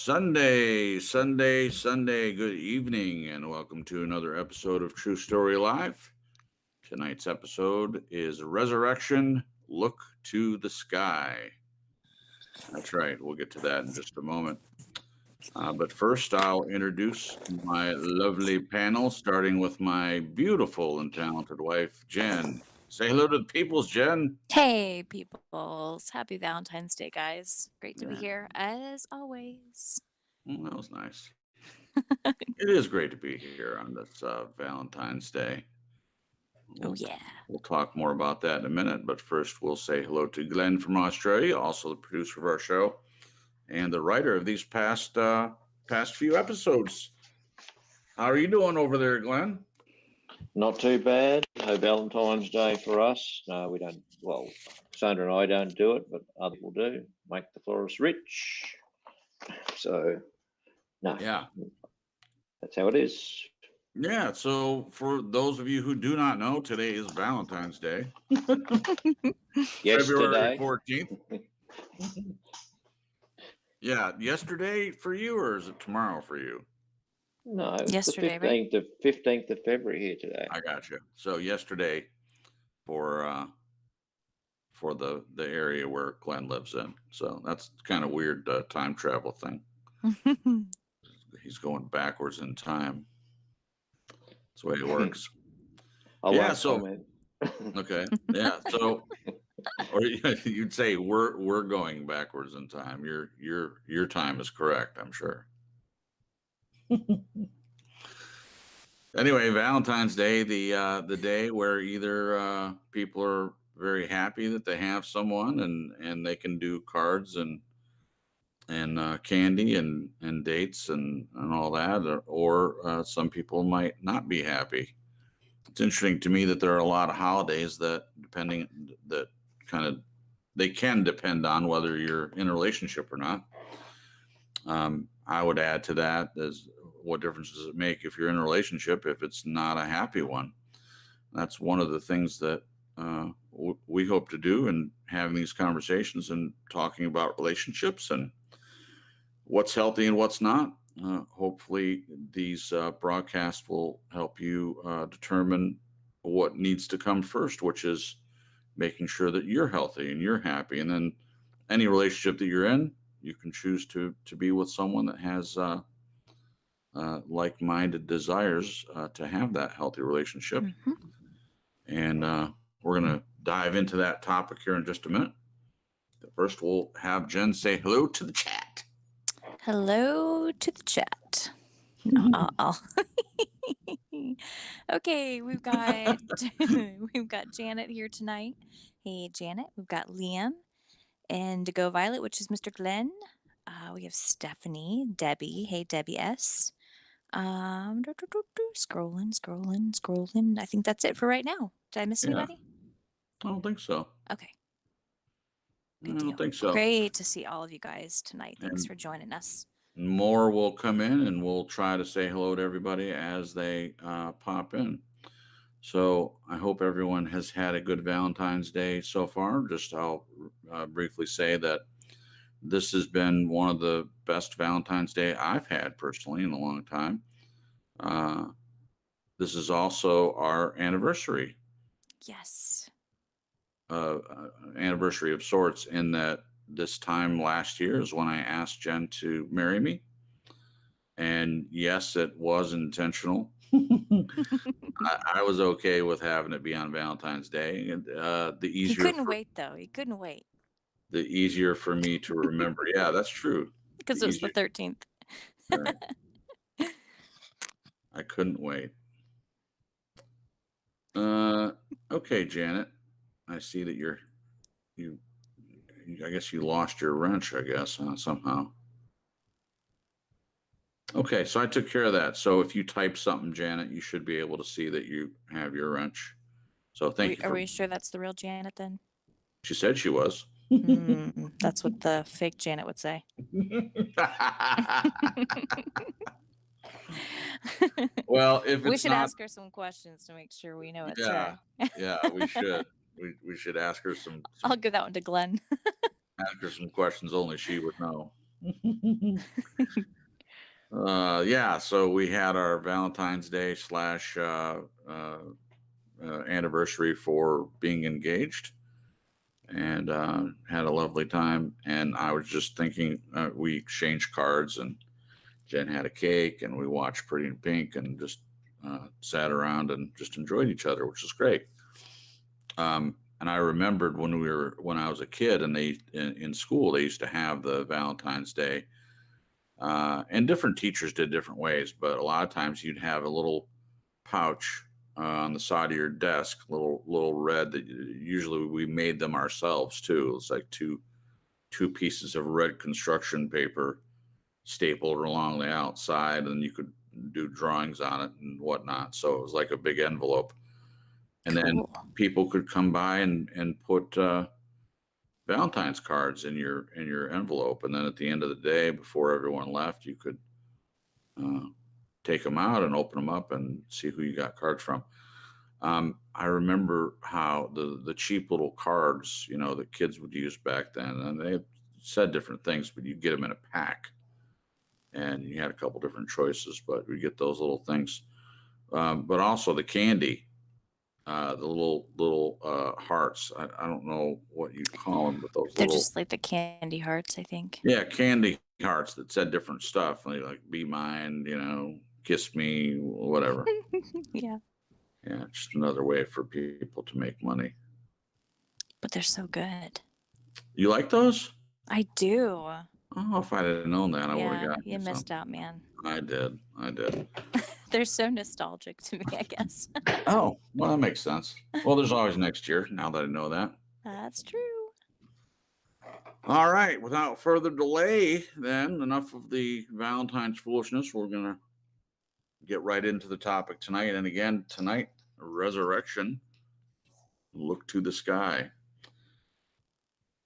Sunday. Good evening, and welcome to another episode of True Story Live. Tonight's episode is Resurrection Look to the Sky. That's right, we'll get to that in just a moment. But first, I'll introduce my lovely panel, starting with my beautiful and talented wife, Jen. Say hello to the peoples, Jen. Hey, peoples. Happy Valentine's Day, guys. Great to be Yeah, here as always. that was nice. It is great to be here on this Valentine's Day. Oh, We'll, yeah. we'll talk more about that in a minute, but first we'll say hello to Glenn from Australia, also the producer of our show and the writer of these past few episodes. How are you doing over there, Glenn? Not too bad. No Valentine's Day for us. No, we don't. Well, Sandra and I don't do it, but other people do. Make the florist rich. So, no. Yeah. That's how it is. Yeah, so for those of you who do not know, today is Valentine's Day. February Yesterday. 14th. Yeah, yesterday for you, or is it tomorrow for you? No, it's Yesterday, the 15th of February here today. I got you. So yesterday for the area where Glenn lives in. So that's kind of weird time travel thing. He's going backwards in time. That's the way it works. Yeah, so okay. Yeah, so or you'd say we're going backwards in time. Your time is correct, I'm sure. Anyway, Valentine's Day, the day where either people are very happy that they have someone and they can do cards and candy and dates and all that, or some people might not be happy. It's interesting to me that there are a lot of holidays that they can depend on whether you're in a relationship or not. I would add to that is, what difference does it make if you're in a relationship if it's not a happy one? That's one of the things that we hope to do in having these conversations and talking about relationships and what's healthy and what's not. Hopefully these broadcasts will help you determine what needs to come first, which is making sure that you're healthy and you're happy. And then any relationship that you're in, you can choose to be with someone that has like-minded desires to have that healthy relationship. Mm-hmm. And we're going to dive into that topic here in just a minute. But first, we'll have Jen say hello to the chat. Hello to the chat. Okay, we've got Janet here tonight. Hey, Janet. We've got Liam and To Go Violet, which is Mr. Glenn. We have Stephanie, Debbie. Hey, Debbie S. Scrolling. I think that's it for right now. Did I miss anybody? I don't think so. Okay. I don't think so. Great to see all of you guys tonight. Thanks for joining us. More will come in, and we'll try to say hello to everybody as they pop in. So I hope everyone has had a good Valentine's Day so far. I'll briefly say that this has been one of the best Valentine's Day I've had personally in a long time. This is also our anniversary. Yes. Anniversary of sorts, in that this time last year is when I asked Jen to marry me. And yes, it was intentional. I was okay with having it be on Valentine's Day. And You couldn't wait, though. You couldn't wait. The easier for me to remember. Yeah, that's true. Because it was the 13th. Right. I couldn't wait. Okay, Janet. I see that I guess you lost your wrench, I guess, somehow. Okay, so I took care of that. So if you type something, Janet, you should be able to see that you have your wrench. So thank you. Are we sure that's the real Janet then? She said she was. That's what the fake Janet would say. Well, if we should ask her some questions to make sure we know it's her. Yeah, we should. We should ask her some. I'll give that one to Glenn. Ask her some questions only she would know. Yeah, so we had our Valentine's Day / anniversary for being engaged, and had a lovely time. And I was just thinking, we exchanged cards, and Jen had a cake, and we watched Pretty in Pink, and just sat around and just enjoyed each other, which is great. And I remembered when I was a kid, and in school they used to have the Valentine's Day, and different teachers did different ways, but a lot of times you'd have a little pouch on the side of your desk, little red, that usually we made them ourselves too. It's like two pieces of red construction paper stapled along the outside, and you could do drawings on it and whatnot. So it was like a big envelope. And then Cool. people could come by and put Valentine's cards in your envelope. And then at the end of the day, before everyone left, you could take them out and open them up and see who you got cards from. I remember how the cheap little cards, that kids would use back then, and they said different things, but you get them in a pack, and you had a couple different choices, but we get those little things. But also the candy, the little hearts. I don't know what you call them, but those They're little, just like the candy hearts, I think. yeah, candy hearts that said different stuff, like be mine, kiss me, whatever. Yeah. Yeah, just another way for people to make money. But they're so good. You like those? I do. Oh, if I'd have known that, I would have Yeah, gotten you you missed something. out, man. I did. They're so nostalgic to me, I guess. Oh, well, that makes sense. Well, there's always next year, now that I know that. That's true. All right, without further delay, then, enough of the Valentine's foolishness. We're going to get right into the topic tonight. And again, tonight, Resurrection, Look to the Sky.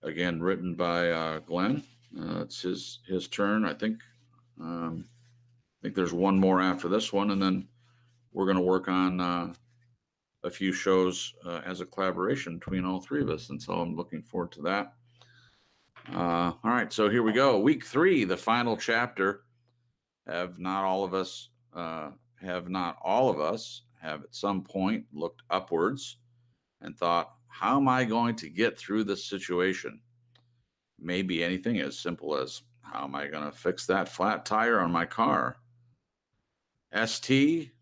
Again, written by Glenn. It's his turn. I think there's one more after this one, and then we're going to work on a few shows as a collaboration between all three of us, and so I'm looking forward to that. All right, so here we go. Week 3, the final chapter. Have not all of us have at some point looked upwards and thought, how am I going to get through this situation? Maybe anything as simple as, how am I going to fix that flat tire on my car? ST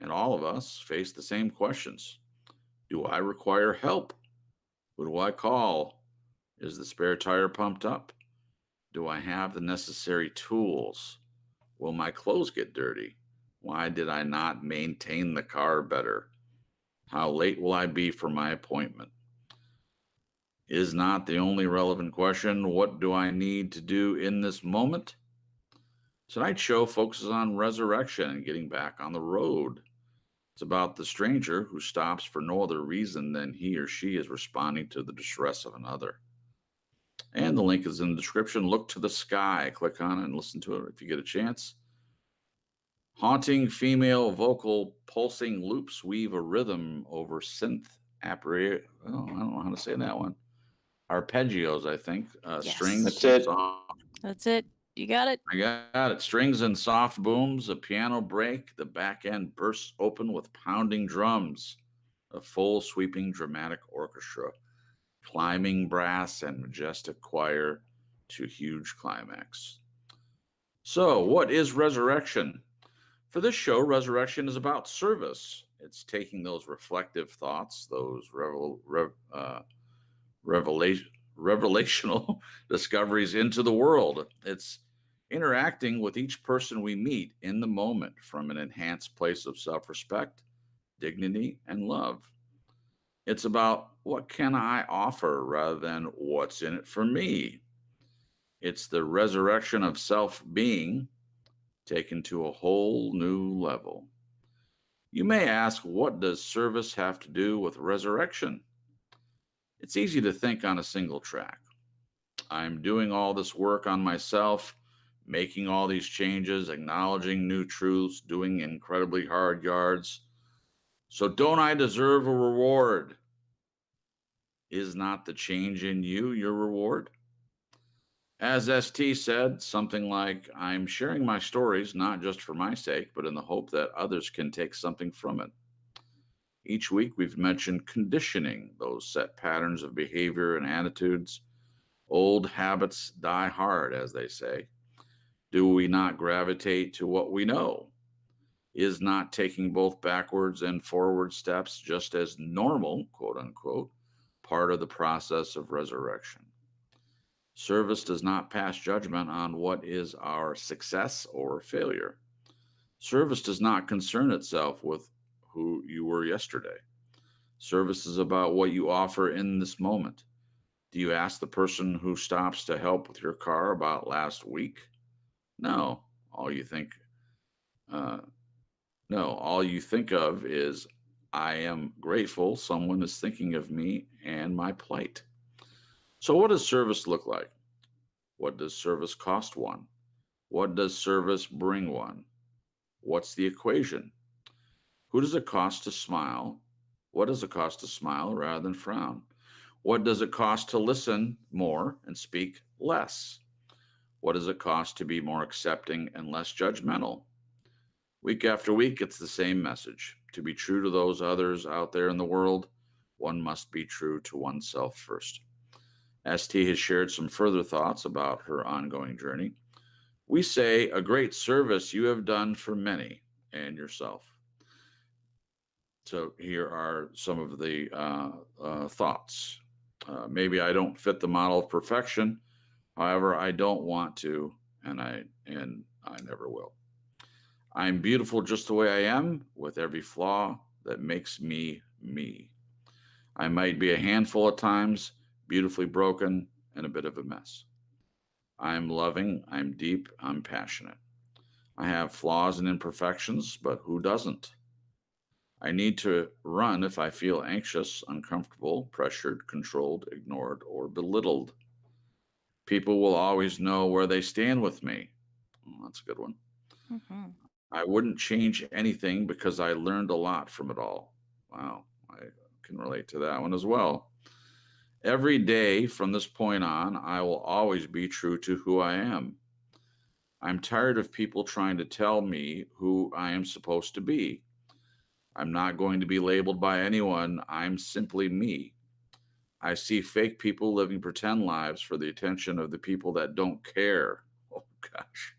and all of us face the same questions. Do I require help? Who do I call? Is the spare tire pumped up? Do I have the necessary tools? Will my clothes get dirty? Why did I not maintain the car better? How late will I be for my appointment? Is not the only relevant question, what do I need to do in this moment? Tonight's show focuses on resurrection and getting back on the road. It's about the stranger who stops for no other reason than he or she is responding to the distress of another. And the link is in the description. Look to the Sky. Click on it and listen to it if you get a chance. Haunting female vocal pulsing loops weave a rhythm over synth I don't know how to say that one. Arpeggios, I think. Yes. Strings. That's it. That's it. You got it. I got it. Strings and soft booms, a piano break, the back end bursts open with pounding drums, a full sweeping dramatic orchestra, climbing brass and majestic choir to huge climax. So, what is resurrection? For this show, resurrection is about service. It's taking those reflective thoughts, those revelational discoveries into the world. It's interacting with each person we meet in the moment from an enhanced place of self-respect, dignity, and love. It's about what can I offer rather than what's in it for me. It's the resurrection of self-being taken to a whole new level. You may ask, what does service have to do with resurrection? It's easy to think on a single track. I'm doing all this work on myself, making all these changes, acknowledging new truths, doing incredibly hard yards. So don't I deserve a reward? Is not the change in you your reward? As ST said, something like, I'm sharing my stories not just for my sake, but in the hope that others can take something from it. Each week, we've mentioned conditioning, those set patterns of behavior and attitudes. Old habits die hard, as they say. Do we not gravitate to what we know? Is not taking both backwards and forward steps just as normal, quote unquote, part of the process of resurrection? Service does not pass judgment on what is our success or failure. Service does not concern itself with who you were yesterday. Service is about what you offer in this moment. Do you ask the person who stops to help with your car about last week? No. All you think of is, I am grateful someone is thinking of me and my plight. So what does service look like? What does service cost one? What does service bring one? What's the equation? Who does it cost to smile? What does it cost to smile rather than frown? What does it cost to listen more and speak less? What does it cost to be more accepting and less judgmental? Week after week, it's the same message. To be true to those others out there in the world, one must be true to oneself first. ST has shared some further thoughts about her ongoing journey. We say, a great service you have done for many and yourself. So here are some of the thoughts. Maybe I don't fit the model of perfection. However, I don't want to, and I never will. I'm beautiful just the way I am, with every flaw that makes me me. I might be a handful at times, beautifully broken, and a bit of a mess. I'm loving, I'm deep, I'm passionate. I have flaws and imperfections, but who doesn't? I need to run if I feel anxious, uncomfortable, pressured, controlled, ignored, or belittled. People will always know where they stand with me. Oh, that's a good one. Mm-hmm. I wouldn't change anything because I learned a lot from it all. Wow, I can relate to that one as well. Every day from this point on, I will always be true to who I am. I'm tired of people trying to tell me who I am supposed to be. I'm not going to be labeled by anyone. I'm simply me. I see fake people living pretend lives for the attention of the people that don't care. Oh, gosh.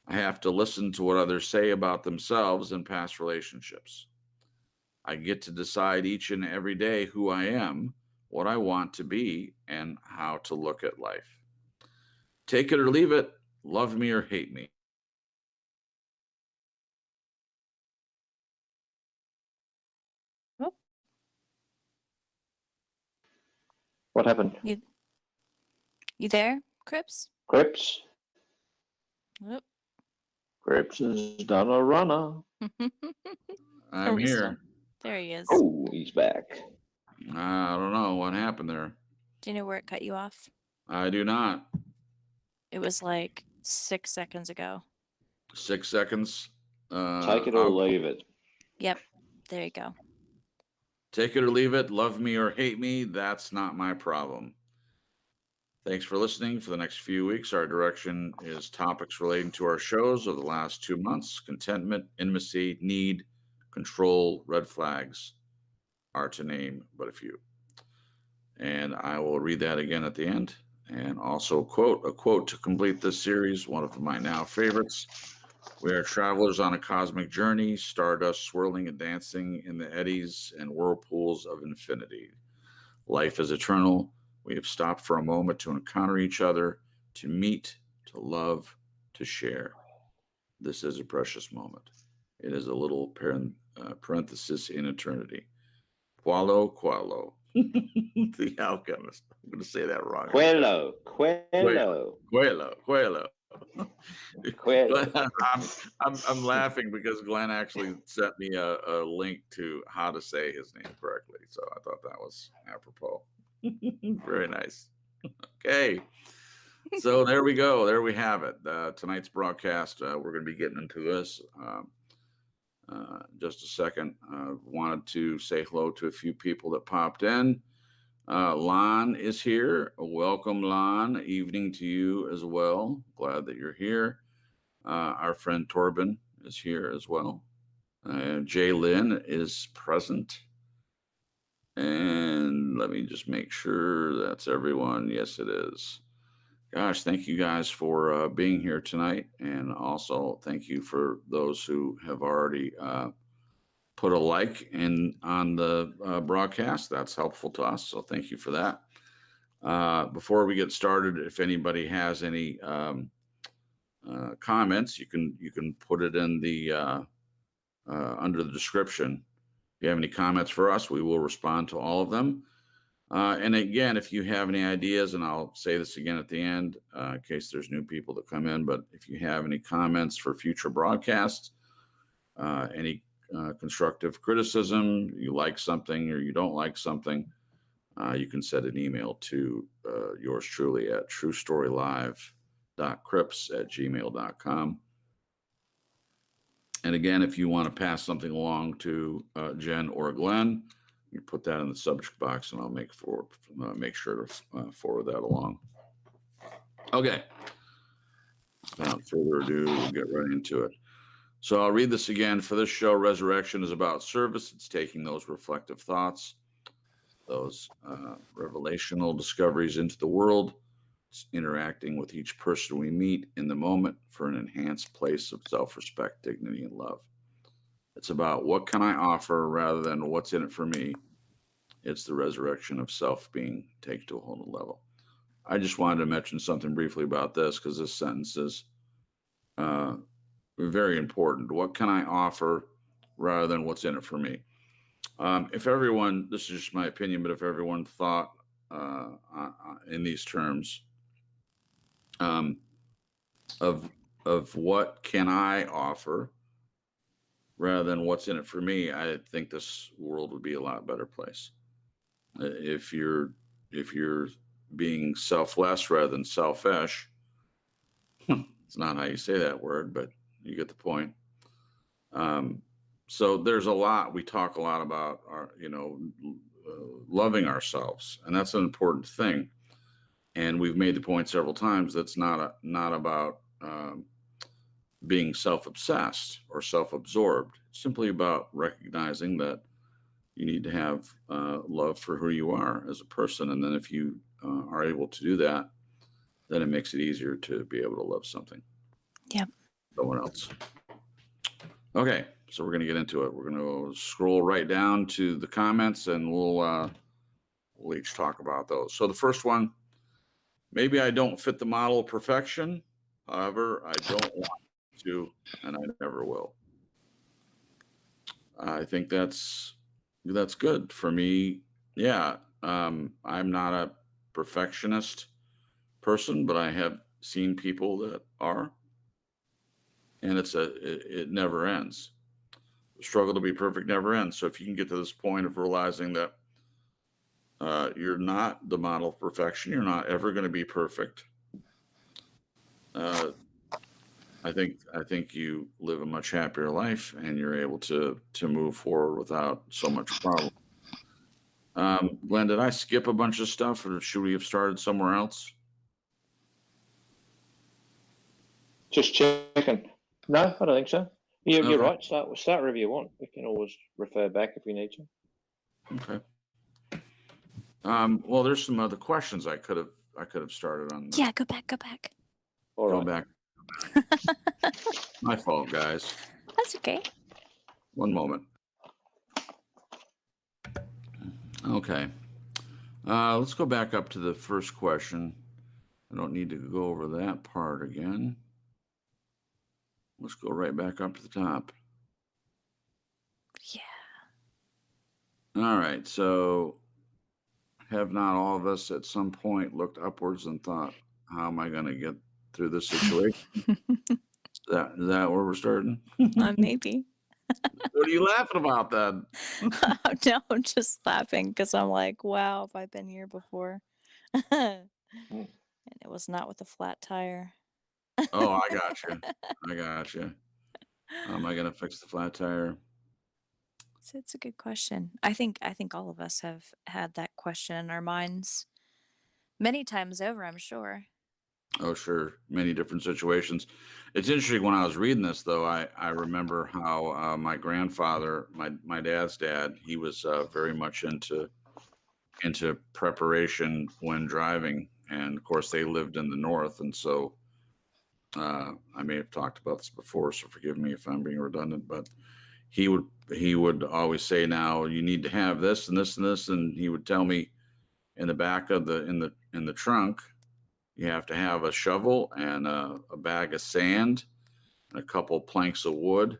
I have to listen to what others say about themselves and past relationships. I get to decide each and every day who I am, what I want to be, and how to look at life. Take it or leave it, love me or hate me. Oh, What happened? you there, Crips? Crips? Oh. Crips has done a runner. I'm Are we still- here. There he is. Oh, he's back. I don't know what happened there. Do you know where it cut you off? I do not. It was like 6 seconds ago. 6 seconds. Take it or leave it. Yep. There you go. Take it or leave it, love me or hate me, that's not my problem. Thanks for listening. For the next few weeks, our direction is topics relating to our shows of the last 2 months: contentment, intimacy, need, control, red flags are to name but a few. And I will read that again at the end. And also a quote to complete this series, one of my now favorites. We are travelers on a cosmic journey, stardust swirling and dancing in the eddies and whirlpools of infinity. Life is eternal. We have stopped for a moment to encounter each other, to meet, to love, to share. This is a precious moment. It is a little parenthesis in eternity. Qualo, qualo. The Alchemist. I'm going to say that wrong. Quello. I'm laughing because Glenn actually sent me a link to how to say his name correctly. So I thought that was apropos. Very nice. Okay. So there we go. There we have it. Tonight's broadcast, we're going to be getting into this just a second. Wanted to say hello to a few people that popped in. Lon is here. Welcome, Lon. Evening to you as well. Glad that you're here. Our friend Torben is here as well. Jay Lynn is present. And let me just make sure that's everyone. Yes, it is. Gosh, thank you guys for being here tonight. And also thank you for those who have already put a like on the broadcast. That's helpful to us. So thank you for that. Before we get started, if anybody has any comments, you can put it in the under the description. If you have any comments for us, we will respond to all of them. And again, if you have any ideas, and I'll say this again at the end, in case there's new people that come in, but if you have any comments for future broadcasts, any constructive criticism, you like something or you don't like something, you can send an email to yours truly at truestorylive.crips@gmail.com. And again, if you want to pass something along to Jen or Glenn, you put that in the subject box and I'll make sure to forward that along. Okay. Without further ado, we'll get right into it. So I'll read this again. For this show, Resurrection is about service. It's taking those reflective thoughts, those revelational discoveries into the world. It's interacting with each person we meet in the moment for an enhanced place of self-respect, dignity, and love. It's about what can I offer rather than what's in it for me. It's the resurrection of self being taken to a whole new level. I just wanted to mention something briefly about this because this sentence is very important. What can I offer rather than what's in it for me? If everyone, this is just my opinion, but if everyone thought in these terms of what can I offer rather than what's in it for me, I think this world would be a lot better place. If you're being selfless rather than selfish, it's not how you say that word, but you get the point. So there's a lot, we talk a lot about our, loving ourselves, and that's an important thing. And we've made the point several times that's not about being self-obsessed or self-absorbed. It's simply about recognizing that you need to have love for who you are as a person. And then if you are able to do that, then it makes it easier to be able to love something. Yep. Someone else. Okay, so we're going to get into it. We're going to scroll right down to the comments and we'll each talk about those. So the first one, maybe I don't fit the model of perfection. However, I don't want to, and I never will. I think that's good for me. Yeah. I'm not a perfectionist person, but I have seen people that are, and it never ends. The struggle to be perfect never ends. So if you can get to this point of realizing that you're not the model of perfection, you're not ever going to be perfect. I think you live a much happier life and you're able to move forward without so much problem. Glenn, did I skip a bunch of stuff or should we have started somewhere else? Just checking. No, I don't think so. You're Okay. right. Start wherever you want. We can always refer back if we need to. Okay. Well, there's some other questions I could have started on. Yeah, go back. All Go right. back. My fault, guys. That's okay. One moment. Okay. Let's go back up to the first question. I don't need to go over that part again. Let's go right back up to the top. Yeah. All right. So, have not all of us at some point looked upwards and thought, how am I going to get through this situation? Is that where we're starting? Maybe. What are you laughing about then? No, I'm just laughing because I'm like, wow, have I been here before? And it was not with a flat tire. Oh, I got you. How am I going to fix the flat tire? It's a good question. I think all of us have had that question in our minds many times over, I'm sure. Oh, sure. Many different situations. It's interesting when I was reading this, though, I remember how my grandfather, my dad's dad, he was very much into preparation when driving. And of course, they lived in the north. And so I may have talked about this before, so forgive me if I'm being redundant, but he would always say, now you need to have this and this and this. And he would tell me in the back of in the trunk, you have to have a shovel and a bag of sand and a couple planks of wood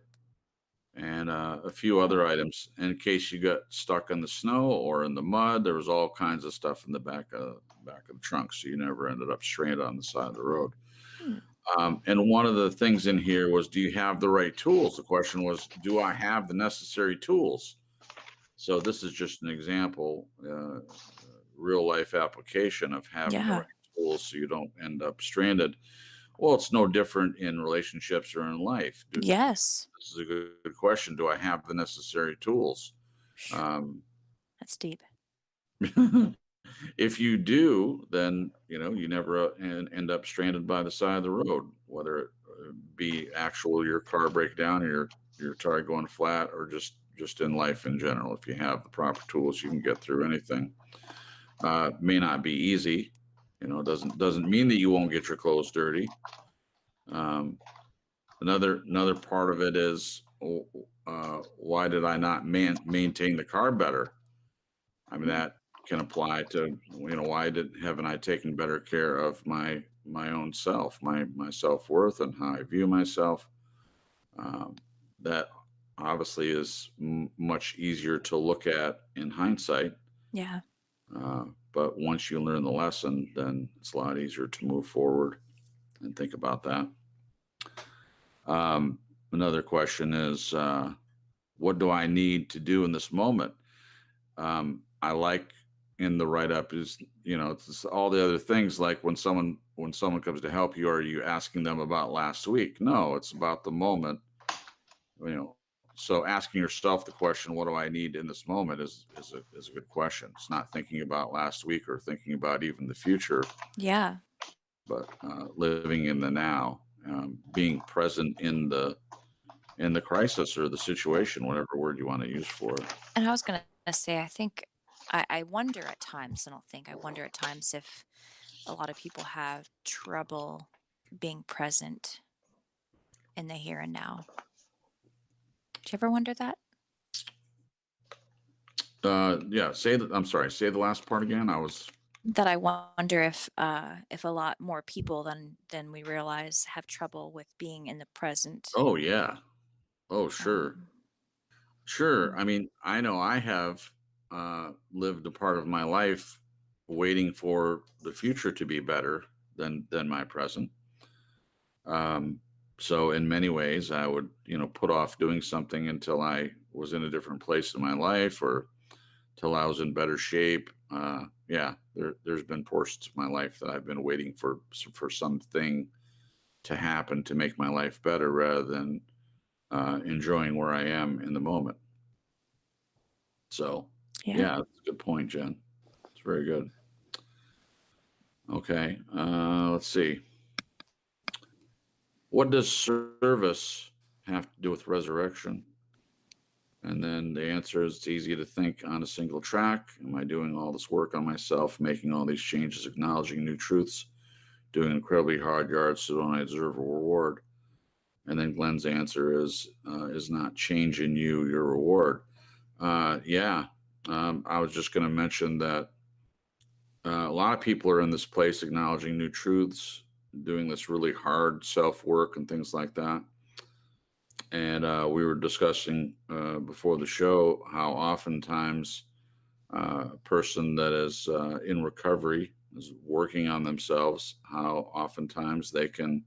and a few other items in case you got stuck in the snow or in the mud. There was all kinds of stuff in the back of the trunk, so you never ended up stranded on the side of the road. Hmm. And one of the things in here was, do you have the right tools? The question was, do I have the necessary tools? So this is just an example, real life application of having the Yeah. right tools so you don't end up stranded. Well, it's no different in relationships or in life. Yes. This is a good question. Do I have the necessary tools? Phew, Um, That's deep. if you do, then you never end up stranded by the side of the road, whether it be actual your car breakdown or your tire going flat, or just in life in general. If you have the proper tools, you can get through anything. May not be easy. Doesn't mean that you won't get your clothes dirty. Another part of it is, why did I not maintain the car better? I mean, that can apply to, why haven't I taken better care of my own self, my self-worth and how I view myself? That obviously is much easier to look at in hindsight. Yeah. But once you learn the lesson, then it's a lot easier to move forward and think about that. Another question is, what do I need to do in this moment? I like in the write-up is, it's all the other things, like when someone comes to help you, are you asking them about last week? No, it's about the moment. So asking yourself the question, what do I need in this moment, is a good question. It's not thinking about last week or thinking about even the future, Yeah. but living in the now, being present in the crisis or the situation, whatever word you want to use for it. And I was going to say, I think I wonder at times, I wonder at times if a lot of people have trouble being present in the here and now. Do you ever wonder that? Yeah. I'm sorry. Say the last part again. That I wonder if a lot more people than we realize have trouble with being in the present. Oh yeah. Oh sure. Um, Sure. I mean, I know I have lived a part of my life waiting for the future to be better than my present. So in many ways, I would put off doing something until I was in a different place in my life, or till I was in better shape. Yeah, there's been portions of my life that I've been waiting for something to happen to make my life better, rather than enjoying where I am in the moment. So, yeah. yeah, that's a good point, Jen. It's very good. Okay, let's see. What does service have to do with resurrection? And then the answer is, it's easy to think on a single track. Am I doing all this work on myself, making all these changes, acknowledging new truths, doing incredibly hard yards, so don't I deserve a reward? And then Glenn's answer is not change in you your reward? Yeah. I was just going to mention that a lot of people are in this place, acknowledging new truths, doing this really hard self-work and things like that. And we were discussing before the show how oftentimes a person that is in recovery is working on themselves, how oftentimes they can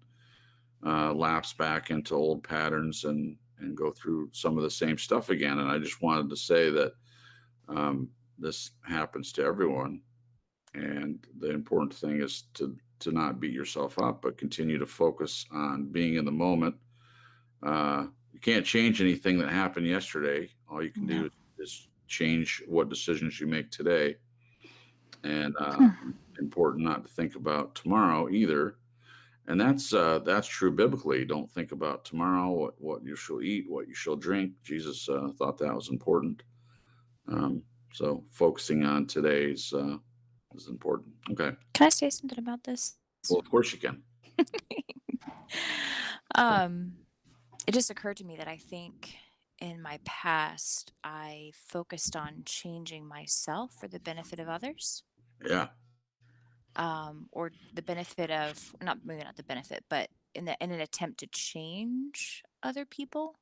lapse back into old patterns and go through some of the same stuff again. And I just wanted to say that this happens to everyone. And the important thing is to not beat yourself up, but continue to focus on being in the moment. You can't change anything that happened yesterday. All you can No. do is change what decisions you make today. And important not to think about tomorrow either. And that's true biblically. Don't think about tomorrow, what you shall eat, what you shall drink. Jesus thought that was important. So focusing on today's is important. Okay. Can I say something about this? Well, of course you can. It just occurred to me that I think in my past, I focused on changing myself for the benefit of others, Yeah. or the benefit of, not maybe not the benefit, but in an attempt to change other people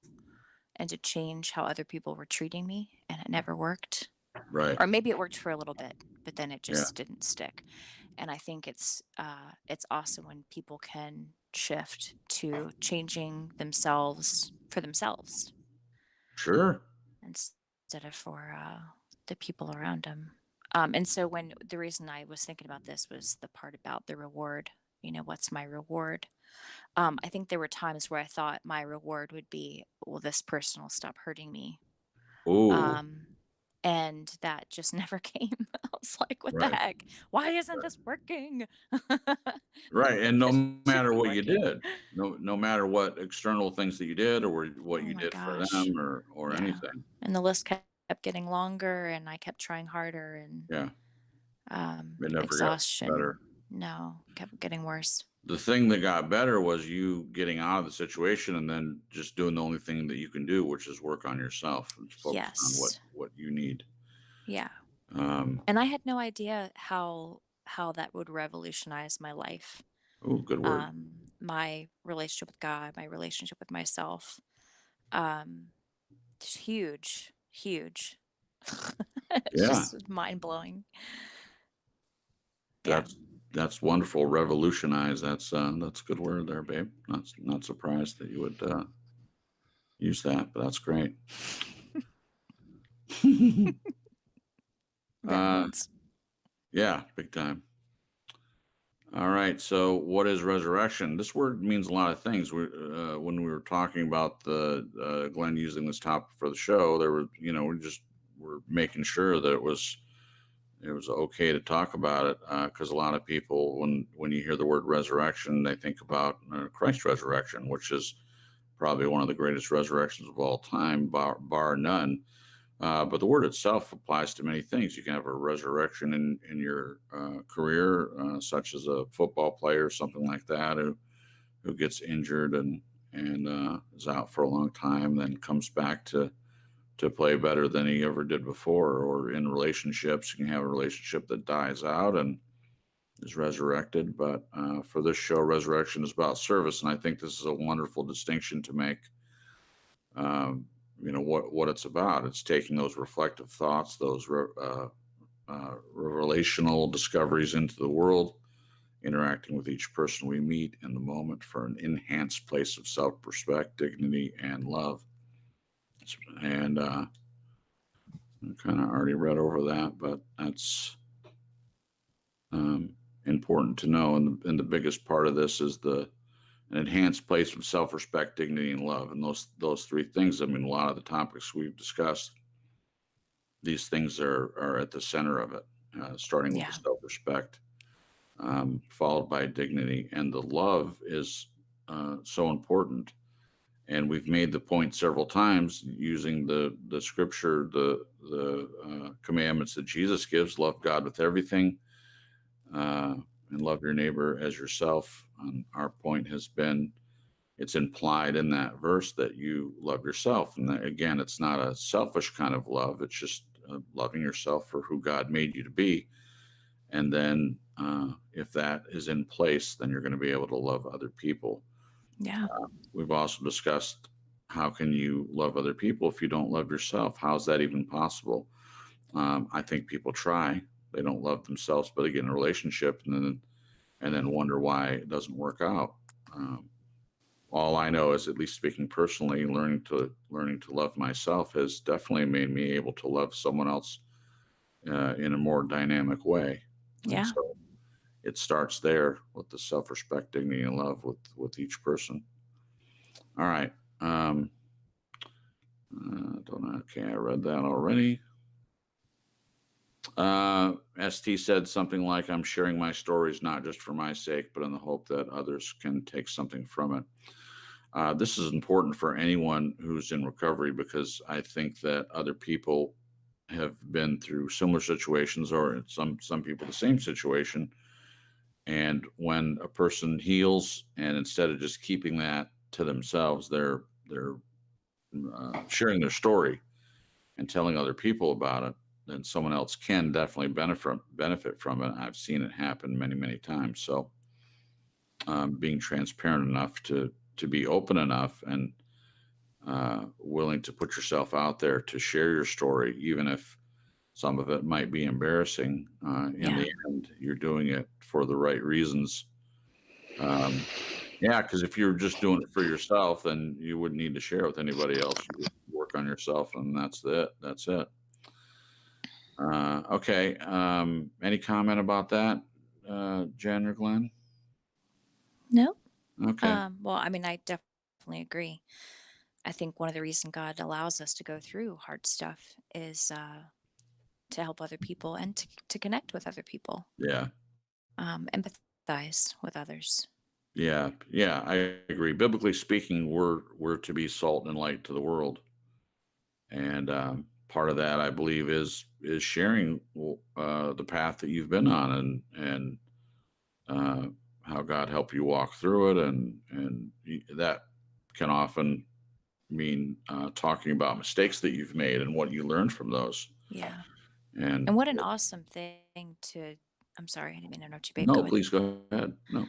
and to change how other people were treating me, and it never worked. Right. Or maybe it worked for a little bit, but then it Yeah. just didn't stick. And I think it's awesome when people can shift to changing themselves for themselves Sure. instead of for the people around them. And so when the reason I was thinking about this was the part about the reward. You know, what's my reward? I think there were times where I thought my reward would be, well, this person will stop hurting me. Ooh. And that just never came. I was like, what the Right. heck? Why isn't this working? Right. And no This should matter be what you working. did, no matter what external things that you did or what Oh you my did for gosh. them or Yeah. anything. And the list kept getting longer, and I kept trying harder, and Yeah. It never got exhaustion. better. No, kept getting worse. The thing that got better was you getting out of the situation and then just doing the only thing that you can do, which is work on yourself and focus on Yes. what you need. Yeah. Um, And I had no idea how that would revolutionize my life. oh, good word. My relationship with God, my relationship with myself. Just huge, huge. It's Yeah, just mind blowing. Yeah. that's wonderful. Revolutionize. That's a good word there, babe. Not surprised that you would use that, but that's great. Relevance. Yeah, big time. All right. So, what is resurrection? This word means a lot of things. When we were talking about the Glenn using this topic for the show, there were, we're making sure that it was okay to talk about it because a lot of people, when you hear the word resurrection, they think about Christ's resurrection, which is probably one of the greatest resurrections of all time, bar none. But the word itself applies to many things. You can have a resurrection in your career, such as a football player, something like that, who gets injured and is out for a long time, then comes back to play better than he ever did before. Or in relationships, you can have a relationship that dies out and is resurrected. But for this show, resurrection is about service, and I think this is a wonderful distinction to make. What it's about. It's taking those reflective thoughts, those relational discoveries into the world, interacting with each person we meet in the moment for an enhanced place of self-respect, dignity, and love. And I kind of already read over that, but that's important to know. And the biggest part of this is an enhanced place of self-respect, dignity, and love. And those three things, I mean, a lot of the topics we've discussed, these things are at the center of it, starting with the self-respect, followed by dignity. And the love is so important. And we've made the point several times using the scripture, the commandments that Jesus gives: love God with everything, and love your neighbor as yourself. And our point has been, it's implied in that verse that you love yourself. And that, again, it's not a selfish kind of love. It's just loving yourself for who God made you to be. And then if that is in place, then you're going to be able to love other people. Yeah. We've also discussed, how can you love other people if you don't love yourself? How's that even possible? I think people try. They don't love themselves, but they get in a relationship and then wonder why it doesn't work out. All I know is, at least speaking personally, learning to love myself has definitely made me able to love someone else in a more dynamic way. Yeah. And so it starts there with the self-respect, dignity, and love with each person. All right. Don't know. Okay, I read that already. ST said something like, I'm sharing my stories not just for my sake, but in the hope that others can take something from it. This is important for anyone who's in recovery, because I think that other people have been through similar situations, or some people the same situation. And when a person heals, and instead of just keeping that to themselves, they're sharing their story and telling other people about it, then someone else can definitely benefit from it. I've seen it happen many, many times. So being transparent enough to be open enough and willing to put yourself out there to share your story, even if some of it might be embarrassing. In the end, you're doing it for the right reasons. Yeah, because if you're just doing it for yourself, then you wouldn't need to share it with anybody else. You just work on yourself, and that's it. That's it. Okay. Any comment about that, Jen or Glenn? No. Okay. Well, I mean, I definitely agree. I think one of the reasons God allows us to go through hard stuff is to help other people and to connect with other people, Yeah. empathize with others. Yeah. Yeah. I agree. Biblically speaking, we're to be salt and light to the world, and part of that, I believe, is sharing the path that you've been on, and how God helped you walk through it, and that can often mean talking about mistakes that you've made and what you learned from those. Yeah. And And what an awesome thing to I'm sorry, I didn't mean to interrupt you, babe. no, Go ahead. please go ahead. No.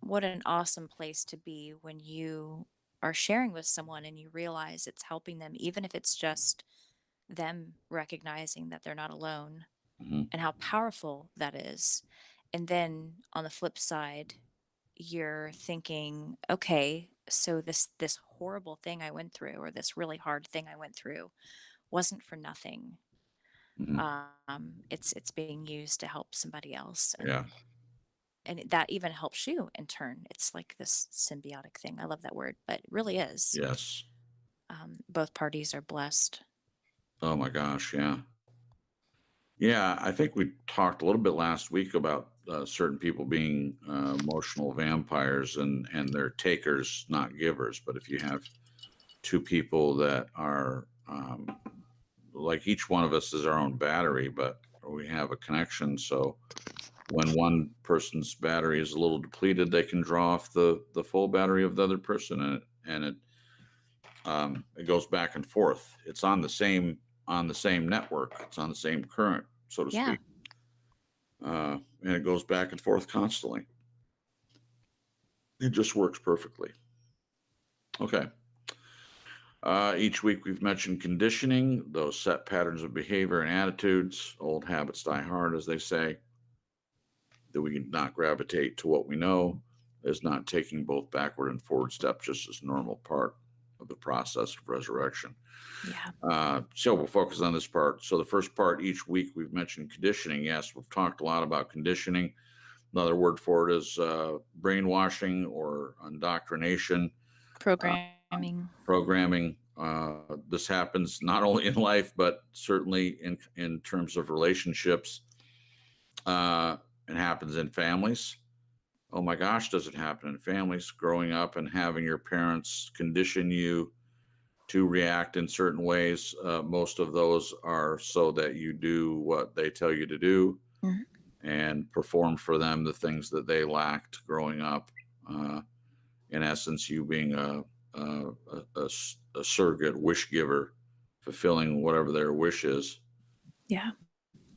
What an awesome place to be when you are sharing with someone and you realize it's helping them, even if it's just them recognizing that they're not alone, Mhm. and how powerful that is. And then on the flip side, you're thinking, okay, so this horrible thing I went through, or this really hard thing I went through, wasn't for nothing. Mhm. It's being used to help somebody else, Yeah. and that even helps you in turn. It's like this symbiotic thing. I love that word, but it really is. Yes. Both parties are blessed. Oh my gosh. Yeah. Yeah. I think we talked a little bit last week about certain people being emotional vampires, and they're takers, not givers. But if you have two people that are like, each one of us is our own battery, but we have a connection. So when one person's battery is a little depleted, they can draw off the full battery of the other person, and it goes back and forth. It's on the same network. It's on the same current, so to Yeah. speak, and it goes back and forth constantly. It just works perfectly. Okay. Each week we've mentioned conditioning, those set patterns of behavior and attitudes. Old habits die hard, as they say. That we not gravitate to what we know is not taking both backward and forward steps, just as normal part of the process of resurrection. Yeah. So we'll focus on this part. So the first part, each week we've mentioned conditioning. Yes, we've talked a lot about conditioning. Another word for it is brainwashing or indoctrination. Programming. Programming. This happens not only in life, but certainly in terms of relationships. It happens in families. Oh my gosh, does it happen in families? Growing up and having your parents condition you to react in certain ways. Most of those are so that you do what they tell you to do, Mhm. and perform for them the things that they lacked growing up. In essence, you being a surrogate wish giver, fulfilling whatever their wish is. Yeah.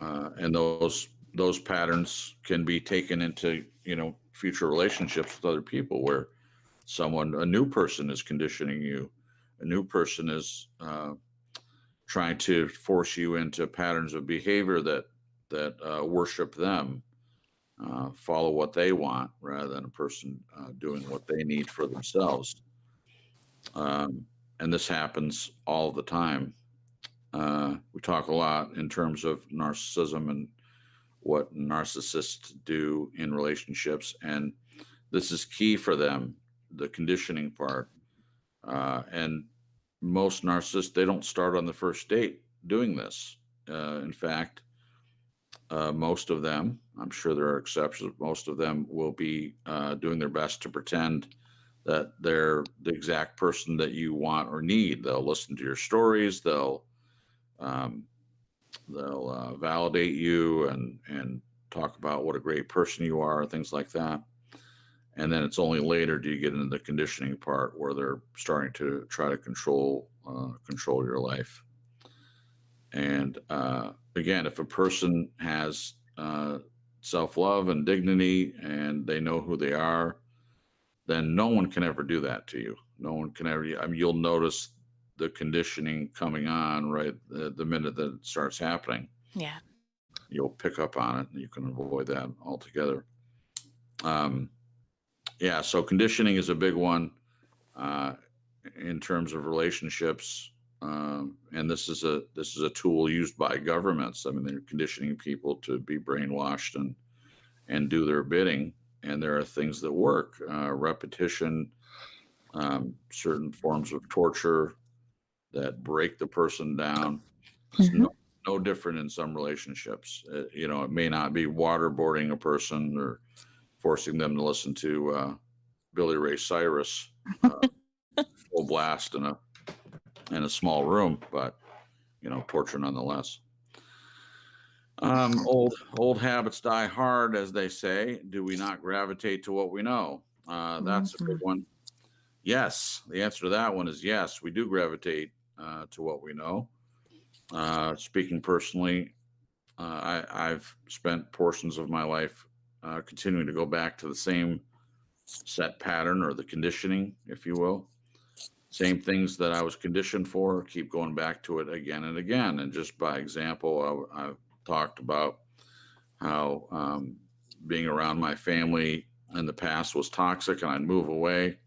And those patterns can be taken into future relationships with other people, where a new person is conditioning you, a new person is trying to force you into patterns of behavior that worship them, follow what they want rather than a person doing what they need for themselves. And this happens all the time. We talk a lot in terms of narcissism and what narcissists do in relationships, and this is key for them, the conditioning part. And most narcissists, they don't start on the first date doing this. In fact, most of them, I'm sure there are exceptions, most of them will be doing their best to pretend that they're the exact person that you want or need. They'll listen to your stories. Um, they'll validate you and talk about what a great person you are, things like that. And then it's only later do you get into the conditioning part where they're starting to try to control your life. And again, if a person has self-love and dignity and they know who they are, then no one can ever do that to you. No one can ever. I mean, you'll notice the conditioning coming on right the minute that it starts happening. Yeah. You'll pick up on it, and you can avoid that altogether. Yeah, so conditioning is a big one in terms of relationships, and this is a tool used by governments. I mean, they're conditioning people to be brainwashed and do their bidding. And there are things that work: repetition, certain forms of torture that break the person down. It's no different in some relationships. It may not be waterboarding a person or forcing them to listen to Billy Ray Cyrus full blast in a small room, but torture nonetheless. Old habits die hard, as they say. Do we not gravitate to what we know? That's a big one. Yes, the answer to that one is yes. We do gravitate to what we know. Speaking personally, I've spent portions of my life continuing to go back to the same set pattern or the conditioning, if you will. Same things that I was conditioned for, keep going back to it again and again. And just by example, I've talked about how being around my family in the past was toxic, and I'd move away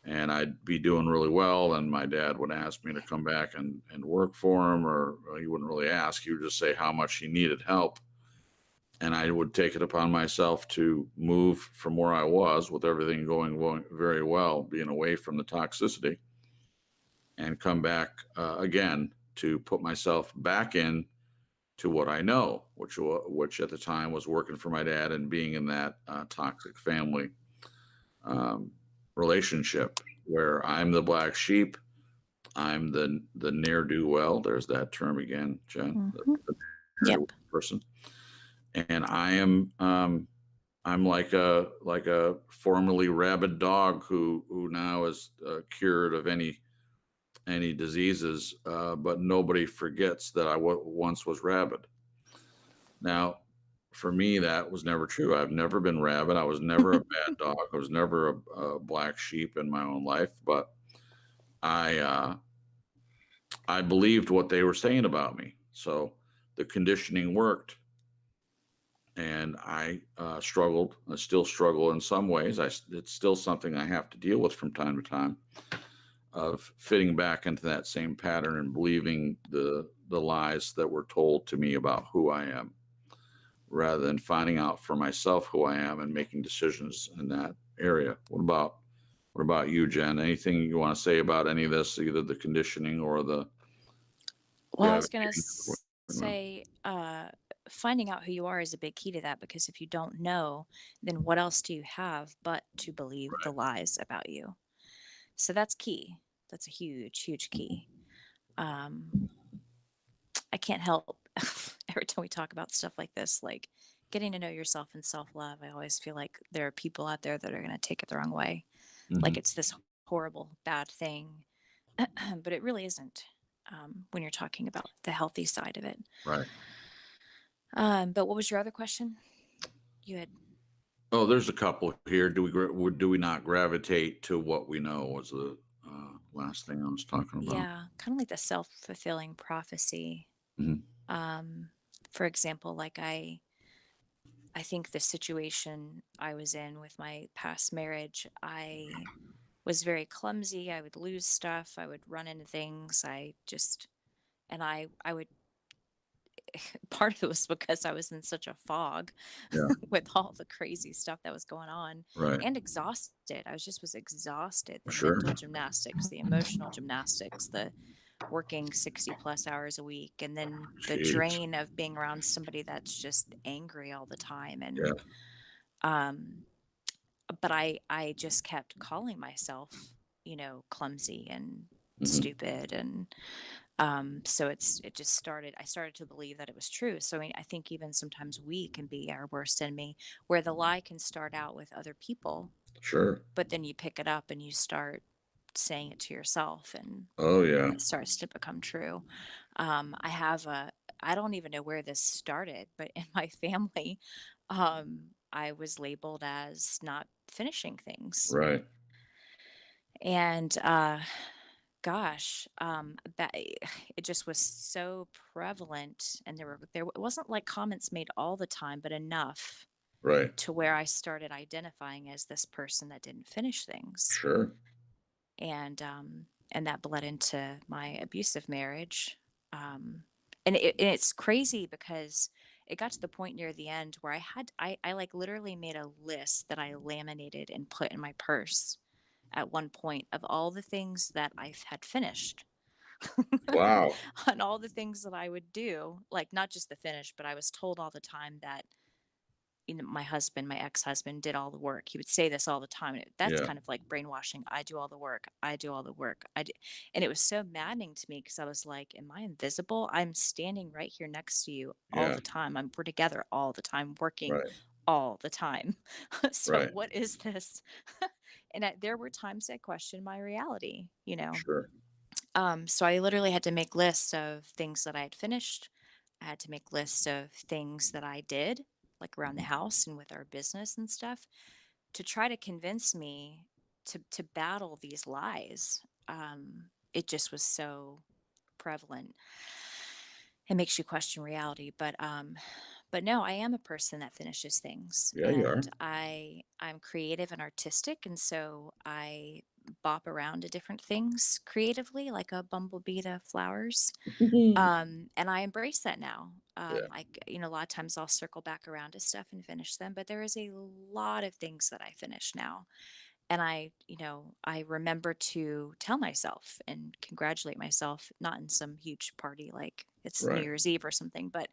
and I'd be doing really well. And my dad would ask me to come back and work for him, or he wouldn't really ask. He would just say how much he needed help. And I would take it upon myself to move from where I was with everything going very well, being away from the toxicity, and come back again to put myself back in to what I know, which at the time was working for my dad and being in that toxic family relationship where I'm the black sheep. I'm the ne'er-do-well. There's that term again, Jen. Yep. Person. And I am I'm like a formerly rabid dog who now is cured of any diseases, but nobody forgets that I once was rabid. Now, for me, that was never true. I've never been rabid. I was never a bad dog. I was never a black sheep in my own life, but I believed what they were saying about me. So the conditioning worked. And I struggled. I still struggle in some ways. It's still something I have to deal with from time to time, of fitting back into that same pattern and believing the lies that were told to me about who I am, rather than finding out for myself who I am and making decisions in that area. What about you, Jen? Anything you want to say about any of this, either the conditioning or the? Well, I was going to say, finding out who you are is a big key to that, because if you don't know, then what else do you have but to believe the lies about you? So that's key. That's a huge, huge key. I can't help every time we talk about stuff like this, like getting to know yourself and self-love. I always feel like there are people out there that are going to take it the wrong way. Like it's this horrible, bad thing, but it really isn't. When you're talking about the healthy side of it. Right. But what was your other question? You had. Oh, there's a couple here. Do we not gravitate to what we know? Was the last thing I was talking about. Yeah, kind of like the self-fulfilling prophecy. For example, like I think the situation I was in with my past marriage, I was very clumsy. I would lose stuff. I would run into things. I would, part of it was because I was in such a fog Yeah. with all the crazy stuff that was going on Right. and exhausted. I was exhausted. The Sure. mental gymnastics, the emotional gymnastics, the working 60 plus hours a week, and then the Jeez. drain of being around somebody that's just angry all the time. And Yeah. but I just kept calling myself, clumsy and Mhm. stupid. And so it just started, I started to believe that it was true. So I think even sometimes we can be our worst enemy, where the lie can start out with other people, Sure. but then you pick it up and you start saying it to yourself, and Oh yeah. it starts to become true. I don't even know where this started, but in my family, I was labeled as not finishing things. Right. And gosh, that it just was so prevalent, and there it wasn't like comments made all the time, but enough Right. to where I started identifying as this person that didn't finish things. Sure. And that bled into my abusive marriage. And it's crazy because it got to the point near the end where I like literally made a list that I laminated and put in my purse at one point of all the things that I had finished. Wow. On all the things that I would do, like not just the finish, but I was told all the time that my husband, my ex-husband, did all the work. He would say this all the time. And that's Yeah. kind of like brainwashing. I do all the work. I do all the work. I do. And it was so maddening to me because I was like, am I invisible? I'm standing right here next to you all Yeah. the time. We're together all the time, working Right. all the time. So Right. what is this? And there were times I questioned my reality, Sure. So I literally had to make lists of things that I had finished. I had to make lists of things that I did, like around the house and with our business and stuff, to try to convince me to battle these lies. It just was so prevalent. It makes you question reality, but no, I am a person that finishes things, Yeah, you and are. I'm creative and artistic, and so I bop around to different things creatively, like a bumblebee to flowers. And I embrace that now. Yeah. A lot of times I'll circle back around to stuff and finish them, but there is a lot of things that I finish now. And I remember to tell myself and congratulate myself, not in some huge party like it's New Right. Year's Eve or something, but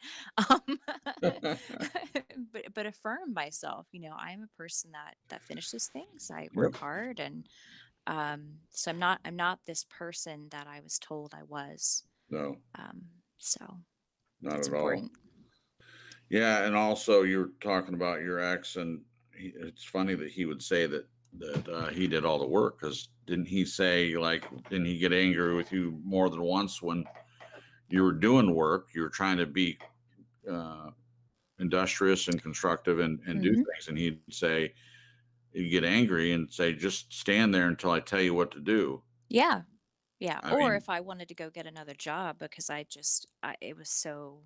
um, but affirm myself. I am a person that finishes things. I Yep. work hard, and so I'm not this person that I was told I was. No, So not it's at all. important. Yeah, and also you're talking about your ex, and it's funny that he would say that he did all the work, because didn't he say, like, didn't he get angry with you more than once when you were doing work? You were trying to be industrious and constructive and do Mhm. things, and he'd say, he'd get angry and say, just stand there until I tell you what to do. Yeah. Yeah. I Or mean, if I wanted to go get another job because it was so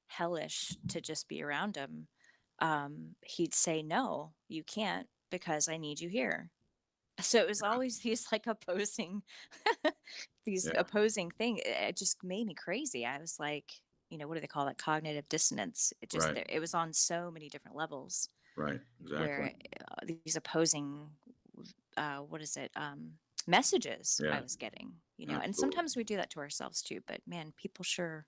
hellish to just be around him, he'd say, no, you can't because I need you here. So it was always these like opposing, these yeah, opposing thing. It just made me crazy. I was like, what do they call that? Cognitive dissonance. right, It was on so many different levels right, exactly. where these opposing, what is it? Messages I Yeah, was getting, and absolutely. sometimes we do that to ourselves too, but man, people sure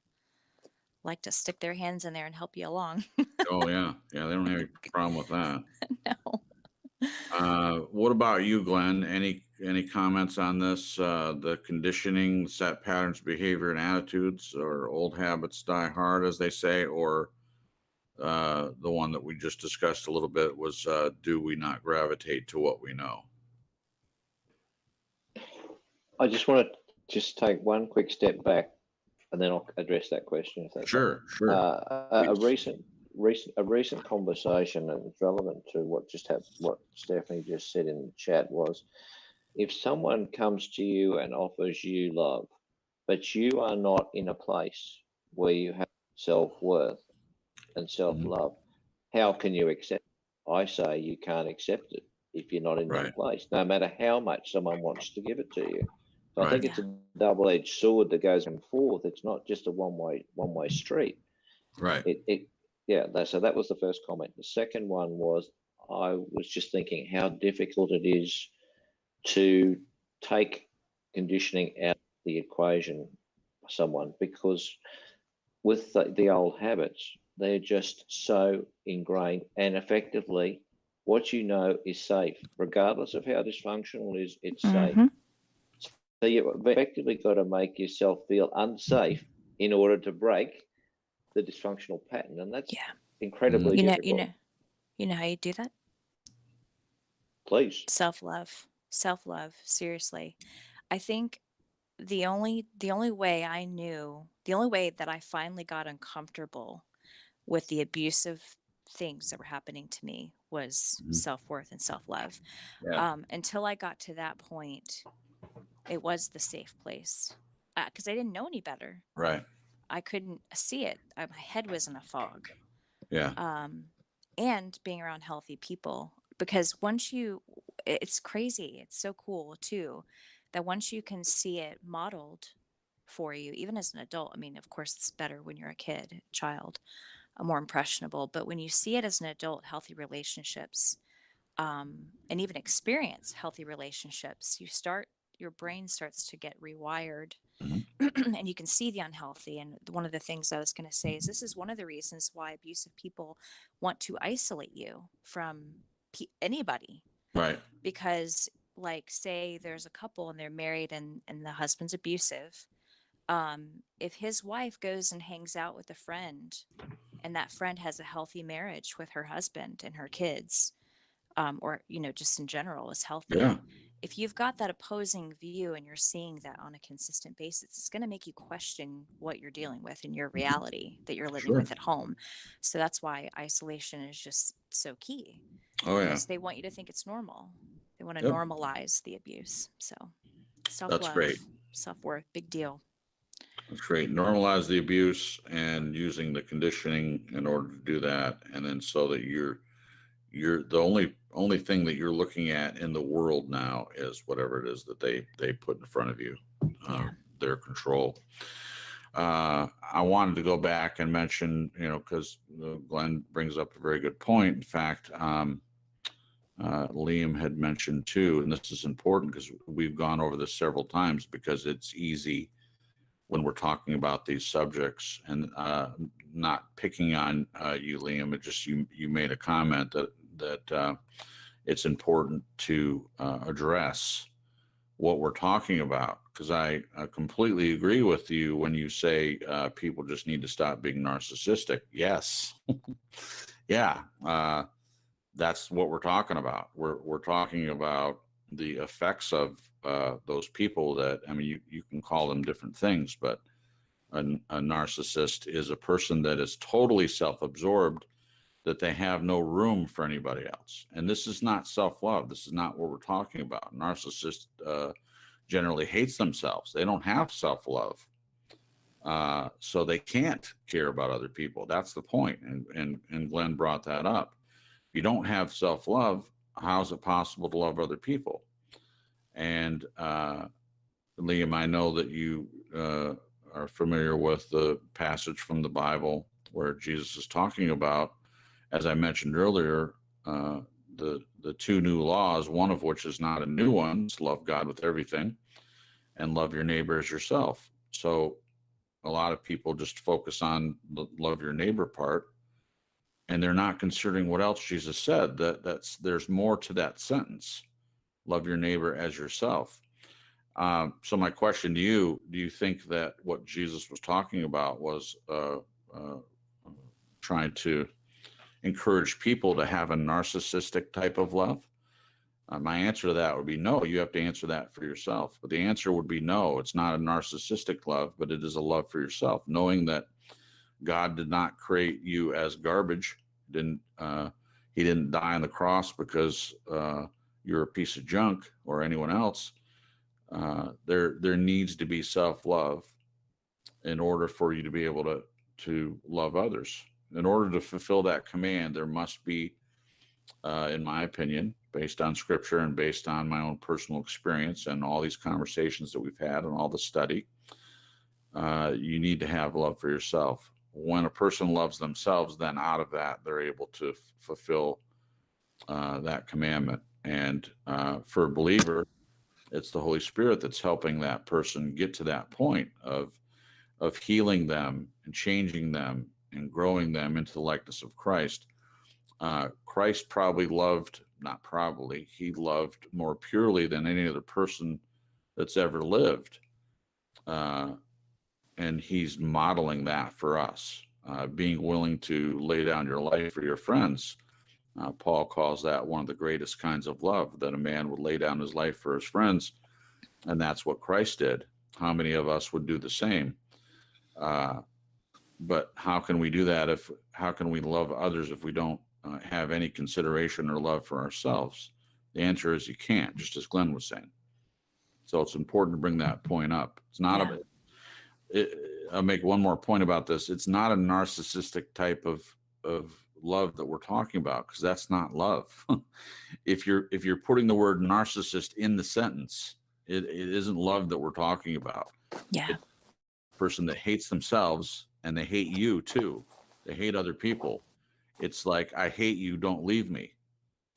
like to stick their hands in there and help you along. Oh yeah, yeah, they don't have any problem with that. No. What about you, Glenn? Any comments on this? The conditioning, set patterns, behavior, and attitudes, or old habits die hard, as they say, or the one that we just discussed a little bit was, do we not gravitate to what we know? I just want to just take one quick step back, and then I'll address that question if that's okay. Sure. A Please. recent conversation that was relevant to what just happened, what Stephanie just said in the chat was, if someone comes to you and offers you love, but you are not in a place where you have self-worth and Mhm. self-love, how can you accept it? I say you can't accept it if you're not in Right. that place, no matter how much someone wants to give it to you. So I think Right. it's a double-edged sword that goes back and forth. It's not just a one-way street. Right. So that was the first comment. The second one was, I was just thinking how difficult it is to take conditioning out of the equation for someone, because with the old habits, they're just so ingrained, and effectively what you know is safe, regardless of how dysfunctional it is, it's safe. Mhm. So you've effectively got to make yourself feel unsafe in order to break the dysfunctional pattern, and that's Yeah. incredibly You difficult. know how you do that? Please. Self-love. Self-love, seriously. I think the only way I knew, the only way that I finally got uncomfortable with the abusive things that were happening to me was Mhm. self-worth and self-love. Yeah. Until I got to that point, it was the safe place, because I didn't know any better. Right. I couldn't see it. My head was in a fog. Yeah. And being around healthy people, because it's crazy. It's so cool too, that once you can see it modeled for you, even as an adult, I mean, of course, it's better when you're a kid, child, more impressionable, but when you see it as an adult, healthy relationships, and even experience healthy relationships, your brain starts to get rewired. Mhm. And you can see the unhealthy. And one of the things I was going to say is this is one of the reasons why abusive people want to isolate you from anybody. Right. Because, like, say there's a couple and they're married and the husband's abusive. If his wife goes and hangs out with a friend and that friend has a healthy marriage with her husband and her kids, or just in general is healthy, Yeah. if you've got that opposing view and you're seeing that on a consistent basis, it's going to make you question what you're dealing with in your reality that you're living Sure. with at home. So that's why isolation is just so key, Oh yeah. because they want you to think it's normal. They want to Yep. normalize the abuse. So That's self-love, great. self-worth, big deal. That's great. Normalize the abuse and using the conditioning in order to do that, and then so that you're the only thing that you're looking at in the world now is whatever it is that they put in front of you, Yeah. their control. I wanted to go back and mention, because Glenn brings up a very good point. In fact, Liam had mentioned too, and this is important because we've gone over this several times, because it's easy when we're talking about these subjects, and not picking on you, Liam. It just you made a comment that it's important to address what we're talking about, because I completely agree with you when you say people just need to stop being narcissistic. Yes. Yeah. That's what we're talking about. We're talking about the effects of those people that, I mean, you can call them different things, but a narcissist is a person that is totally self-absorbed, that they have no room for anybody else. And this is not self-love. This is not what we're talking about. Narcissist generally hates themselves. They don't have self-love. So they can't care about other people. That's the point. And Glenn brought that up. If you don't have self-love, how is it possible to love other people? And Liam, I know that you are familiar with the passage from the Bible where Jesus is talking about, as I mentioned earlier, the two new laws, one of which is not a new one. It's love God with everything and love your neighbor as yourself. So a lot of people just focus on the love your neighbor part, and they're not considering what else Jesus said. There's more to that sentence: love your neighbor as yourself. So my question to you: do you think that what Jesus was talking about was trying to encourage people to have a narcissistic type of love? My answer to that would be no. You have to answer that for yourself. But the answer would be no. It's not a narcissistic love, but it is a love for yourself, knowing that God did not create you as garbage. He didn't die on the cross because you're a piece of junk or anyone else. There needs to be self-love in order for you to be able to love others. In order to fulfill that command, there must be, in my opinion, based on scripture and based on my own personal experience and all these conversations that we've had and all the study, you need to have love for yourself. when a person loves themselves, then out of that, they're able to fulfill that commandment. And for a believer, it's the Holy Spirit that's helping that person get to that point of healing them and changing them and growing them into the likeness of Christ. Christ probably loved, not probably, he loved more purely than any other person that's ever lived. And he's modeling that for us, being willing to lay down your life for your friends. Paul calls that one of the greatest kinds of love, that a man would lay down his life for his friends. And that's what Christ did. How many of us would do the same? But how can we do that how can we love others if we don't have any consideration or love for ourselves? The answer is you can't, just as Glenn was saying. So it's important to bring that point up. It's not I'll make one more point about this. It's not a narcissistic type of love that we're talking about, because that's not love. If you're putting the word narcissist in the sentence, it isn't love that we're talking about. Yeah. It's a person that hates themselves, and they hate you too. They hate other people. It's like, I hate you, don't leave me.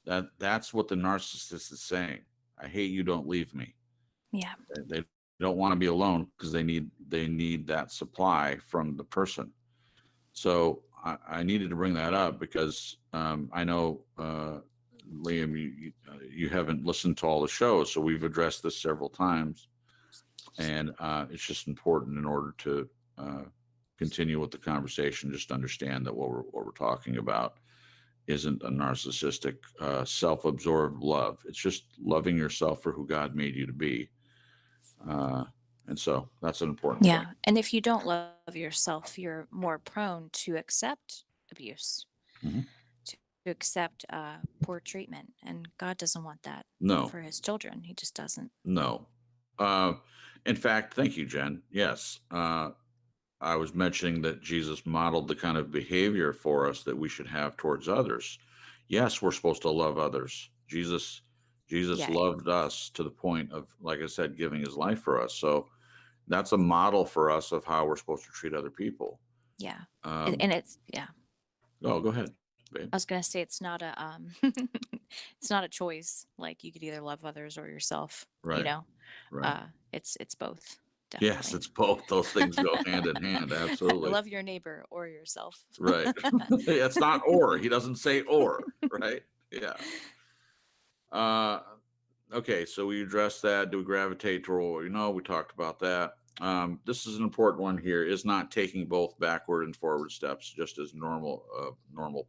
That's what the narcissist is saying. I hate you, don't leave me. Yeah. They don't want to be alone because they need that supply from the person. So I needed to bring that up because I know, Liam, you haven't listened to all the shows, so we've addressed this several times, and it's just important in order to continue with the conversation. Just understand that what we're talking about isn't a narcissistic, self-absorbed love. It's just loving yourself for who God made you to be. And so that's an important point. And if you don't love yourself, you're more prone to accept abuse, Mm-hmm. to accept poor treatment. And God doesn't want that for his children. He just doesn't. No. In fact, thank you, Jen. Yes. I was mentioning that Jesus modeled the kind of behavior for us that we should have towards others. Yes, we're supposed to love others. Jesus loved us to the point of, like I said, giving his life for us. So that's a model for us of how we're supposed to treat other people. Yeah. And it's, Oh, go ahead, babe. I was going to say, it's not a, it's not a choice. Like, you could either love others or yourself, Right. Right. It's both. Definitely. Yes, it's both. Those things go hand in hand. Absolutely. Love your neighbor or yourself. Right. It's not or. He doesn't say or, right? Yeah. Okay, so we addressed that. Do we gravitate toward, we talked about that. This is an important one here, is not taking both backward and forward steps just as normal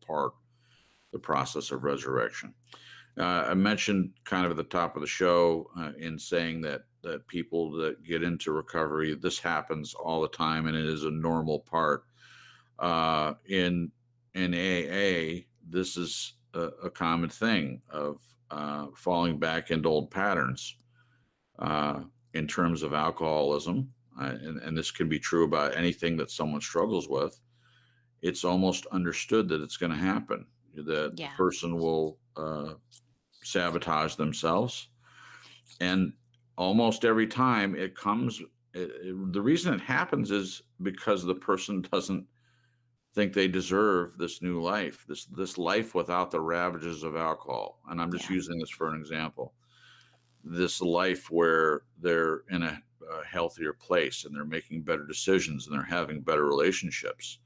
part of the process of resurrection. I mentioned kind of at the top of the show in saying that people that get into recovery, this happens all the time, and it is a normal part. In AA, this is a common thing of falling back into old patterns in terms of alcoholism. And this can be true about anything that someone struggles with. It's almost understood that it's going to happen, that the person will sabotage themselves. And almost every time it comes, the reason it happens is because the person doesn't think they deserve this new life, this life without the ravages of alcohol. And I'm just using this for an example. This life where they're in a healthier place and they're making better decisions and they're having better relationships.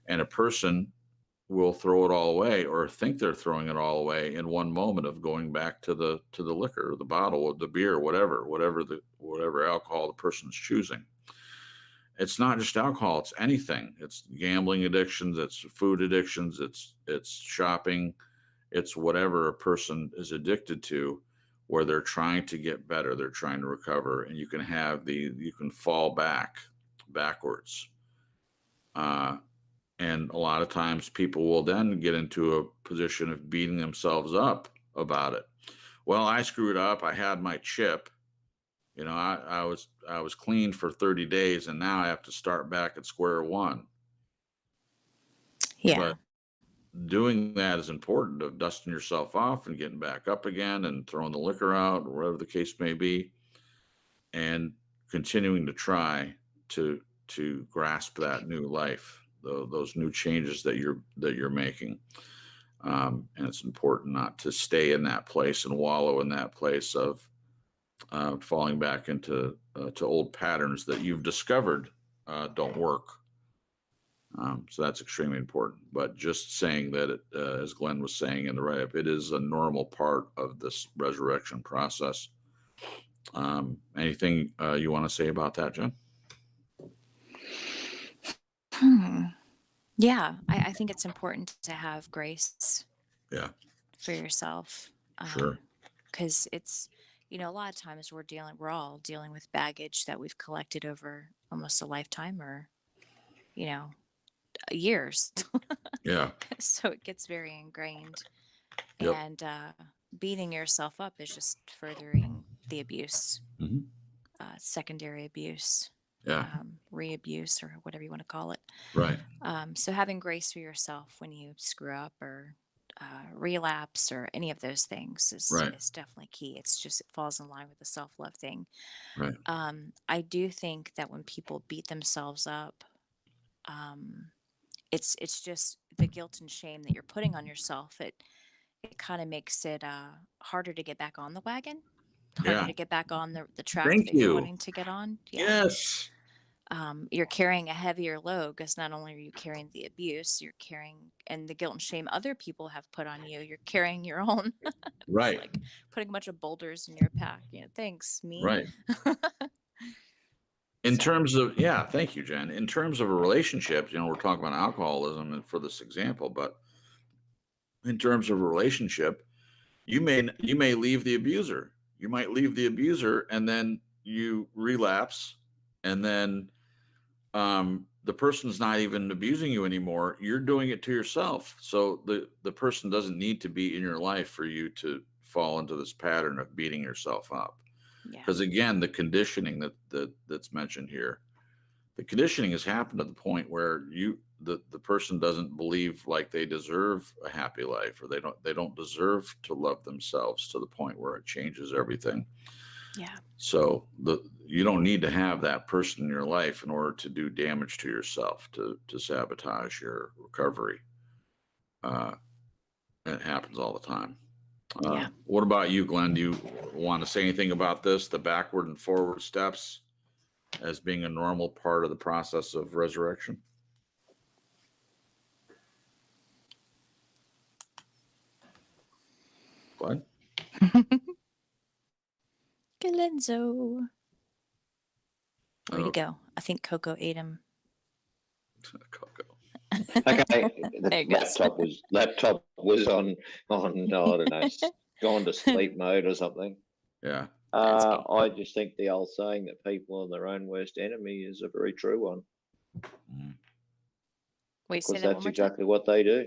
And a person will throw it all away or think they're throwing it all away in one moment of going back to the liquor, or the bottle, or the beer, whatever alcohol the person's choosing. It's not just alcohol, it's anything. It's gambling addictions, it's food addictions, it's shopping, it's whatever a person is addicted to, where they're trying to get better, they're trying to recover, and you can fall backwards. And a lot of times people will then get into a position of beating themselves up about it. Well, I screwed up, I had my chip. I was clean for 30 days and now I have to start back at square one. Yeah. But doing that is important, of dusting yourself off and getting back up again and throwing the liquor out, or whatever the case may be, and continuing to try to grasp that new life, those new changes that you're making. And it's important not to stay in that place and wallow in that place of falling back into to old patterns that you've discovered don't work. So that's extremely important. But just saying that, as Glenn was saying in the write-up, it is a normal part of this resurrection process. Anything you want to say about that, Jen? Yeah, I think it's important to have grace. Yeah. For yourself. Sure. Because it's, a lot of times we're all dealing with baggage that we've collected over almost a lifetime or, years. Yeah. So it gets very ingrained. Yep. And beating yourself up is just furthering the abuse, secondary abuse, re-abuse, or whatever you want to call it. Right. So having grace for yourself when you screw up or relapse or any of those things is definitely key. It's just, it falls in line with the self-love thing. Right. I do think that when people beat themselves up, it's just the guilt and shame that you're putting on yourself. It kind of makes it harder to get back on the wagon, harder to get back on the track that you're wanting to get on. Yeah. Yes. You're carrying a heavier load because not only are you carrying the abuse, you're carrying, and the guilt and shame other people have put on you, you're carrying your own. Right. Like putting a bunch of boulders in your pack. Thanks, me. Right. In terms of, thank you, Jen. In terms of a relationship, we're talking about alcoholism and for this example, but in terms of a relationship, you may leave the abuser. You might leave the abuser and then you relapse, and then the person's not even abusing you anymore. You're doing it to yourself. So the person doesn't need to be in your life for you to fall into this pattern of beating yourself up. Because again, the conditioning that's mentioned here, the conditioning has happened to the point where the person doesn't believe like they deserve a happy life, or they don't deserve to love themselves to the point where it changes everything. Yeah. So you don't need to have that person in your life in order to do damage to yourself, to sabotage your recovery. It happens all the time. What about you, Glenn? Do you want to say anything about this, the backward and forward steps as being a normal part of the process of resurrection? Glenn? Galenzo. Where'd he go? I think Coco ate him. Coco. Okay, There it goes. laptop was on I don't know, gone to sleep mode or something. Yeah. I just think the old saying that people are their own worst enemy is a very true one. Wait, say Because that one that's more exactly what they do.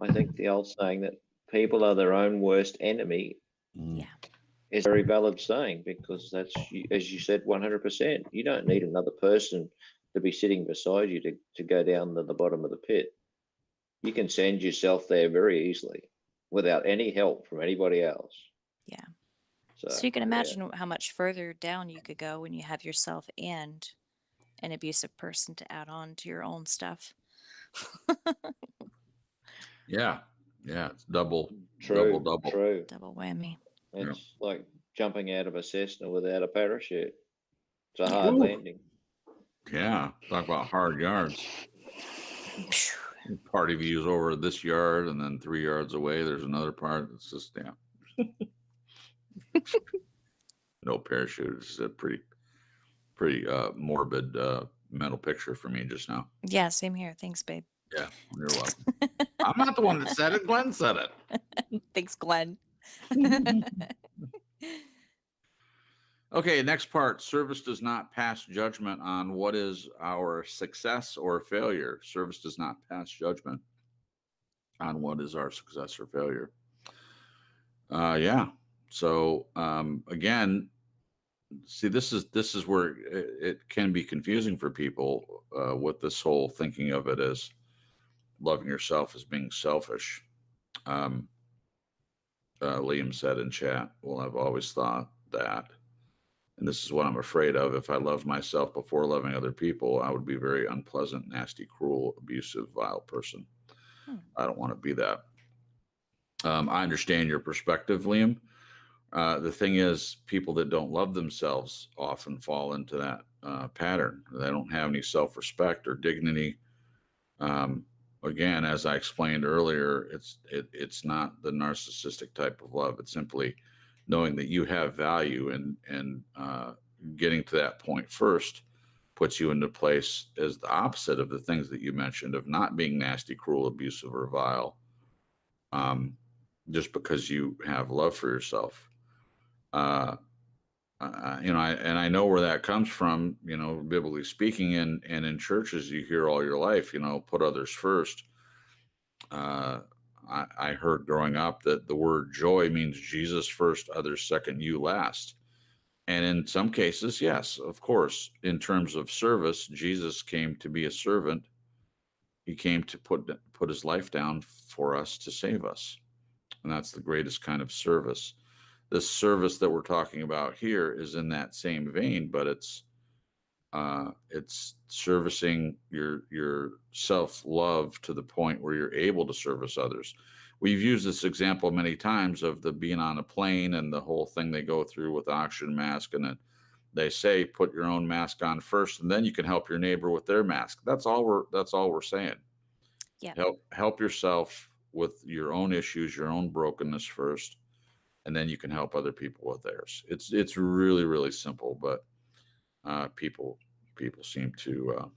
I think the old saying that people are their own worst enemy is a very valid saying, because that's, as you said, 100%. You don't need another person to be sitting beside you to go down to the bottom of the pit. You can send yourself there very easily without any help from anybody else. Yeah. So you can imagine how much further down you could go when you have yourself and an abusive person to add on to your own stuff. Yeah. It's double True. Double whammy. It's like jumping out of a Cessna without a parachute. It's a hard landing. Yeah. Talk about hard yards. Part of you is over this yard, and then 3 yards away, there's another part. It's just, no parachute. It's a pretty morbid mental picture for me just now. Yeah, same here. Thanks, babe. Yeah, you're welcome. I'm not the one that said it. Glenn said it. Thanks, Glenn. Okay, next part. Service does not pass judgment on what is our success or failure. Service does not pass judgment on what is our success or failure. So again, see, this is where it can be confusing for people with this whole thinking of it as loving yourself as being selfish. Liam said in chat, well, I've always thought that. And this is what I'm afraid of. If I loved myself before loving other people, I would be a very unpleasant, nasty, cruel, abusive, vile person. I don't want to be that. I understand your perspective, Liam. The thing is, people that don't love themselves often fall into that pattern. They don't have any self-respect or dignity. Again, as I explained earlier, it's not the narcissistic type of love. It's simply knowing that you have value, and getting to that point first puts you into place as the opposite of the things that you mentioned, of not being nasty, cruel, abusive, or vile, just because you have love for yourself. I know where that comes from, biblically speaking, and in churches you hear all your life, put others first. I heard growing up that the word joy means Jesus first, others second, you last. And in some cases, yes, of course, in terms of service, Jesus came to be a servant. He came to put his life down for us to save us. And that's the greatest kind of service. This service that we're talking about here is in that same vein, but it's servicing your self-love to the point where you're able to service others. We've used this example many times of the being on a plane and the whole thing they go through with oxygen mask, and then they say put your own mask on first, and then you can help your neighbor with their mask. That's all we're saying. Yeah. Help yourself with your own issues, your own brokenness first, and then you can help other people with theirs. It's really, really simple, but people seem to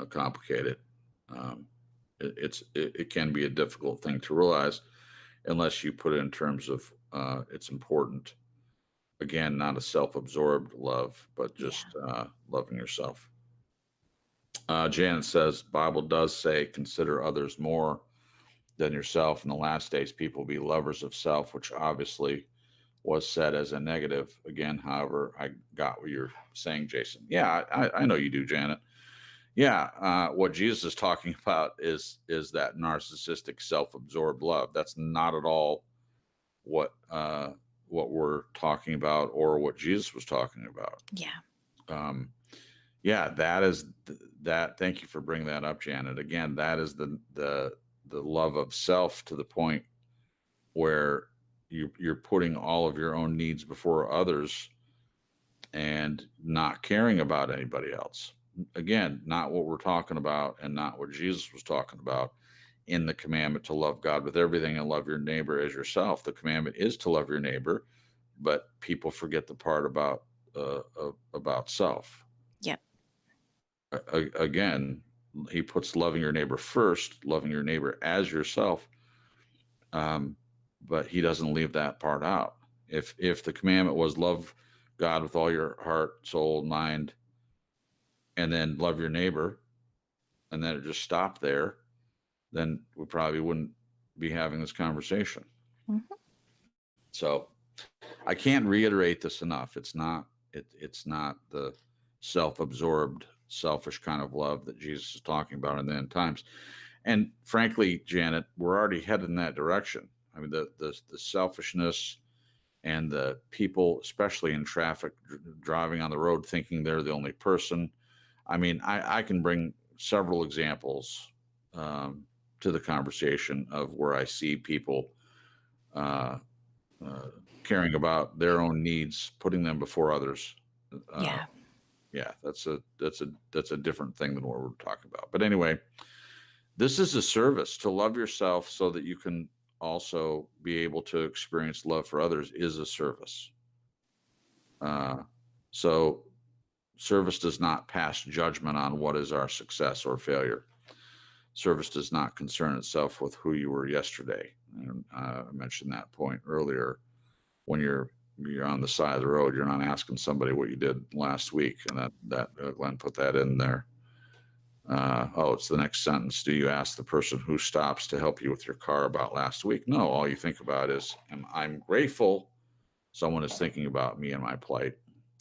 complicate it. It can be a difficult thing to realize unless you put it in terms of it's important. Again, not a self-absorbed love, but just loving yourself. Janet says, Bible does say, consider others more than yourself. In the last days, people will be lovers of self, which obviously was said as a negative. Again, however, I got what you're saying, Jason. Yeah, I know you do, Janet. Yeah, what Jesus is talking about is that narcissistic, self-absorbed love. That's not at all what we're talking about, or what Jesus was talking about. Yeah. Yeah, that is that. Thank you for bringing that up, Janet. Again, that is the love of self to the point where you're putting all of your own needs before others and not caring about anybody else. Again, not what we're talking about, and not what Jesus was talking about in the commandment to love God with everything and love your neighbor as yourself. The commandment is to love your neighbor, but people forget the part about self. Yep. Again, he puts loving your neighbor first, loving your neighbor as yourself, but he doesn't leave that part out. If the commandment was love God with all your heart, soul, mind, and then love your neighbor, and then it just stopped there, then we probably wouldn't be having this conversation. Mm-hmm. So I can't reiterate this enough. It's not the self-absorbed, selfish kind of love that Jesus is talking about in the end times. And frankly, Janet, we're already headed in that direction. I mean, the selfishness and the people, especially in traffic, driving on the road, thinking they're the only person. I mean, I can bring several examples to the conversation of where I see people caring about their own needs, putting them before others. Yeah, that's a different thing than what we're talking about. But anyway, this is a service. To love yourself so that you can also be able to experience love for others is a service. So service does not pass judgment on what is our success or failure. Service does not concern itself with who you were yesterday. And I mentioned that point earlier. When you're on the side of the road, you're not asking somebody what you did last week. And that Glenn put that in there. It's the next sentence. Do you ask the person who stops to help you with your car about last week? No, all you think about is, I'm grateful someone is thinking about me and my plight.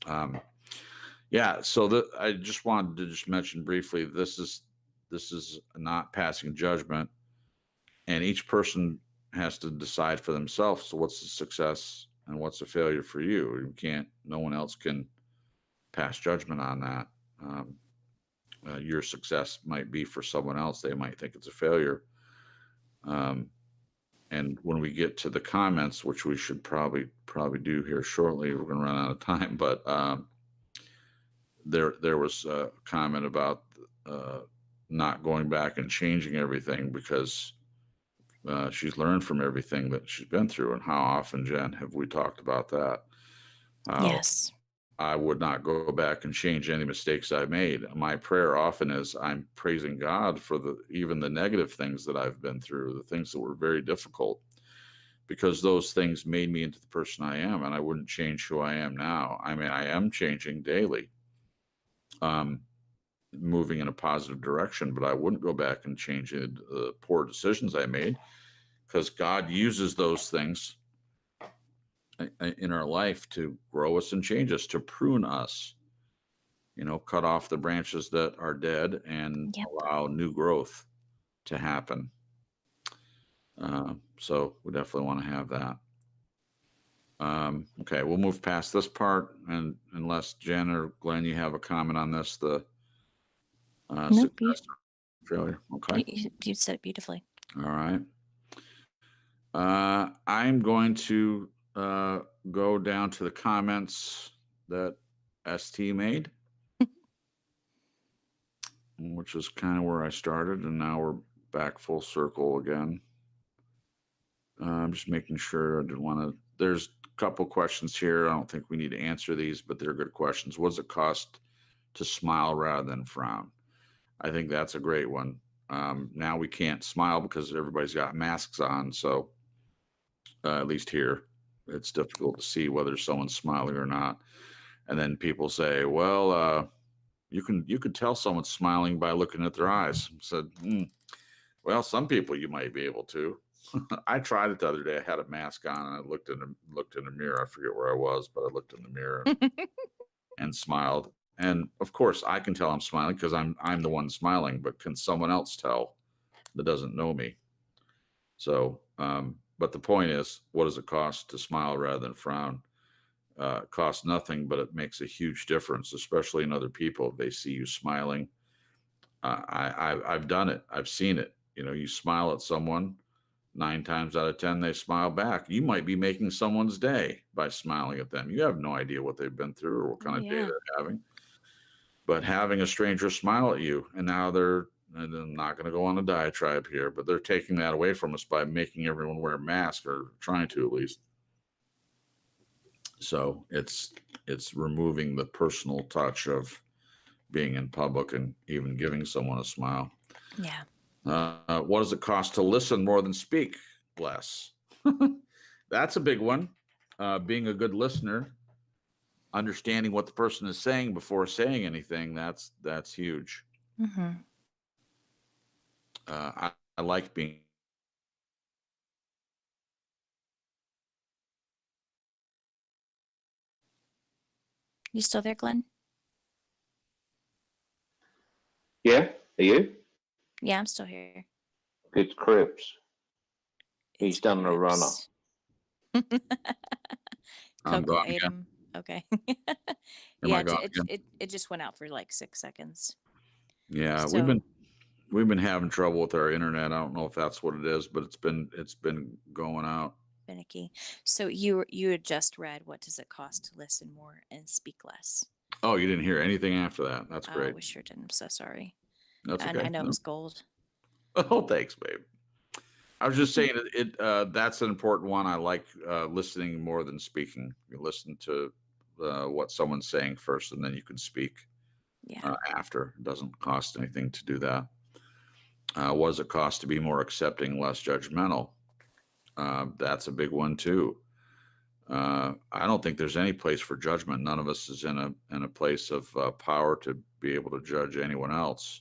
So I just wanted to just mention briefly, this is not passing judgment, and each person has to decide for themselves. So what's the success and what's a failure for you. You can't. No one else can pass judgment on that. Your success might be for someone else. They might think it's a failure. And when we get to the comments, which we should probably do here shortly, we're going to run out of time. But there was a comment about not going back and changing everything because she's learned from everything that she's been through. And how often, Jen, have we talked about that? Yes. I would not go back and change any mistakes I made. My prayer often is I'm praising God for even the negative things that I've been through, the things that were very difficult, because those things made me into the person I am, and I wouldn't change who I am now. I mean, I am changing daily, moving in a positive direction, but I wouldn't go back and change the poor decisions I made, because God uses those things in our life to grow us and change us, to prune us, cut off the branches that are dead and allow new growth to happen. So we definitely want to have that. Okay, we'll move past this part, and unless Jen or Glenn, you have a comment on this, the Nope, failure. Okay, you said it beautifully. All right. I'm going to go down to the comments that ST made, which is kind of where I started, and now we're back full circle again. I'm just making sure I didn't want to. There's a couple questions here. I don't think we need to answer these, but they're good questions. What does it cost to smile rather than frown? I think that's a great one. Now we can't smile because everybody's got masks on, so at least here, it's difficult to see whether someone's smiling or not. And then people say, well, you could tell someone's smiling by looking at their eyes. I said, well, some people you might be able to. I tried it the other day. I had a mask on and I looked in the mirror. I forget where I was, but I looked in the mirror and smiled. And of course, I can tell I'm smiling because I'm the one smiling. But can someone else tell that doesn't know me? So, but the point is, what does it cost to smile rather than frown? It costs nothing, but it makes a huge difference, especially in other people. If they see you smiling. I've done it. I've seen it. You smile at someone, 9 times out of 10, they smile back. You might be making someone's day by smiling at them. You have no idea what they've been through or what kind of day they're having. But having a stranger smile at you, and now I'm not going to go on a diatribe here, but they're taking that away from us by making everyone wear a mask, or trying to at least. So it's removing the personal touch of being in public and even giving someone a smile. Yeah. What does it cost to listen more than speak less? That's a big one. Being a good listener, understanding what the person is saying before saying anything, that's huge. Mm-hmm. I like being. You still there, Glenn? Yeah, are you? Yeah, I'm still here. It's Cripps. He's It's done the runner. I'm Coco gone ate again. him. Okay. Am I gone again? It just went out for like 6 seconds. Yeah, So, we've been having trouble with our internet. I don't know if that's what it is, but it's been going out. finicky. So you had just read, what does it cost to listen more and speak less? Oh, you didn't hear anything after that. That's great. We sure didn't. I'm so sorry. That's okay. I know it was gold. Oh, thanks, babe. I was just saying that's an important one. I like listening more than speaking. You listen to what someone's saying first, and then you can speak after. It doesn't cost anything to do that. What does it cost to be more accepting, less judgmental? That's a big one too. I don't think there's any place for judgment. None of us is in a place of power to be able to judge anyone else,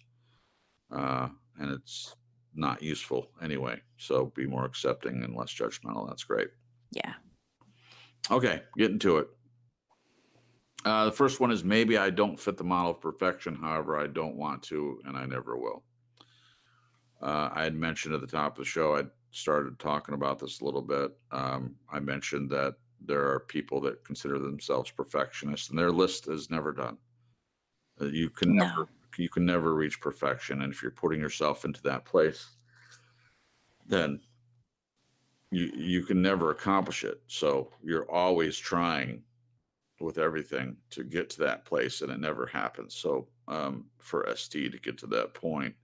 and it's not useful anyway. So be more accepting and less judgmental. That's great. Yeah. Okay, getting to it. The first one is, maybe I don't fit the model of perfection. However, I don't want to, and I never will. I had mentioned at the top of the show, I started talking about this a little bit. I mentioned that there are people that consider themselves perfectionists, and their list is never done. You can No. never reach perfection, and if you're putting yourself into that place, then you can never accomplish it. So you're always trying with everything to get to that place, and it never happens. So for ST to get to that point,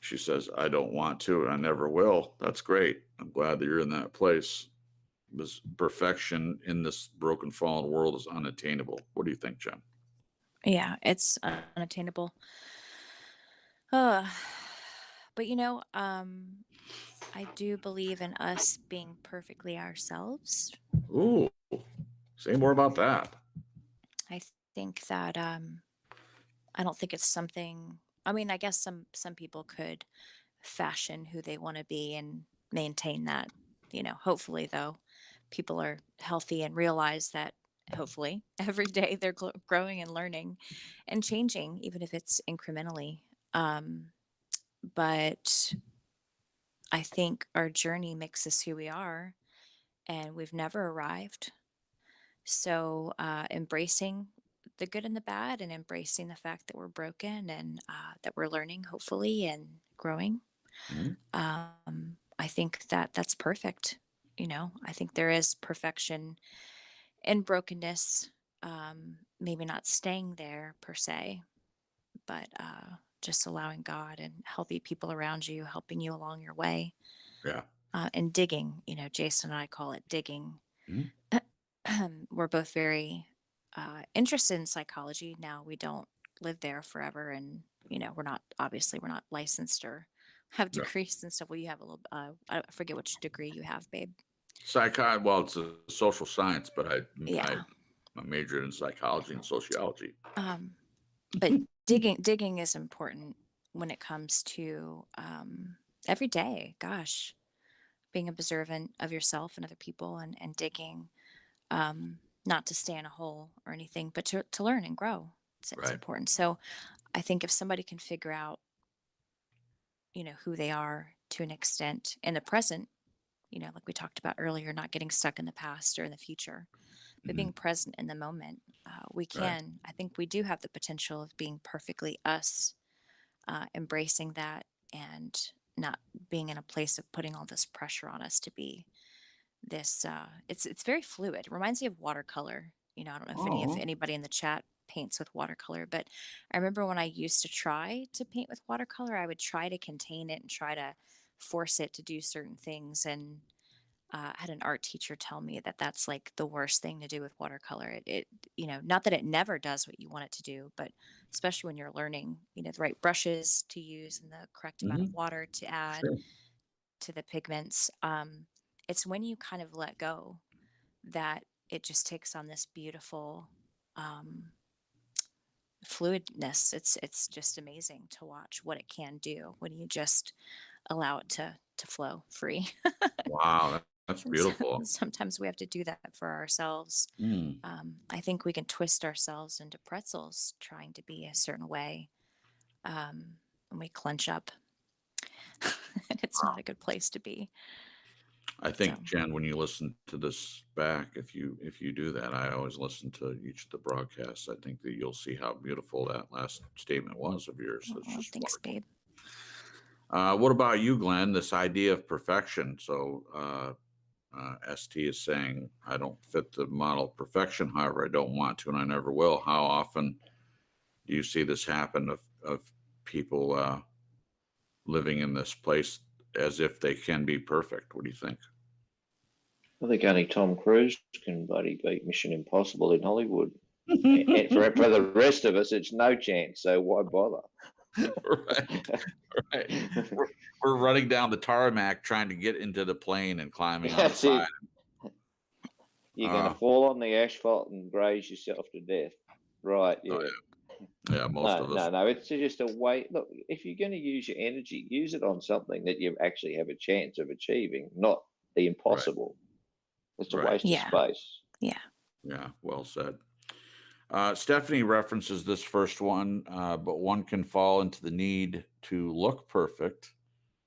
she says, I don't want to, and I never will. That's great. I'm glad that you're in that place. This perfection in this broken, fallen world is unattainable. What do you think, Jen? Yeah, it's unattainable. Uh, but I do believe in us being perfectly ourselves. Ooh, say more about that. I think that I don't think it's something. I mean, I guess some people could fashion who they want to be and maintain that. Hopefully though, people are healthy and realize that hopefully every day they're growing and learning and changing, even if it's incrementally. Um, but I think our journey makes us who we are, and we've never arrived. So, embracing the good and the bad, and embracing the fact that we're broken and that we're learning, hopefully, and growing. Mhm. I think that that's perfect. I think there is perfection in brokenness. Maybe not staying there per se, but just allowing God and healthy people around you helping you along your way, Yeah. and digging. Jason and I call it digging. Mhm. We're both very interested in psychology. Now we don't live there forever, and we're not licensed or have Yeah. degrees and stuff. Well, you have a little. I forget which degree you have, babe. Well, it's a social science, but I Yeah. majored in psychology and sociology. But digging is important when it comes to every day. Gosh, being observant of yourself and other people, and digging, not to stay in a hole or anything, but to learn and grow. It's Right. important. So I think if somebody can figure out, who they are to an extent in the present, like we talked about earlier, not getting stuck in the past or in the future, but Mhm. being present in the moment, Right. I think we do have the potential of being perfectly us, embracing that, and not being in a place of putting all this pressure on us to be this. It's very fluid. It reminds me of watercolor. I don't know if Oh, anybody in the chat paints with watercolor, but I remember when I used to try to paint with watercolor, I would try to contain it and try to force it to do certain things. And I had an art teacher tell me that that's like the worst thing to do with watercolor. Not that it never does what you want it to do, but especially when you're learning, the right brushes to use and the correct amount of mhm. water to add Sure. to the pigments. It's when you kind of let go that it just takes on this beautiful um, fluidness. It's just amazing to watch what it can do when you just allow it to flow free. Wow, that's And so, beautiful. sometimes we have to do that for ourselves. Mm. I think we can twist ourselves into pretzels trying to be a certain way, and we clench up, and it's not a good place to be. I So, think, Jen, when you listen to this back, if you do that, I always listen to each of the broadcasts. I think that you'll see how beautiful that last statement was of yours. It's oh, just thanks, wonderful. babe. What about you, Glenn? This idea of perfection. So, ST is saying, I don't fit the model of perfection. However, I don't want to, and I never will. How often do you see this happen of people living in this place as if they can be perfect? What do you think? I think only Tom Cruise can bloody beat Mission Impossible in Hollywood. And for the rest of us, it's no chance. So why bother? Right, right. We're running down the tarmac trying to get into the plane and climbing on the That's it. side. You're going Uh, to fall on the asphalt and graze yourself to death. Right, oh, yeah. yeah, most of us. No. It's just a way. Look, if you're going to use your energy, use it on something that you actually have a chance of achieving, not the Right, impossible. It's a right. waste of Yeah, space. yeah. Yeah, well said. Stephanie references this first one, but one can fall into the need to look perfect,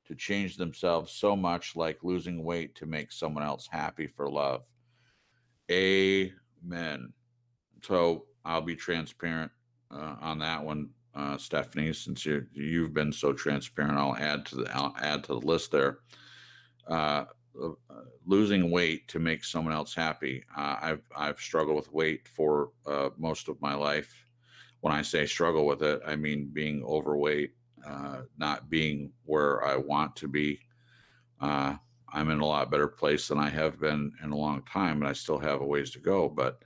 to change themselves so much, like losing weight to make someone else happy for love. Amen. So I'll be transparent on that one, Stephanie. Since you've been so transparent, I'll add to the list there. Losing weight to make someone else happy. I've struggled with weight for most of my life. When I say struggle with it, I mean being overweight, not being where I want to be. I'm in a lot better place than I have been in a long time, and I still have a ways to go. But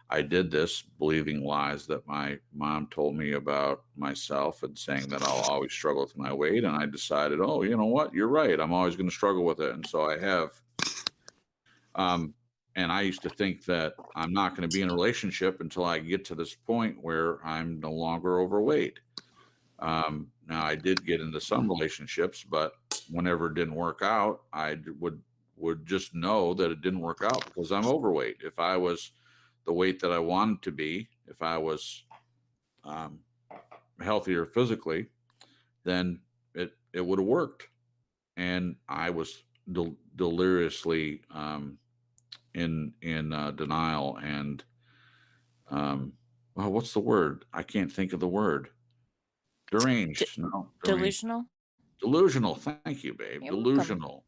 I did this believing lies that my mom told me about myself and saying that I'll always struggle with my weight. And I decided, oh, you know what? You're right. I'm always going to struggle with it. And so I have. And I used to think that I'm not going to be in a relationship until I get to this point where I'm no longer overweight. Now I did get into some relationships, but whenever it didn't work out, I would just know that it didn't work out because I'm overweight. If I was the weight that I wanted to be, if I was healthier physically, then it would have worked. And I was deliriously in denial and well, what's the word? I can't think of the word. Deranged. No, deranged. Delusional. Delusional. Thank you, babe. You're welcome. Delusional.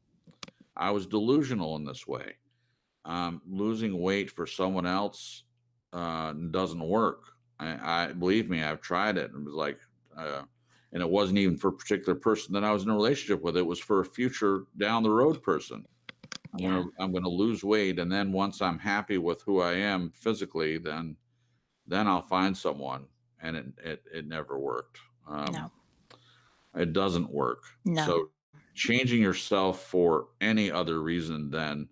I was delusional in this way. Losing weight for someone else doesn't work. I believe me, I've tried it. It was like, and it wasn't even for a particular person that I was in a relationship with. It was for a future down the road person. I'm gonna lose weight, and then once I'm happy with who I am physically, then I'll find someone. And it never worked. No. It doesn't work. No. So changing yourself for any other reason than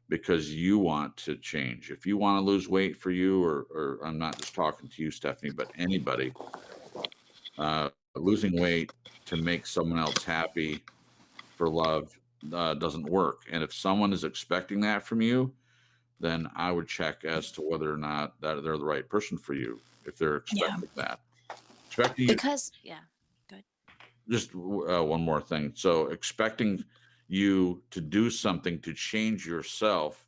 because you want to change. If you want to lose weight for you, or I'm not just talking to you, Stephanie, but anybody, losing weight to make someone else happy for love doesn't work. And if someone is expecting that from you, then I would check as to whether or not that they're the right person for you. If they're expecting that, expecting you, Because good. just one more thing. So expecting you to do something to change yourself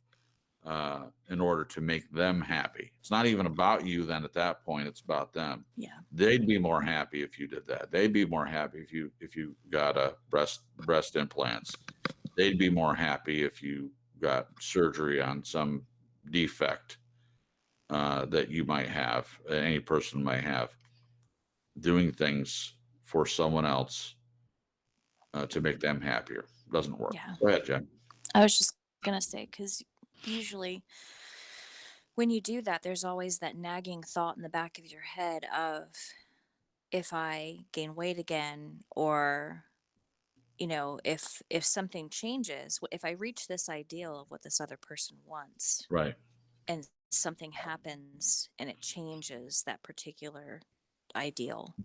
in order to make them happy. It's not even about you then at that point. It's about them. Yeah. They'd be more happy if you did that. They'd be more happy if you got a breast implants. They'd be more happy if you got surgery on some defect that you might have, any person might have. Doing things for someone else to make them happier doesn't work. Yeah. Go ahead, Jen. I was just gonna say, because usually when you do that, there's always that nagging thought in the back of your head of, if I gain weight again, or if something changes, if I reach this ideal of what this other person wants, Right. and something happens and it changes that particular ideal,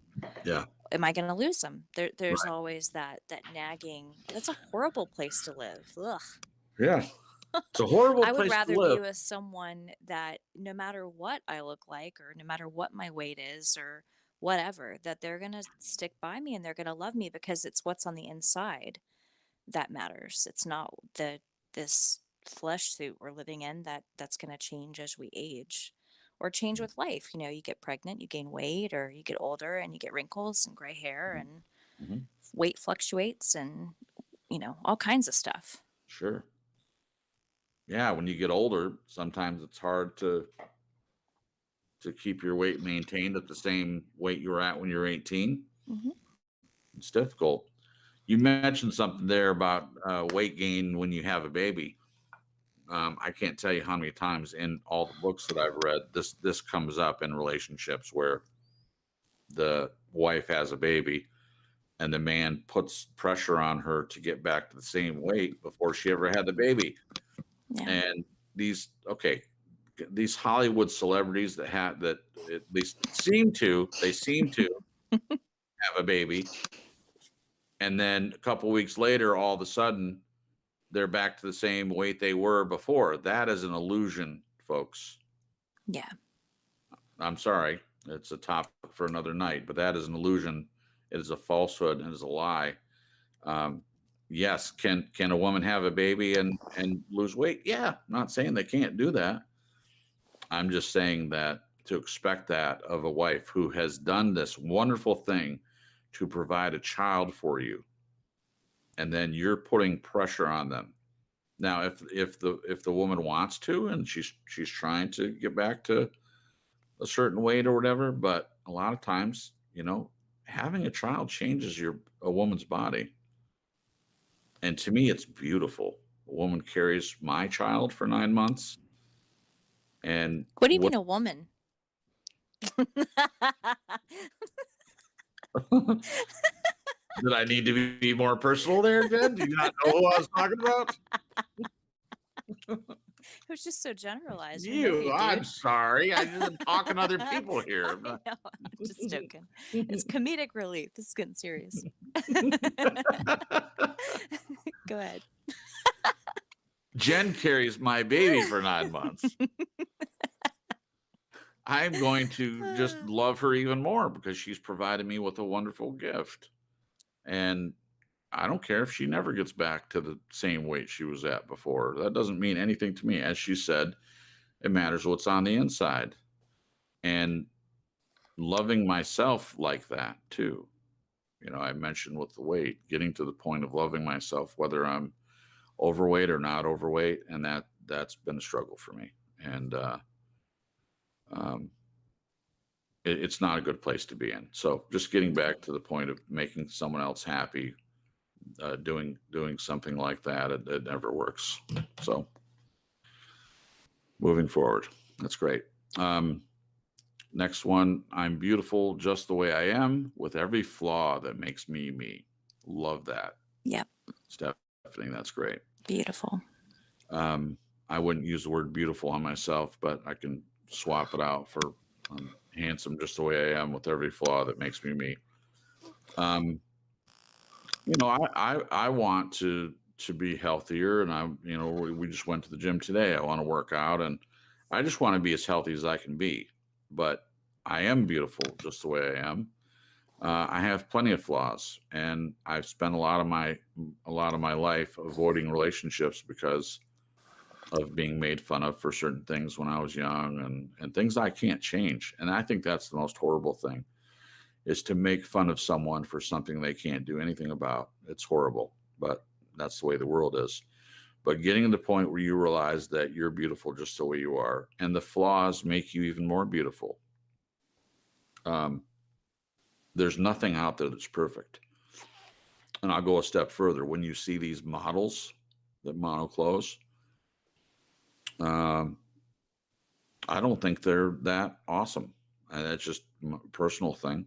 Yeah. am I going to lose them? There's Right. always that nagging. That's a horrible place to live. Ugh. Yeah. It's a horrible I would place rather to be live. with someone that, no matter what I look like, or no matter what my weight is, or whatever, that they're going to stick by me and they're going to love me, because it's what's on the inside that matters. It's not this flesh suit we're living in that's going to change as we age, or change with life. You get pregnant, you gain weight, or you get older and you get wrinkles and gray hair, and Mhm. weight fluctuates, and all kinds of stuff. Sure. Yeah, when you get older, sometimes it's hard to keep your weight maintained at the same weight you were at when you were 18. Mhm. It's difficult. You mentioned something there about weight gain when you have a baby. I can't tell you how many times in all the books that I've read, this comes up in relationships where the wife has a baby and the man puts pressure on her to get back to the same weight before she ever had the baby. Yeah. And these Hollywood celebrities that at least seem to have a baby, and then a couple weeks later, all of a sudden, they're back to the same weight they were before. That is an illusion, folks. Yeah. I'm sorry, it's a topic for another night, but that is an illusion. It is a falsehood, and it is a lie. Yes, can a woman have a baby and lose weight? Yeah, I'm not saying they can't do that, I'm just saying that to expect that of a wife who has done this wonderful thing to provide a child for you, and then you're putting pressure on them. Now, if the woman wants to and she's trying to get back to a certain weight or whatever, but a lot of times, having a child changes a woman's body. And to me, it's beautiful. A woman carries my child for 9 months. And What do you mean a woman? Did I need to be more personal there, Jen? Do you not know who I was talking about? It was just so generalized. We know you, I'm dude. sorry. I'm talking to other people here. I know. I'm just joking. It's comedic relief. This is getting serious. Go ahead. Jen carries my baby for 9 months. I'm going to just love her even more because she's provided me with a wonderful gift. And I don't care if she never gets back to the same weight she was at before. That doesn't mean anything to me. As she said, it matters what's on the inside. And loving myself like that too. I mentioned with the weight, getting to the point of loving myself, whether I'm overweight or not overweight. And that's been a struggle for me. And it's not a good place to be in. So just getting back to the point of making someone else happy, doing something like that, it never works. So moving forward, that's great. Next one, I'm beautiful just the way I am with every flaw that makes me me. Love that. Yep. Stephanie, that's great. Beautiful. I wouldn't use the word beautiful on myself, but I can swap it out for handsome just the way I am with every flaw that makes me me. I want to be healthier, and we just went to the gym today. I want to work out, and I just want to be as healthy as I can be. But I am beautiful just the way I am. I have plenty of flaws, and I've spent a lot of my life avoiding relationships because of being made fun of for certain things when I was young, and things I can't change. And I think that's the most horrible thing, is to make fun of someone for something they can't do anything about. It's horrible, but that's the way the world is. But getting to the point where you realize that you're beautiful just the way you are, and the flaws make you even more beautiful. There's nothing out there that's perfect. And I'll go a step further. When you see these models that model clothes, I don't think they're that awesome. That's just a personal thing.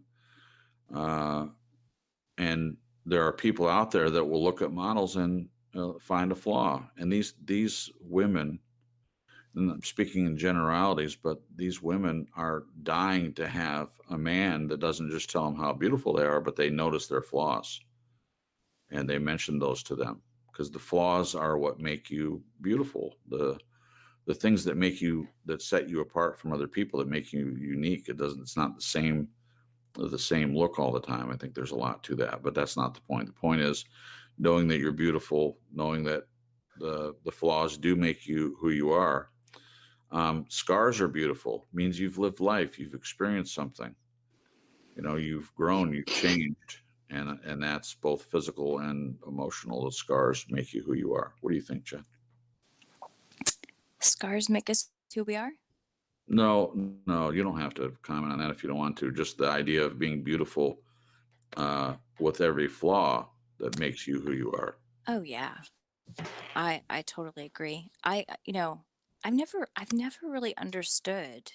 And there are people out there that will look at models and find a flaw. And these women, and I'm speaking in generalities, but these women are dying to have a man that doesn't just tell them how beautiful they are, but they notice their flaws. And they mention those to them, because the flaws are what make you beautiful. The things that set you apart from other people, that make you unique. It's not the same look all the time. I think there's a lot to that, but that's not the point. The point is knowing that you're beautiful, knowing that the flaws do make you who you are. Scars are beautiful. It means you've lived life, you've experienced something. You've grown, you've changed, and that's both physical and emotional. The scars make you who you are. What do you think, Jen? Scars make us who we are? No, you don't have to comment on that if you don't want to. Just the idea of being beautiful with every flaw that makes you who you are. Oh yeah. I totally agree. I've never really understood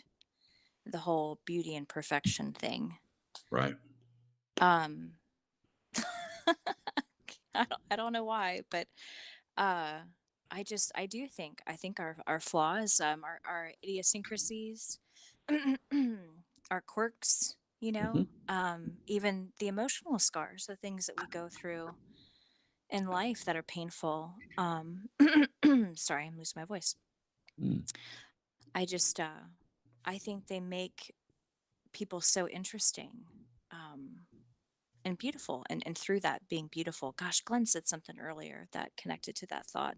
the whole beauty and perfection thing. Right. I don't know why, but I think our flaws, our idiosyncrasies, our quirks, even the emotional scars, the things that we go through in life that are painful. Sorry, I'm losing my voice. I just I think they make people so interesting and beautiful, and through that being beautiful, gosh, Glenn said something earlier that connected to that thought.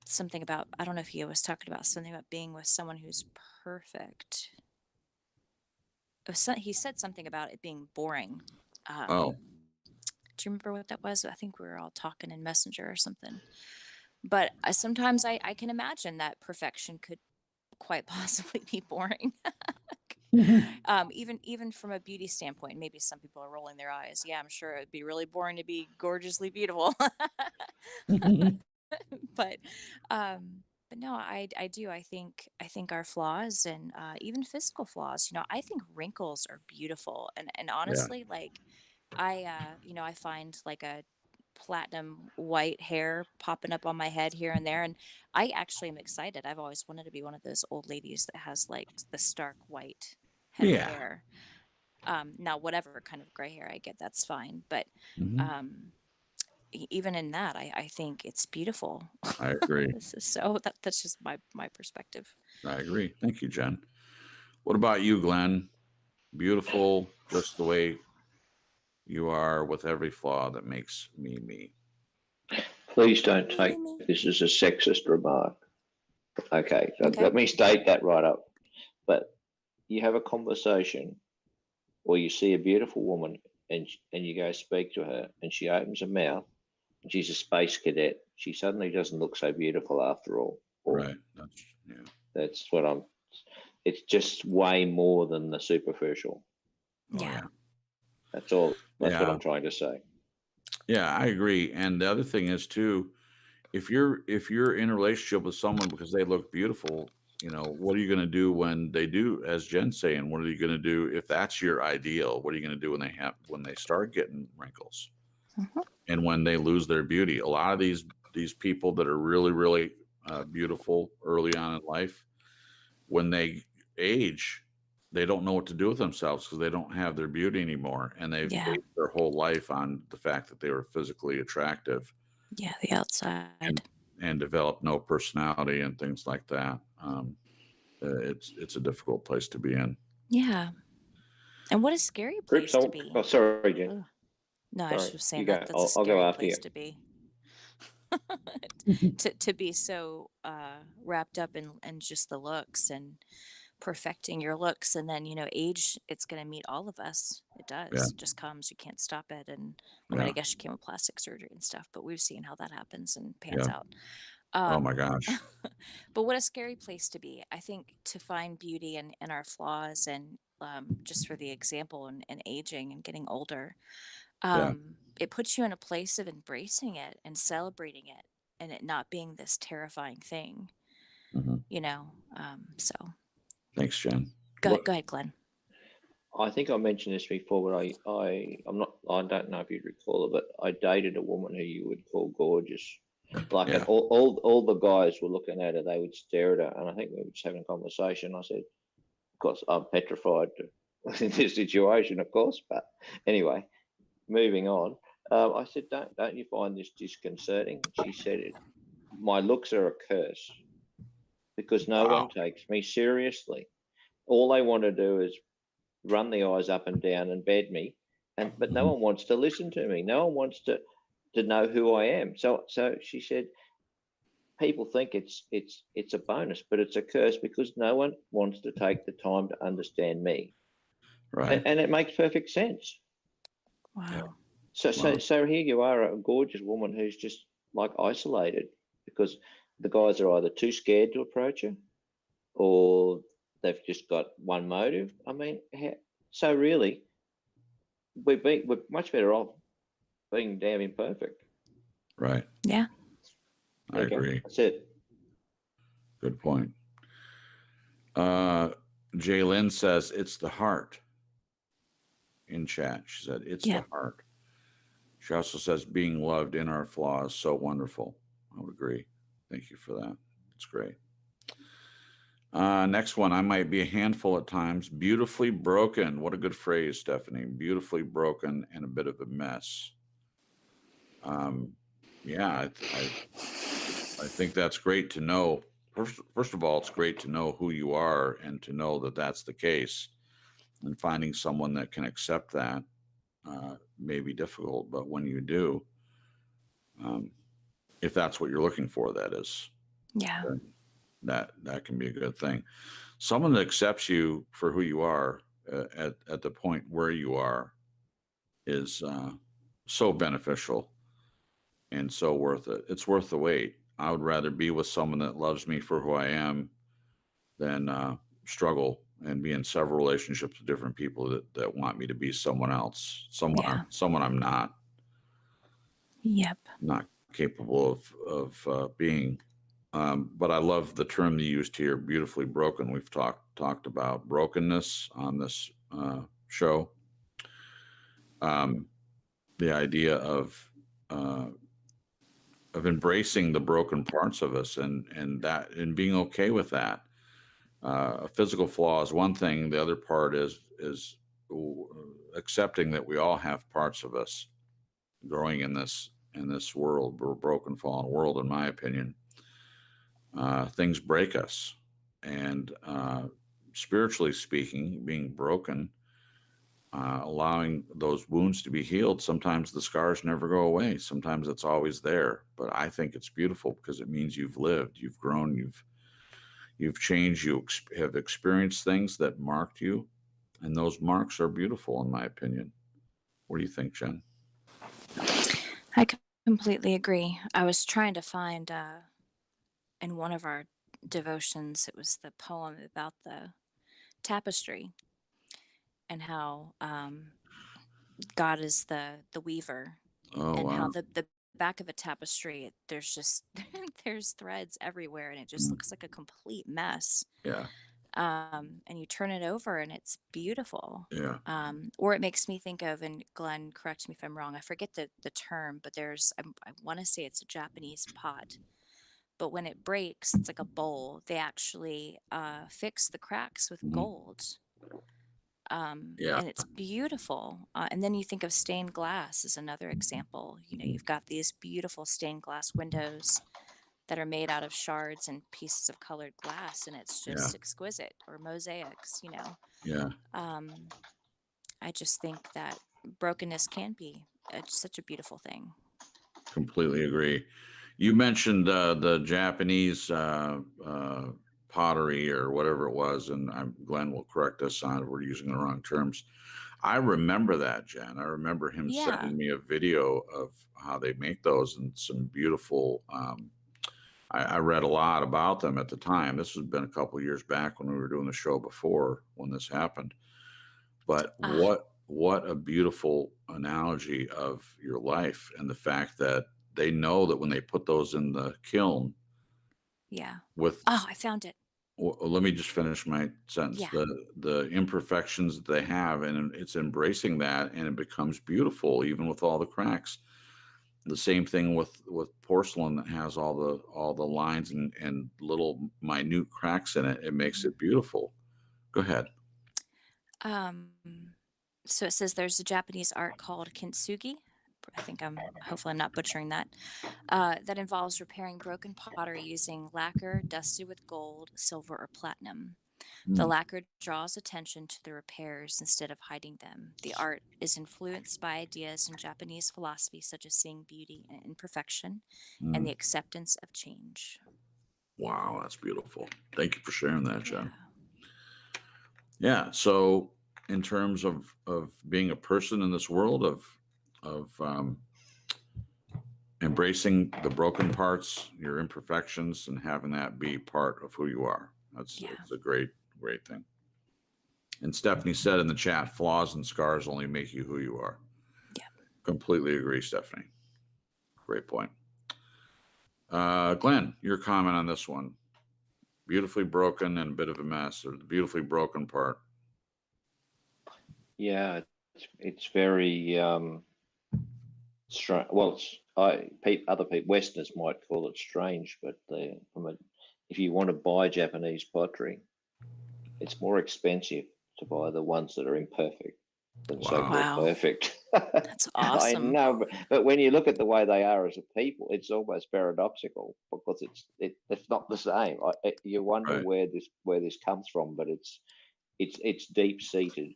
something about, I don't know if he was talking about something about being with someone who's perfect. He said something about it being boring. Oh, Do you remember what that was? I think we were all talking in Messenger or something. But sometimes I can imagine that perfection could quite possibly be boring. Even from a beauty standpoint, maybe some people are rolling their eyes. Yeah, I'm sure it'd be really boring to be gorgeously beautiful. but but no, I do. I think our flaws and even physical flaws. I think wrinkles are beautiful, and yeah, honestly, like I find like a platinum white hair popping up on my head here and there, and I actually am excited. I've always wanted to be one of those old ladies that has like the stark white head of yeah. hair. Now whatever kind of gray hair I get, that's fine, but Hmm. um even in that, I think it's beautiful. I agree. This is so that's just my perspective. I agree. Thank you, Jen. What about you, Glenn? Beautiful, just the way you are, with every flaw that makes me me. Please don't Me, me, take me. this as a sexist remark. Okay, so Okay. let me state that right up. But you have a conversation or you see a beautiful woman and you go speak to her and she opens her mouth and she's a space cadet. She suddenly doesn't look so beautiful after all. Or Right. That's yeah. that's what I'm. It's just way more than the superficial. Oh Yeah. yeah. That's all. That's what Yeah. I'm trying to say. Yeah, I agree. And the other thing is too, if you're in a relationship with someone because they look beautiful, what are you going to do when they do, as Jen's saying, what are you going to do if that's your ideal? What are you going to do when they start getting wrinkles Mhm. and when they lose their beauty? A lot of these people that are really, really beautiful early on in life, when they age, they don't know what to do with themselves because they don't have their beauty anymore, and they've Yeah. based their whole life on the fact that they were physically attractive Yeah, the outside. and develop no personality and things like that. It's a difficult place to be in. Yeah. And what a scary Groups. place to be. Oh, sorry, Jen. Ugh. No, I just Sorry, was you saying go. that's a I'll go scary after you. place to be. to be so wrapped up in just the looks and perfecting your looks, and then age, it's going to meet all of us. It Yeah, does. It just comes. You can't stop it. And I mean, I yeah, guess you came with plastic surgery and stuff, but we've seen how that happens and pans yeah. out. Oh my um gosh. but what a scary place to be. I think to find beauty in our flaws, and just for the example, and aging and getting older, Yeah. it puts you in a place of embracing it and celebrating it, and it not being this terrifying thing, Hmm. so Thanks, Jen. go What ahead, go ahead, Glenn. I think I mentioned this before, but I'm not. I don't know if you'd recall it, but I dated a woman who you would call gorgeous. Like, and Yeah. all the guys were looking at her. They would stare at her, and I think we were just having a conversation. I said, "Of course, I'm petrified in this situation, of course." But anyway, moving on. I said, "Don't you find this disconcerting?" She said, "My looks are a curse because no Wow. one takes me seriously. All they want to do is run the eyes up and down and bed me, but no Mhm. one wants to listen to me. No one wants to know who I am." So she said, people think it's a bonus, but it's a curse because no one wants to take the time to understand me, Right. and it makes perfect sense. Yeah. Wow. Wow. So here you are, a gorgeous woman who's just like isolated because the guys are either too scared to approach her or they've just got one motive. I mean, so really, we're much better off being damn imperfect. Right. Yeah. I There you go. agree. That's it. Good point. Jay Lynn says it's the heart in chat. She said it's Yeah. the heart. She also says being loved in our flaws, so wonderful. I would agree. Thank you for that. It's great. Next one, I might be a handful at times. Beautifully broken. What a good phrase, Stephanie. Beautifully broken and a bit of a mess. Yeah, I think that's great to know. First of all, it's great to know who you are and to know that that's the case. And finding someone that can accept that may be difficult, but when you do, if that's what you're looking for, that is. Yeah. That can be a good thing. Someone that accepts you for who you are at the point where you are is so beneficial and so worth it. It's worth the wait. I would rather be with someone that loves me for who I am than struggle and be in several relationships with different people that want me to be someone else, Yeah. someone I'm not Yep. capable of being. But I love the term you used here, beautifully broken. We've talked about brokenness on this show. The idea of embracing the broken parts of us and being okay with that. A physical flaw is one thing. The other part is accepting that we all have parts of us growing in this world, broken, fallen world. In my opinion, things break us, and spiritually speaking, being broken, allowing those wounds to be healed. Sometimes the scars never go away. Sometimes it's always there. But I think it's beautiful because it means you've lived, you've grown, you've changed, you have experienced things that marked you, and those marks are beautiful, in my opinion. What do you think, Jen? I completely agree. I was trying to find in one of our devotions, it was the poem about the tapestry and how God is the weaver, Oh, and how wow. the back of a tapestry, there's just there's threads everywhere, and it just looks like a complete mess. Yeah. And you turn it over, and it's beautiful. Yeah. Or it makes me think of, and Glenn, correct me if I'm wrong, I forget the term, but I want to say it's a Japanese pot. But when it breaks, it's like a bowl. They actually fix the cracks with Mhm. gold. Yeah. And it's beautiful. And then you think of stained glass as another example. You've got these beautiful stained glass windows that are made out of shards and pieces of colored glass, and it's Yeah. just exquisite, or mosaics. Yeah. I just think that brokenness can be such a beautiful thing. Completely agree. You mentioned the Japanese pottery or whatever it was, and Glenn will correct us on if we're using the wrong terms. I remember that, Jen. I remember him Yeah. sending me a video of how they make those, and some beautiful. I read a lot about them at the time. This has been a couple of years back when we were doing the show before when this happened. But what a beautiful analogy of your life, and the fact that they know that when they put those in the kiln Yeah. with Oh, I found it. let me just finish my sentence. Yeah. The imperfections that they have, and it's embracing that, and it becomes beautiful even with all the cracks. The same thing with porcelain that has all the lines and little minute cracks in it. It makes it beautiful. Go ahead. So it says there's a Japanese art called kintsugi. I think hopefully I'm not butchering that. That involves repairing broken pottery using lacquer dusted with gold, silver, or platinum. The Mm. lacquer draws attention to the repairs instead of hiding them. The art is influenced by ideas in Japanese philosophy such as seeing beauty in imperfection and the acceptance of change. Wow, that's beautiful. Thank you for sharing that, Yeah. Jen. Yeah. So, in terms of being a person in this world of embracing the broken parts, your imperfections, and having that be part of who you are, it's a great thing. And Stephanie said in the chat, flaws and scars only make you who you are. Yeah. Completely agree, Stephanie. Great point. Glenn, your comment on this one. Beautifully broken and a bit of a mess, or the beautifully broken part. Yeah, it's very strange. Well, other people, Westerners might call it strange, but if you want to buy Japanese pottery, it's more expensive to buy the ones that are imperfect than so-called Wow. perfect. That's awesome. I know, but when you look at the way they are as a people, it's almost paradoxical because it's not the same. You wonder Right. where this comes from, but it's deep seated,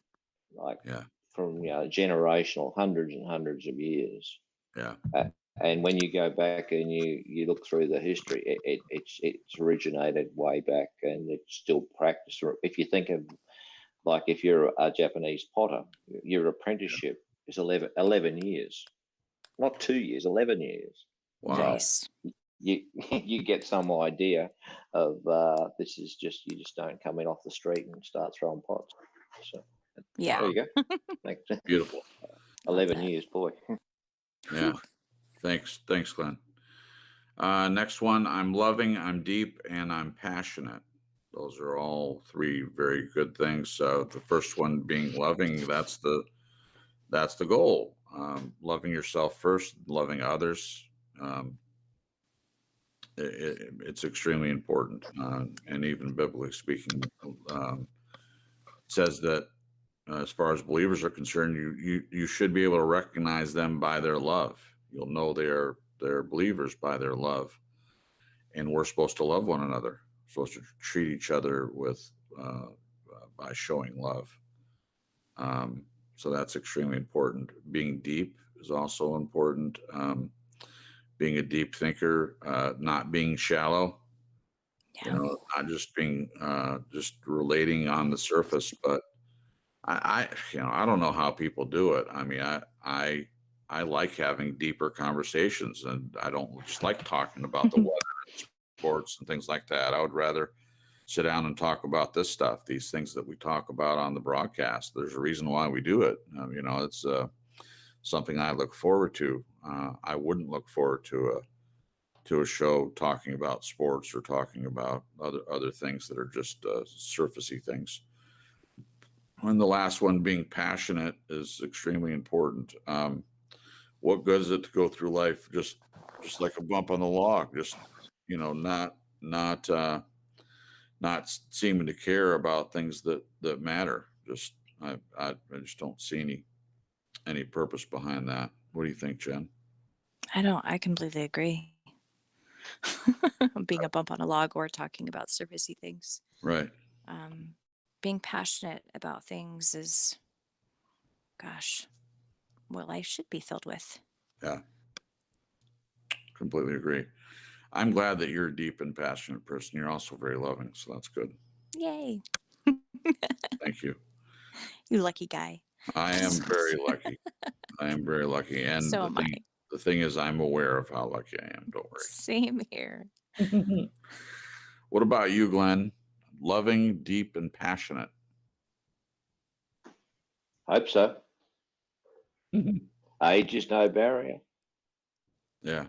like Yeah. from generational, hundreds and hundreds of years. Yeah. And when you go back and you look through the history, it's originated way back, and it's still practiced. If you think of, like, if you're a Japanese potter, your apprenticeship is 11 years, not 2 years, 11 years. Wow. Nice. You you get some idea of this is just, you just don't come in off the street and start throwing pots. So Yeah. there you go. Thanks. Beautiful. 11 that. years, boy. Yeah. Thanks, Glenn. Next one, I'm loving, I'm deep, and I'm passionate. Those are all three very good things. The first one being loving, that's the goal. Loving yourself first, loving others. It's extremely important, and even biblically speaking, it says that as far as believers are concerned, you should be able to recognize them by their love. You'll know they're believers by their love, and we're supposed to love one another. We're supposed to treat each other with by showing love. So that's extremely important. Being deep is also important. Being a deep thinker, not being shallow. Yeah. Not just being just relating on the surface, but I don't know how people do it. I mean, I like having deeper conversations, and I don't just like talking about the weather and sports and things like that. I would rather sit down and talk about this stuff, these things that we talk about on the broadcast. There's a reason why we do it. It's something I look forward to. I wouldn't look forward to a show talking about sports or talking about other things that are just surfacey things. And the last one, being passionate, is extremely important. What good is it to go through life just like a bump on the log, just not seeming to care about things that matter? I just don't see any purpose behind that. What do you think, Jen? I completely agree. Being a bump on a log or talking about surfacey things. Right. Being passionate about things is, gosh, what life should be filled with. Yeah. Completely agree. I'm glad that you're a deep and passionate person. You're also very loving, so that's good. Yay. Thank you. You lucky guy. I am very lucky. I am very lucky. And So am I. the thing is, I'm aware of how lucky I am. Don't worry. Same here. What about you, Glenn? Loving, deep, and passionate. Hope so. Age is no barrier. Yeah.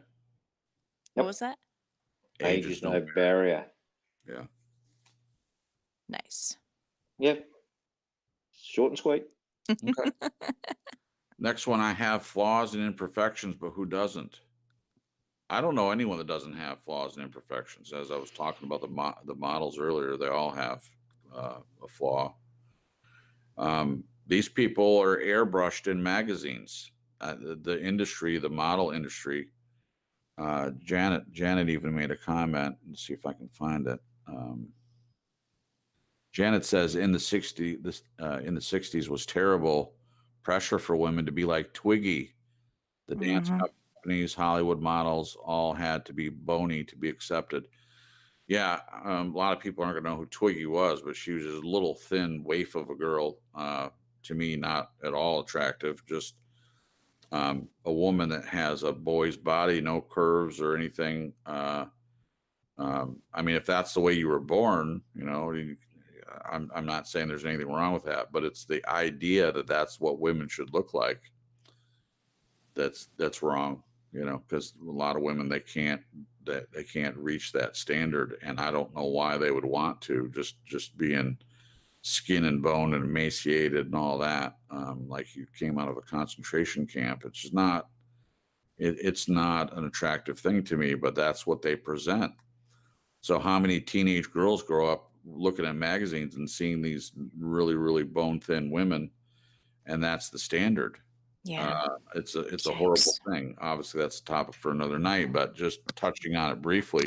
What was that? Age is no barrier. Yeah. Nice. Yep. Short and sweet. Okay. Next one, I have flaws and imperfections, but who doesn't? I don't know anyone that doesn't have flaws and imperfections. As I was talking about the models earlier, they all have a flaw. These people are airbrushed in magazines. The industry, the model industry. Janet even made a comment. Let's see if I can find it. Janet says in the 60s was terrible pressure for women to be like Twiggy. The dance companies, Hollywood models all had to be bony to be accepted. Yeah, a lot of people aren't going to know who Twiggy was, but she was just a little thin waif of a girl. To me, not at all attractive. Just a woman that has a boy's body, no curves or anything. I mean, if that's the way you were born, I'm not saying there's anything wrong with that, but it's the idea that that's what women should look like. That's wrong, because a lot of women, they can't reach that standard, and I don't know why they would want to. Just being skin and bone and emaciated and all that, like you came out of a concentration camp. It's just not. It's not an attractive thing to me, but that's what they present. So how many teenage girls grow up looking at magazines and seeing these really, really bone thin women, and that's the standard? Yeah. It's a horrible thing. Obviously, that's a topic for another night, but just touching on it briefly,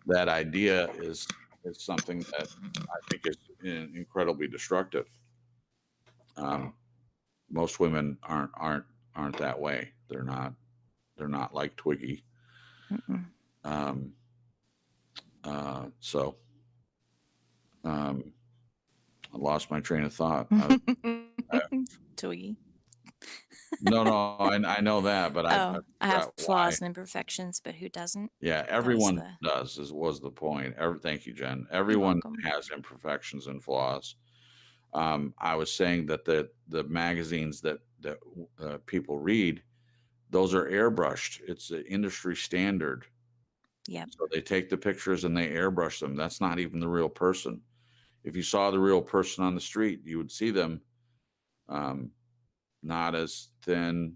that idea is something that I think is incredibly destructive. Most women aren't that way. They're not. They're not like Twiggy. Mm-mm. So I lost my train of thought. Twiggy. No, I know that, but I I have forgot why. flaws and imperfections, but who doesn't? Yeah, everyone does. Was the point. Thank you, Jen. Everyone has imperfections and flaws. I was saying that the magazines that people read, those are airbrushed. It's an industry standard. Yeah. So they take the pictures and they airbrush them. That's not even the real person. If you saw the real person on the street, you would see them not as thin,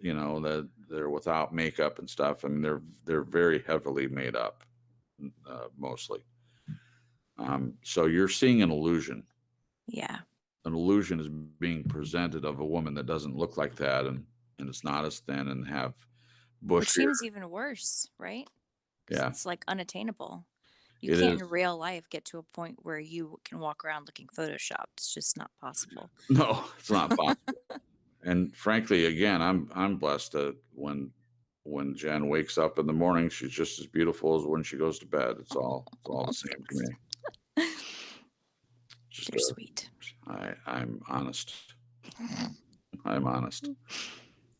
you know, that they're without makeup and stuff. I mean, they're very heavily made up, mostly. So you're seeing an illusion. Yeah. An illusion is being presented of a woman that doesn't look like that, and it's not as thin and have bush Which hair. seems even worse, right? Yeah. It's like unattainable. You can't in real life get to a point where you can walk around looking photoshopped. It's just not possible. No, it's not possible. And frankly, again, I'm blessed that when Jen wakes up in the morning, she's just as beautiful as when she goes to bed. It's all the same to me. You're sweet. I'm honest. I'm honest.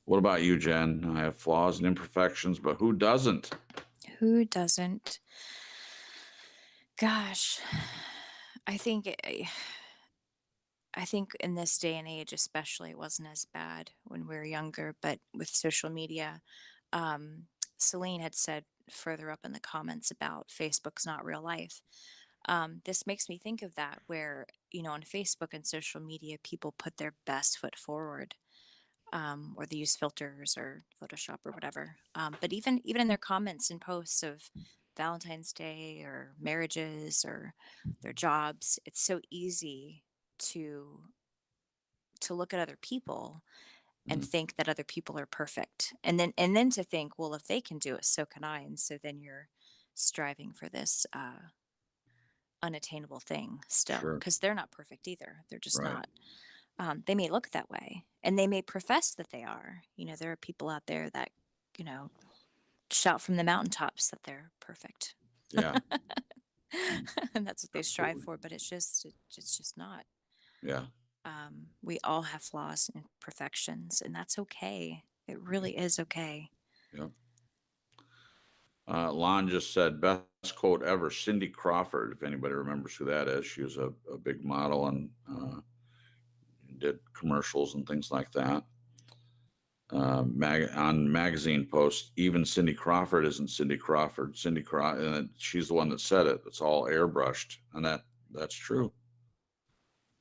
What about you, Jen? I have flaws and imperfections, but who doesn't? Who doesn't? Gosh, I think in this day and age, especially, it wasn't as bad when we were younger. But with social media, Celine had said further up in the comments about Facebook's not real life. This makes me think of that, where, you know, on Facebook and social media, people put their best foot forward, or they use filters or Photoshop or whatever. But even in their comments and posts of Valentine's Day or marriages or their jobs, it's so easy to look at other people and think that other people are perfect, and then to think, well, if they can do it, so can I. And so then you're striving for this unattainable thing still, because they're not perfect either. They're just not. They may look that way, and they may profess that they are. You know, there are people out there that, you know, shout from the mountaintops that they're perfect. Yeah. And that's what they strive for, but it's just not. Yeah. We all have flaws and imperfections, and that's okay. It really is okay. Yep. Lon just said, best quote ever, Cindy Crawford, if anybody remembers who that is. She was a big model and did commercials and things like that. On magazine posts, even Cindy Crawford isn't Cindy Crawford. And she's the one that said it. It's all airbrushed, and that's true.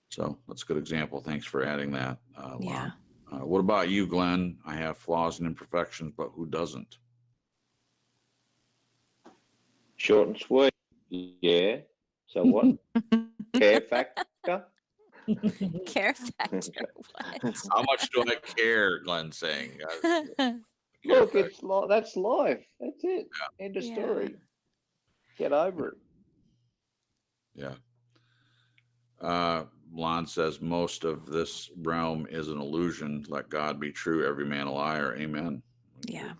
So that's a good example. Thanks for adding that, Lon. Yeah. What about you, Glenn? I have flaws and imperfections, but who doesn't? Short and sweet. Yeah. So what? Care factor? Care factor. What? How much do I care? Glenn's saying. Look, that's life. That's it. Yeah. End of story. Get over it. Yeah. Lon says most of this realm is an illusion. Let God be true, every man a liar. Amen. Yeah.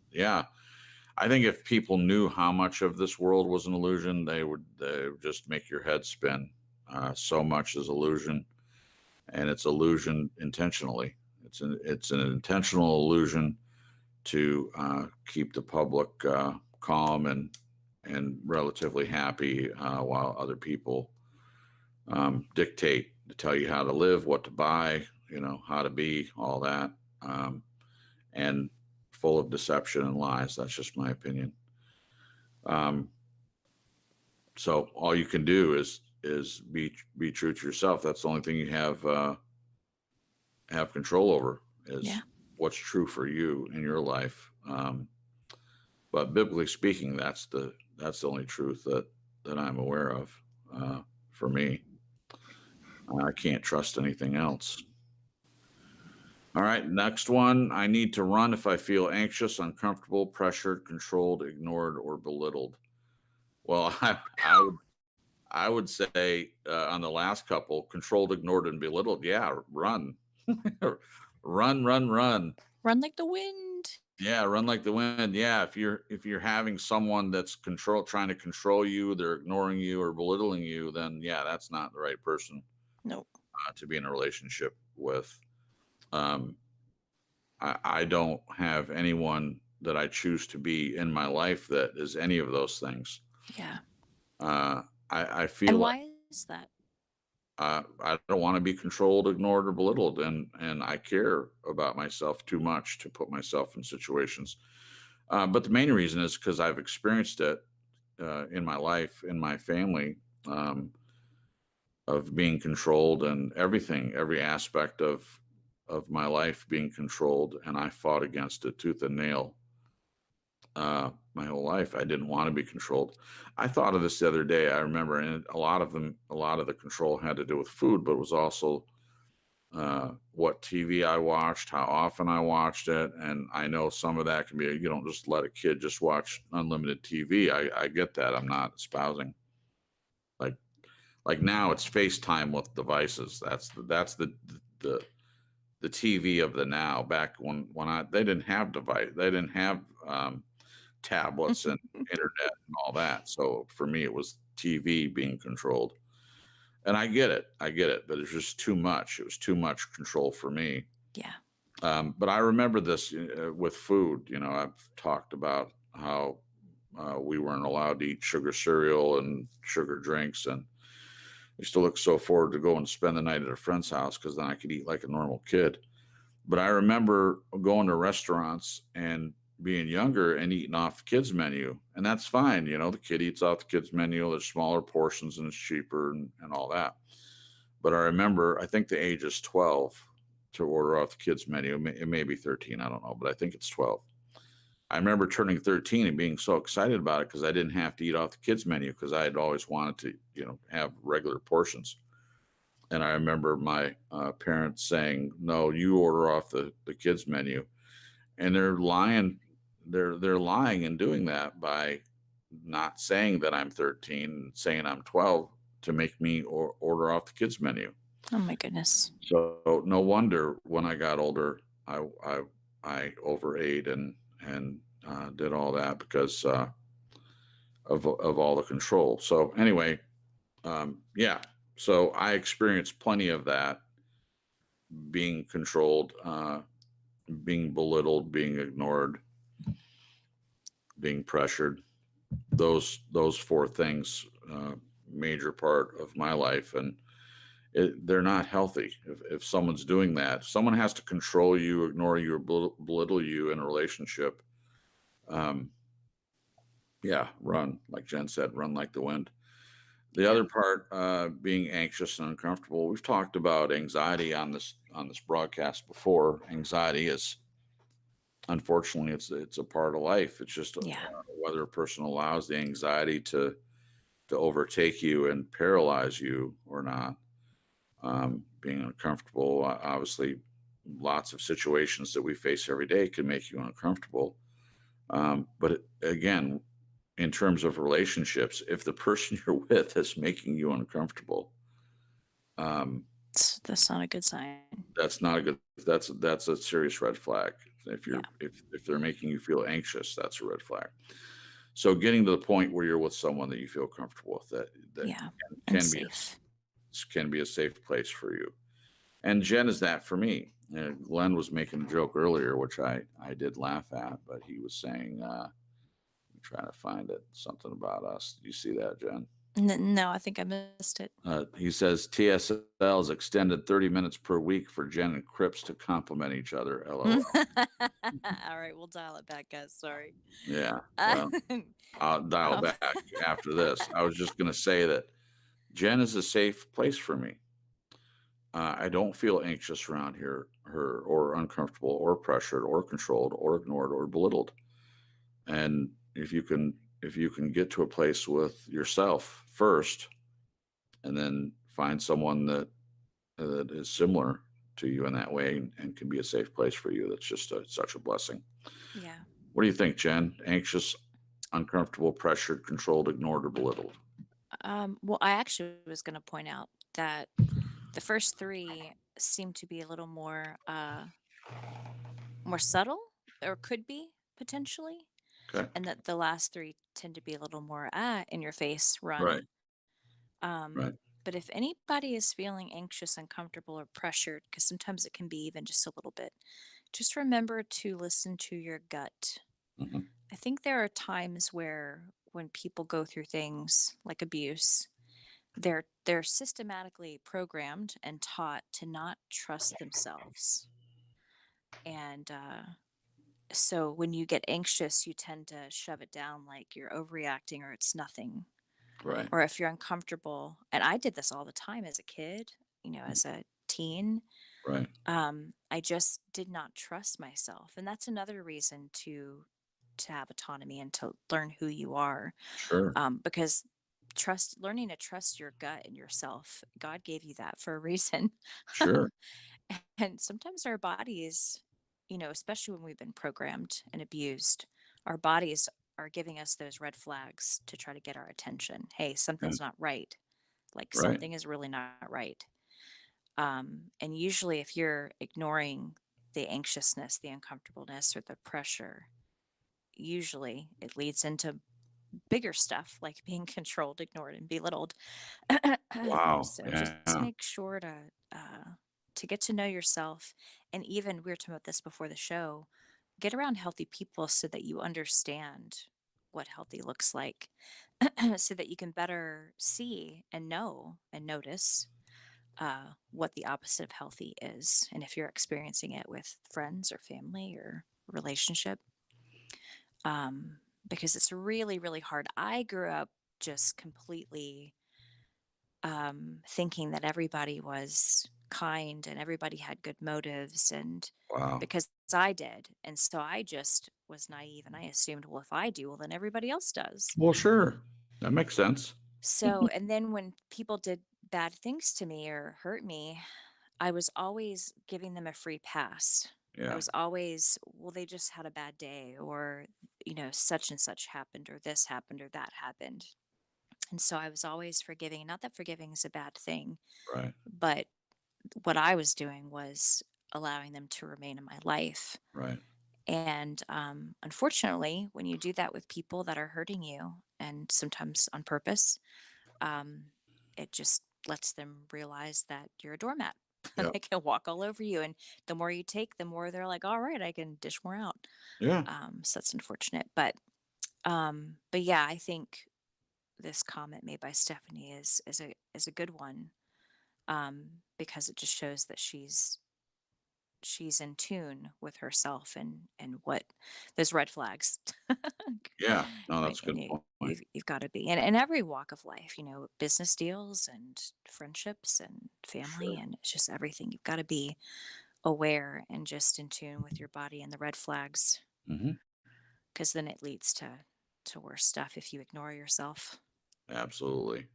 Yeah. I think if people knew how much of this world was an illusion, they would just make your head spin. So much is illusion, and it's illusion intentionally. It's an intentional illusion to keep the public calm and relatively happy while other people dictate to tell you how to live, what to buy, you know, how to be, all that, and full of deception and lies. That's just my opinion. So all you can do is be true to yourself. That's the only thing you have control over, is what's true for you in your life. But biblically speaking, that's the only truth that I'm aware of for me. I can't trust anything else. All right, next one. I need to run if I feel anxious, uncomfortable, pressured, controlled, ignored, or belittled. Well, I would say on the last couple, controlled, ignored, and belittled. Yeah, run. Run. Run like the wind. Yeah, run like the wind. Yeah, if you're having someone that's trying to control you, they're ignoring you or belittling you, then yeah, that's not the right person Nope. to be in a relationship with. Um, I don't have anyone that I choose to be in my life that is any of those things. Yeah. I feel And like why is that? I don't want to be controlled, ignored, or belittled, and I care about myself too much to put myself in situations. But the main reason is because I've experienced it in my life, in my family, um, of being controlled and everything, every aspect of my life being controlled, and I fought against it tooth and nail my whole life. I didn't want to be controlled. I thought of this the other day. I remember, and a lot of the control had to do with food, but it was also what TV I watched, how often I watched it, and I know some of that can be. You don't just let a kid just watch unlimited TV. I get that. I'm not espousing like now it's FaceTime with devices. That's the the TV of the now. Back when they didn't have they didn't have tablets and internet and all that. So for me, it was TV being controlled. And I get it, but it's just too much. It was too much control for me. Yeah. But I remember this with food. You know, I've talked about how we weren't allowed to eat sugar cereal and sugar drinks, and I used to look so forward to go and spend the night at a friend's house because then I could eat like a normal kid. But I remember going to restaurants and being younger and eating off the kids menu, and that's fine. You know, the kid eats off the kids menu. There's smaller portions and it's cheaper and all that. But I remember, I think the age is 12 to order off the kids menu. It may be 13, I don't know, but I think it's 12. I remember turning 13 and being so excited about it because I didn't have to eat off the kids menu because I had always wanted to, have regular portions. And I remember my parents saying, "No, you order off the kids menu," and they're lying. They're lying and doing that by not saying that I'm 13 and saying I'm 12 to make me order off the kids menu. Oh my goodness. So no wonder when I got older, I overate and did all that because of all the control. So anyway, yeah. So I experienced plenty of that, being controlled, being belittled, being ignored, being pressured. Those four things, major part of my life, and they're not healthy. If someone's doing that, if someone has to control you, ignore you, or belittle you in a relationship. Um, yeah, run, like Jen said, run like the wind. The other part, being anxious and uncomfortable. We've talked about anxiety on this broadcast before. Anxiety is, unfortunately, it's a part of life. It's just Yeah. whether a person allows the anxiety to overtake you and paralyze you or not. Being uncomfortable, obviously, lots of situations that we face every day can make you uncomfortable. Again, in terms of relationships, if the person you're with is making you uncomfortable, That's not a good sign. that's not a good. That's a serious red flag. If Yeah. if they're making you feel anxious, that's a red flag. So getting to the point where you're with someone that you feel comfortable with, that Yeah. And can be safe. can be a safe place for you. And Jen is that for me. Glenn was making a joke earlier, which I did laugh at, but he was saying, I'm trying to find it, something about us. Do you see that, Jen? No, I think I missed it. He says TSL is extended 30 minutes per week for Jen and Cripps to compliment each other. LOL. All right, we'll dial it back, guys. Sorry. Yeah. Well, I'll dial back after this. I was just going to say that Jen is a safe place for me. I don't feel anxious around her, or uncomfortable, or pressured, or controlled, or ignored, or belittled. And if you can get to a place with yourself first, and then find someone that is similar to you in that way and can be a safe place for you, that's just such a blessing. Yeah. What do you think, Jen? Anxious, uncomfortable, pressured, controlled, ignored, or belittled? Well, I actually was going to point out that the first three seem to be a little more more subtle, or could be potentially, Okay. and that the last three tend to be a little more in your face Right. run. Um, Right. but if anybody is feeling anxious, uncomfortable, or pressured, because sometimes it can be even just a little bit, just remember to listen to your gut. Hmm. I think there are times where when people go through things like abuse, they're systematically programmed and taught to not trust themselves. And so when you get anxious, you tend to shove it down like you're overreacting or it's nothing. Right. Or if you're uncomfortable, and I did this all the time as a kid, as a teen, Right. I just did not trust myself. And that's another reason to have autonomy and to learn who you are. Sure. Because learning to trust your gut and yourself, God gave you that for a reason. Sure. And sometimes our bodies, especially when we've been programmed and abused, our bodies are giving us those red flags to try to get our attention. Hey, Yeah. something's not right. Like Right. something is really not right. And usually, if you're ignoring the anxiousness, the uncomfortableness, or the pressure, usually it leads into bigger stuff like being controlled, ignored, and belittled. Wow. So just Yeah. make sure to get to know yourself, and even we were talking about this before the show. Get around healthy people so that you understand what healthy looks like, so that you can better see and know and notice what the opposite of healthy is, and if you're experiencing it with friends or family or relationship, um, because it's really, really hard. I grew up just completely thinking that everybody was kind and everybody had good motives, and Wow. because I did. And so I just was naive and I assumed, well, if I do, well, then everybody else does. Well, sure. That makes sense. So, and then when people did bad things to me or hurt me, I was always giving them a free pass. I Yeah. was always, well, they just had a bad day, or, such and such happened, or this happened, or that happened. And so I was always forgiving. Not that forgiving is a bad thing, Right. but what I was doing was allowing them to remain in my life. Right. And unfortunately, when you do that with people that are hurting you, and sometimes on purpose, um, it just lets them realize that you're a doormat. Yeah. They can walk all over you. And the more you take, the more they're like, all right, I can dish more out. Yeah. So that's unfortunate. But yeah, I think this comment made by Stephanie is a good one, because it just shows that she's in tune with herself and what those red flags. Yeah. No, Right, that's a and good point. you've got to be in every walk of life, business deals and friendships and family, Sure. and it's just everything. You've got to be aware and just in tune with your body and the red flags, Hmm. because then it leads to worse stuff if you ignore yourself. Absolutely.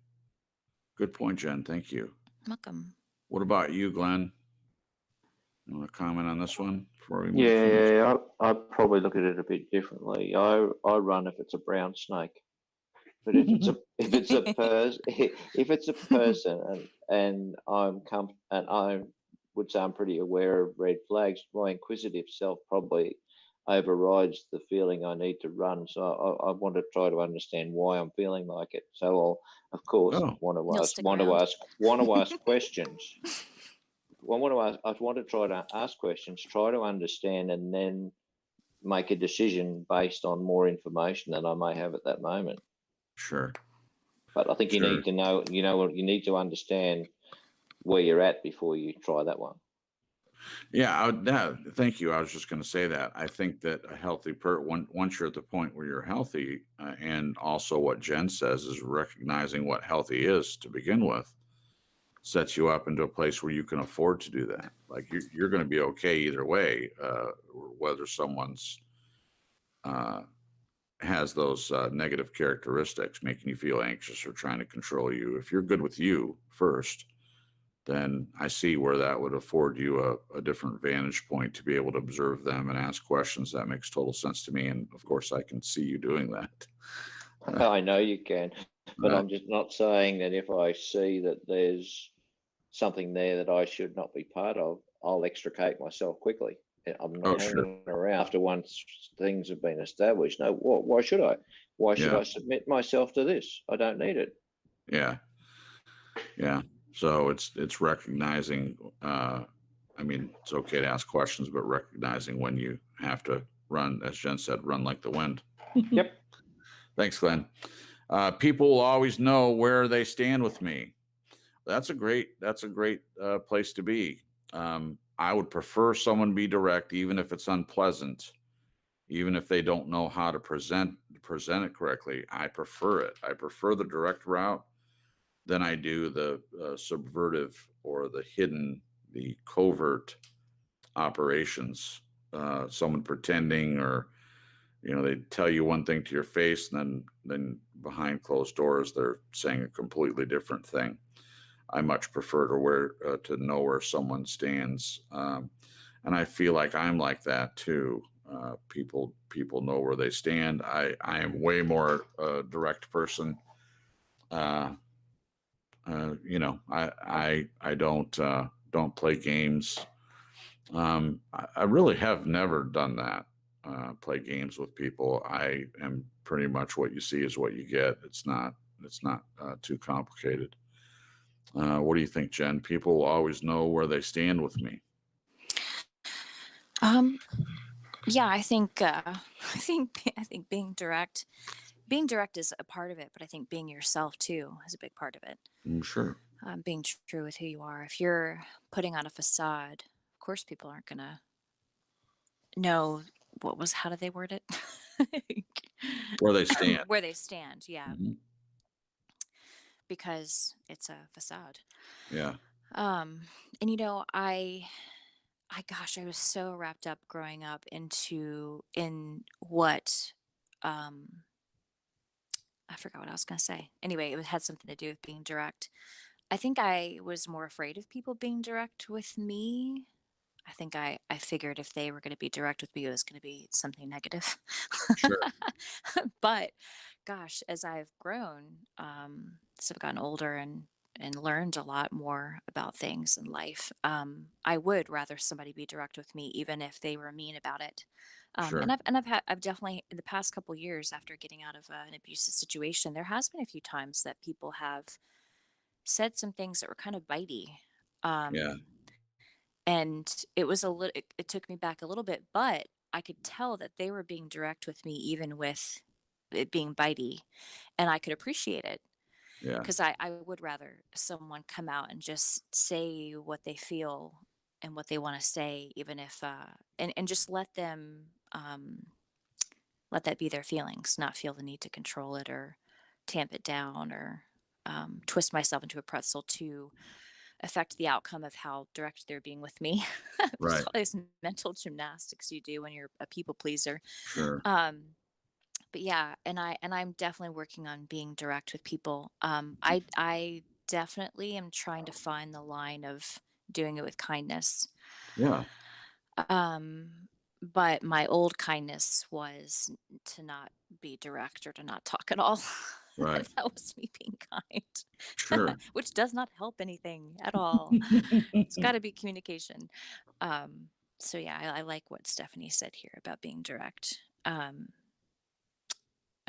Good point, Jen. Thank you. Welcome. What about you, Glenn? You want to comment on this one before we move to the next? Yeah, I probably look at it a bit differently. I run if it's a brown snake, but if it's a person and I would say I'm pretty aware of red flags, my inquisitive self probably overrides the feeling I need to run. So I want to try to understand why I'm feeling like it. So I'll, of course, Oh, You'll stick around. want to ask questions. I want to try to ask questions, try to understand, and then make a decision based on more information than I may have at that moment. sure. But I think you Sure. need to know, you need to understand where you're at before you try that one. Yeah, thank you. I was just going to say that. I think that a healthy once you're at the point where you're healthy, and also what Jen says is recognizing what healthy is to begin with, sets you up into a place where you can afford to do that. Like you're going to be okay either way, whether someone's has those negative characteristics, making you feel anxious or trying to control you. If you're good with you first, then I see where that would afford you a different vantage point to be able to observe them and ask questions. That makes total sense to me. And of course, I can see you doing that. I know you can, but Right. I'm just not saying that if I see that there's something there that I should not be part of, I'll extricate myself quickly. I'm Oh, not sure. hanging around after once things have been established. No, why should I? Why should Yeah. I submit myself to this? I don't need it. Yeah. Yeah. So it's recognizing, I mean, it's okay to ask questions, but recognizing when you have to run, as Jen said, run like the wind. Yep. Thanks, Glenn. People will always know where they stand with me. That's a great place to be. I would prefer someone be direct, even if it's unpleasant, even if they don't know how to present it correctly. I prefer it. I prefer the direct route than I do the subvertive or the hidden, the covert operations. Someone pretending, or they tell you one thing to your face, and then behind closed doors they're saying a completely different thing. I much prefer to know where someone stands, and I feel like I'm like that too. People know where they stand. I am way more direct person. I don't play games. I really have never done that. Play games with people. I am pretty much what you see is what you get. It's not too complicated. What do you think, Jen? People will always know where they stand with me. Yeah, I think being direct is a part of it, but I think being yourself too is a big part of it. Sure. Being true with who you are. If you're putting on a facade, of course people aren't gonna know how do they word it? Where they stand. Where they stand, yeah. Mhm. Because it's a facade. Yeah. And I was so wrapped up growing up in what I forgot what I was going to say. Anyway, it had something to do with being direct. I think I was more afraid of people being direct with me. I think I figured if they were going to be direct with me, it was going to be something negative. Sure. But gosh, as I've grown, as I've gotten older and learned a lot more about things in life, I would rather somebody be direct with me, even if they were mean about it. Sure. I've definitely in the past couple years after getting out of an abusive situation, there has been a few times that people have said some things that were kind of bitey. Yeah. And it took me back a little bit, but I could tell that they were being direct with me, even with it being bitey, and I could appreciate it Yeah. because I would rather someone come out and just say what they feel and what they want to say, even if, and just let that be their feelings, not feel the need to control it or tamp it down or twist myself into a pretzel to affect the outcome of how direct they're being with me. There's Right. all these mental gymnastics you do when you're a people pleaser. Sure. But yeah, I'm definitely working on being direct with people. I definitely am trying to find the line of doing it with kindness. Yeah. Um, but my old kindness was to not be direct or to not talk at all. Right. That was me being Sure. kind, which does not help anything at all. It's got to be communication. So yeah, I like what Stephanie said here about being direct. I'm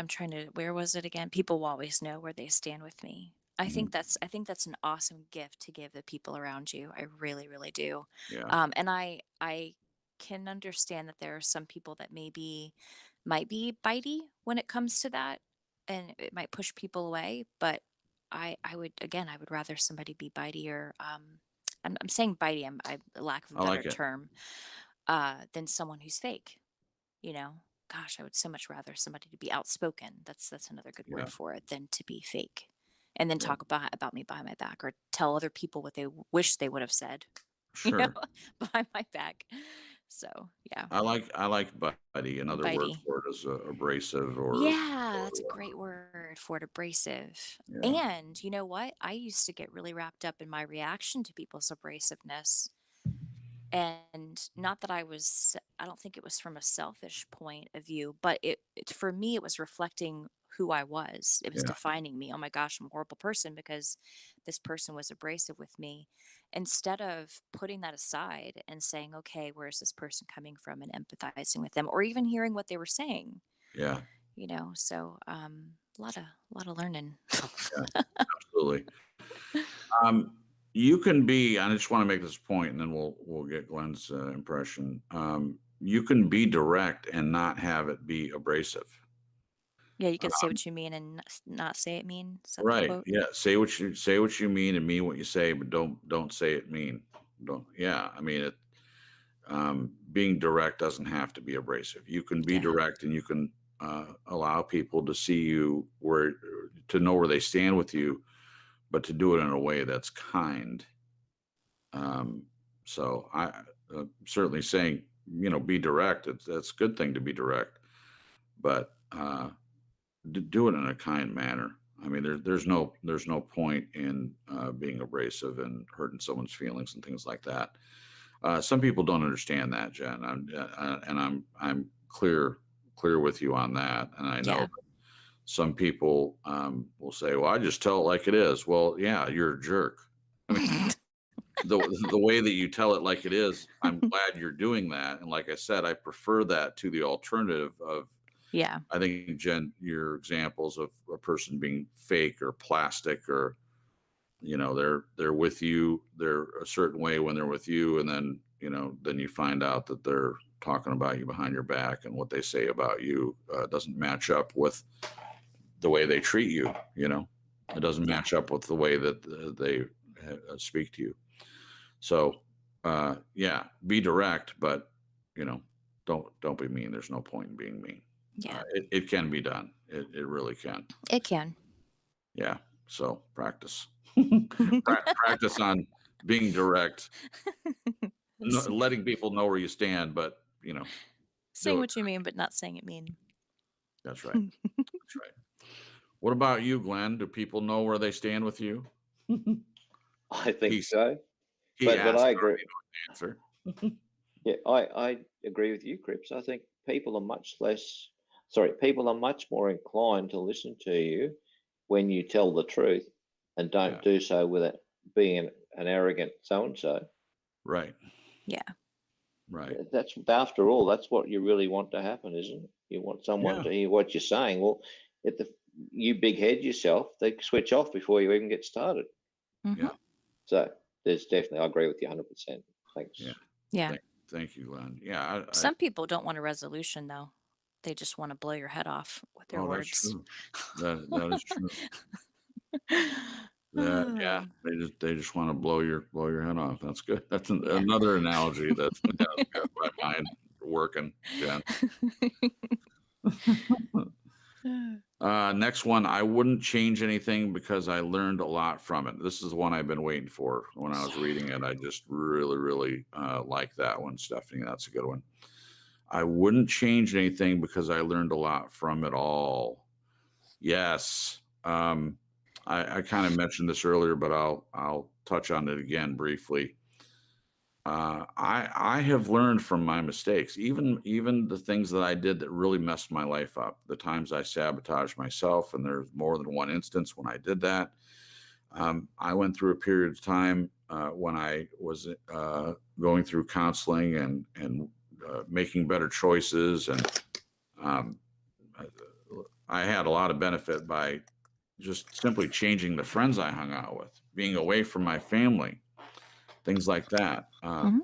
trying to, where was it again? People will always know where they stand with me. I think that's an awesome gift to give the people around you. I really, really do. Yeah. And I can understand that there are some people that might be bitey when it comes to that, and it might push people away. But I would rather somebody be bitey or I'm saying bitey. I lack of a I better like it. term, than someone who's fake. You know, gosh, I would so much rather somebody to be outspoken. That's another good Yeah. word for it than to be fake, and then Yeah. talk about me behind my back or tell other people what they wish they would have said, Sure. behind my back. So yeah, I like buddy. Another word bitey. for it is abrasive Yeah, that's a great word for it, abrasive. yeah. And you know what? I used to get really wrapped up in my reaction to people's abrasiveness. And not that I don't think it was from a selfish point of view, but for me, it was reflecting who I was. It was Yeah. defining me. Oh my gosh, I'm a horrible person because this person was abrasive with me. Instead of putting that aside and saying, okay, where is this person coming from, and empathizing with them, or even hearing what they were saying, Yeah. so a lot of learning. Yeah. Absolutely. Um, you can be, I just want to make this point and then we'll get Glenn's impression. You can be direct and not have it be abrasive. Yeah, you could say what you mean and not say it mean. Is that the Right. quote? Yeah. Say what you mean and mean what you say, but don't say it mean. Don't. Yeah. I mean, being direct doesn't have to be abrasive. You can be Yeah. direct and you can allow people to see you to know where they stand with you, but to do it in a way that's kind. So I certainly saying, be direct. That's a good thing to be direct, but do it in a kind manner. I mean, there's no point in being abrasive and hurting someone's feelings and things like that. Some people don't understand that, Jen, and I'm clear with you on that. And I know Yeah. that some people will say, "Well, I just tell it like it is." Well, yeah, you're a jerk. I mean, the way that you tell it like it is, I'm glad you're doing that. And like I said, I prefer that to the alternative of, Yeah. I think, Jen, your examples of a person being fake or plastic, or they're with you, they're a certain way when they're with you, and then then you find out that they're talking about you behind your back, and what they say about you doesn't match up with the way they treat you. It doesn't Yeah. match up with the way that they speak to you. So yeah, be direct, but don't be mean. There's no point in being mean. Yeah. It can be done. It really can. It can. Yeah. So practice. Practice on being direct, letting people know where you stand, but Saying do it. what you mean, but not saying it mean. That's right. That's right. What about you, Glenn? Do people know where they stand with you? I think He's- so. He But asked, I I agree. already know the answer. Yeah, I agree with you, Cripps. I think people are much more inclined to listen to you when you tell the truth and don't Yeah. do so with it being an arrogant so-and-so. Right. Yeah. Right. That's, after all, that's what you really want to happen, isn't it? You want someone Yeah. to hear what you're saying. Well, you big head yourself, they switch off before you even get started. Mhm. Yeah. So there's definitely, I agree with you 100%. Thanks. Yeah. Yeah. Thank you, Glenn. Yeah. Some people don't want a resolution, though. They just want to blow your head off with their That's words. true. That is true. Yeah, they just want to blow your head off. That's good. That's Yeah. another analogy that's got my mind working, Jen. Next one, I wouldn't change anything because I learned a lot from it. This is the one I've been waiting for. When I was reading it, I just really like that one, Stephanie. That's a good one. I wouldn't change anything because I learned a lot from it all. Yes. I kind of mentioned this earlier, but I'll touch on it again briefly. I have learned from my mistakes, even the things that I did that really messed my life up, the times I sabotaged myself, and there's more than one instance when I did that. I went through a period of time when I was going through counseling and making better choices, and I had a lot of benefit by just simply changing the friends I hung out with, being away from my family, things like that. Mhm.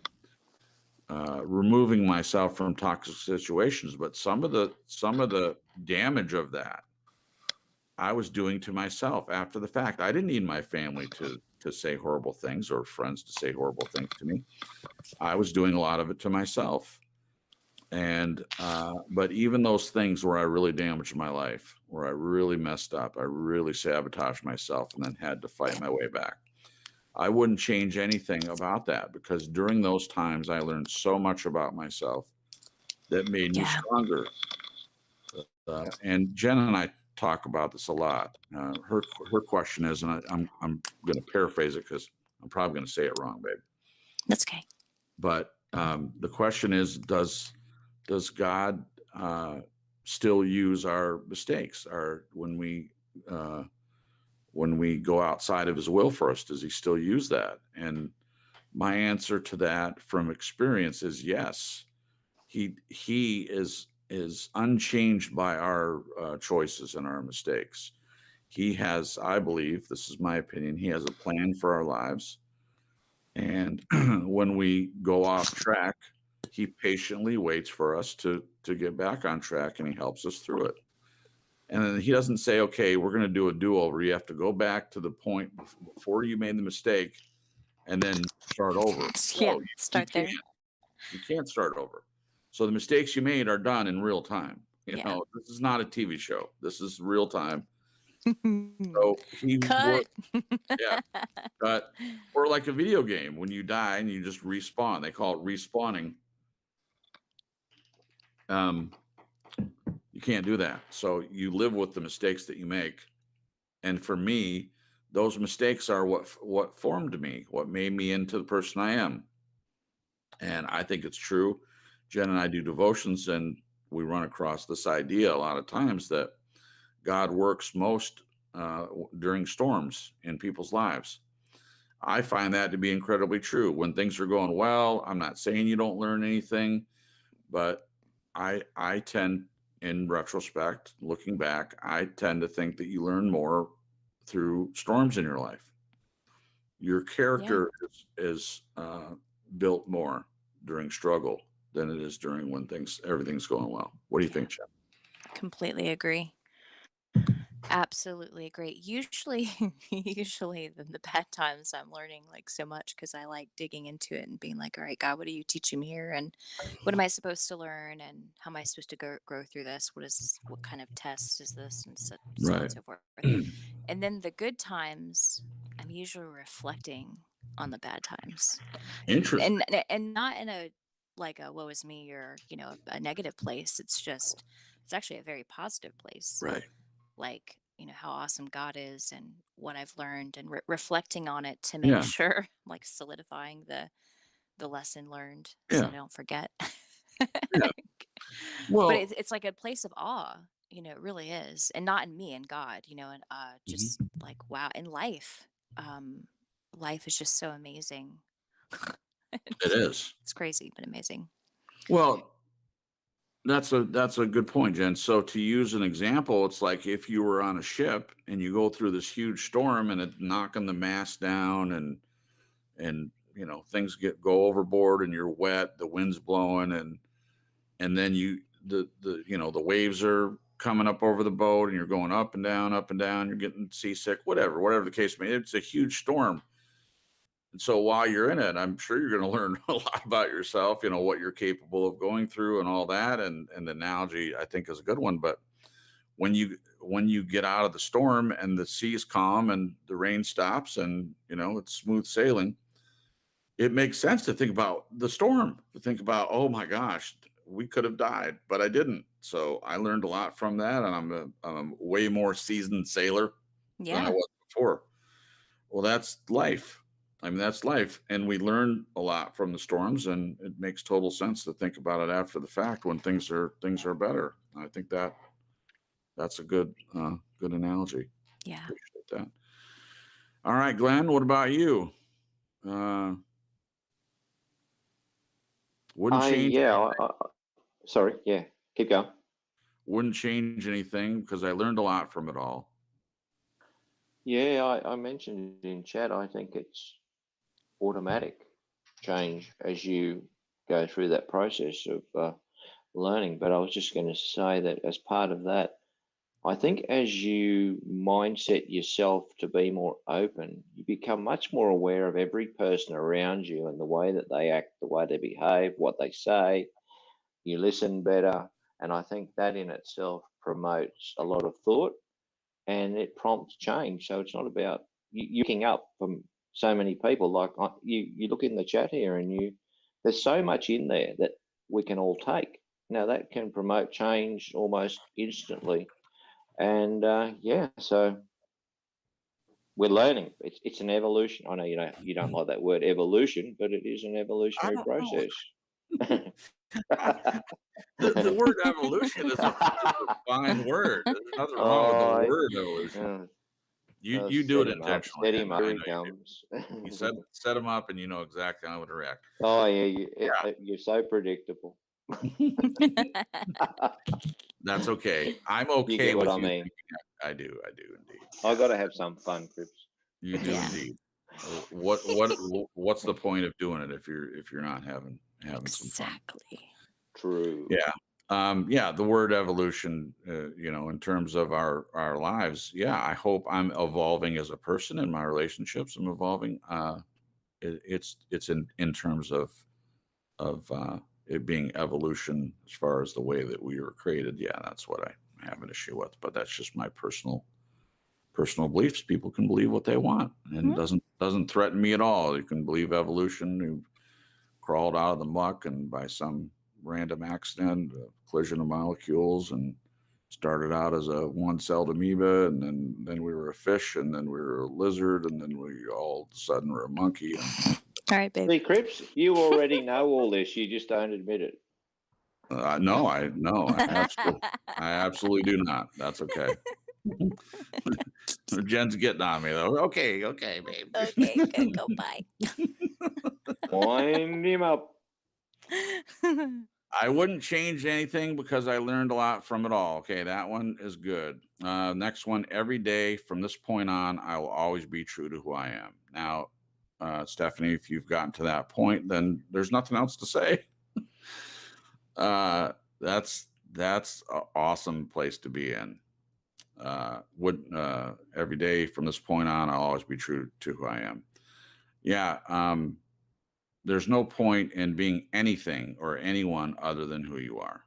Removing myself from toxic situations, but some of the damage of that I was doing to myself after the fact. I didn't need my family to say horrible things or friends to say horrible things to me. I was doing a lot of it to myself. And but even those things where I really damaged my life, where I really messed up, I really sabotaged myself and then had to fight my way back. I wouldn't change anything about that, because during those times I learned so much about myself that made me Yeah. stronger. And Jen and I talk about this a lot. Her question is, and I'm going to paraphrase it because I'm probably going to say it wrong, babe. That's okay. But the question is, does God still use our mistakes. When we go outside of his will for us, does he still use that? And my answer to that from experience is yes. He is unchanged by our choices and our mistakes. He has, I believe, this is my opinion, he has a plan for our lives. And when we go off track, he patiently waits for us to get back on track, and he helps us through it. And then he doesn't say, okay, we're going to do a do-over. You have to go back to the point before you made the mistake and then start over. Yeah, No, start there. You can't start over. So the mistakes you made are done in real time. You Yeah. know, this is not a TV show. This is real time. So he Cut. yeah. But or like a video game, when you die and you just respawn. They call it respawning. You can't do that. So you live with the mistakes that you make. And for me, those mistakes are what formed me, what made me into the person I am. And I think it's true. Jen and I do devotions, and we run across this idea a lot of times that God works most during storms in people's lives. I find that to be incredibly true. When things are going well, I'm not saying you don't learn anything, but I tend, in retrospect, looking back, I tend to think that you learn more through storms in your life. Your character is built more during struggle than it is during when everything's going well. What do you think, Jen? Completely agree. Absolutely agree. Usually the bad times I'm learning like so much because I like digging into it and being like, all right, God, what are you teaching me here? And what am I supposed to learn? And how am I supposed to grow through this? What kind of test is this? And so on Right. and so forth. And then the good times, I'm usually reflecting on the bad times. Interesting. And not in a like a woe is me or, a negative place. It's actually a very positive place. Right. Like, how awesome God is and what I've learned and reflecting on it to make Yeah. sure, like solidifying the lesson learned so Yeah. I don't forget. Yeah. Well, But it's like a place of awe, it really is. And not in me and God, and just like, wow, in life, life is just so amazing. it is. It's crazy, but amazing. Well, that's a good point, Jen. So to use an example, it's like if you were on a ship and you go through this huge storm and it's knocking the mast down and things go overboard and you're wet, the wind's blowing and then the waves are coming up over the boat and you're going up and down, you're getting seasick, whatever the case may be. It's a huge storm. And so while you're in it, I'm sure you're going to learn a lot about yourself, what you're capable of going through and all that. And the analogy, I think, is a good one. But when you get out of the storm and the sea's calm and the rain stops and, it's smooth sailing, it makes sense to think about the storm, to think about, oh my gosh, we could have died, but I didn't. So I learned a lot from that. And I'm a way more seasoned sailor than I was before. Well, that's life. I mean, that's life. And we learn a lot from the storms, and it makes total sense to think about it after the fact when things are better. I think that's a good analogy. Yeah. Appreciate that. All right, Glenn, what about you? Wouldn't change. Sorry. Yeah. Keep going. Wouldn't change anything because I learned a lot from it all. Yeah, I mentioned in chat, I think it's automatic change as you go through that process of learning. But I was just going to say that as part of that, I think as you mindset yourself to be more open, you become much more aware of every person around you and the way that they act, the way they behave, what they say. You listen better. And I think that in itself promotes a lot of thought and it prompts change. So it's not about you looking up from so many people. Like you look in the chat here and there's so much in there that we can all take. Now that can promote change almost instantly. And so we're learning. It's an evolution. I know you don't like that word evolution, but it is an evolutionary process. The word evolution is a fine word. There's nothing wrong with the Oh, word evolution. You do set it him up. intentionally. Set him up. I Here know he you do. comes. You set them up, and you know exactly how to react. Oh yeah, Yeah. you're so predictable. That's okay. I'm You okay get what with I you mean. thinking that. I do indeed. I got to have some fun, Crips. You do Yeah. indeed. What's the point of doing it if you're not having some fun? Exactly. True. Yeah. Yeah, the word evolution, in terms of our lives, yeah, I hope I'm evolving as a person in my relationships. I'm evolving. It's in terms of it being evolution as far as the way that we were created. Yeah, that's what I have an issue with. But that's just my personal beliefs. People can believe what they want, and Mhm. doesn't threaten me at all. You can believe evolution. You crawled out of the muck, and by some random accident, a collision of molecules, and started out as a one-celled amoeba, and then we were a fish, and then we were a lizard, and then we all of a sudden were a monkey. And All right, babe. See, Crips, you already know all this. You just don't admit it. no, I absolutely do not. That's okay. Jen's getting on me though. Okay, babe. Okay, good. Go. Bye. Wind him up. I wouldn't change anything because I learned a lot from it all. Okay, that one is good. Next one, every day from this point on, I will always be true to who I am. Now, Stephanie, if you've gotten to that point, then there's nothing else to say. That's an awesome place to be in. Every day from this point on, I'll always be true to who I am. Yeah. There's no point in being anything or anyone other than who you are.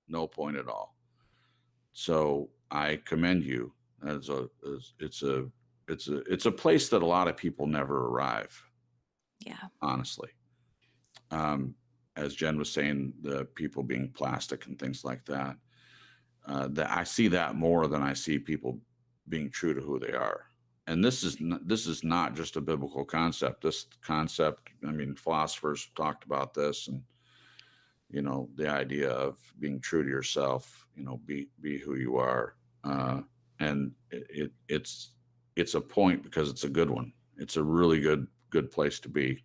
No point at all. So I commend you. It's a place that a lot of people never arrive. Yeah. Honestly. As Jen was saying, the people being plastic and things like that. That I see that more than I see people being true to who they are. And this is not just a biblical concept. This concept, I mean, philosophers talked about this, and the idea of being true to yourself. Be who you are, and it's a point because it's a good one. It's a really good place to be.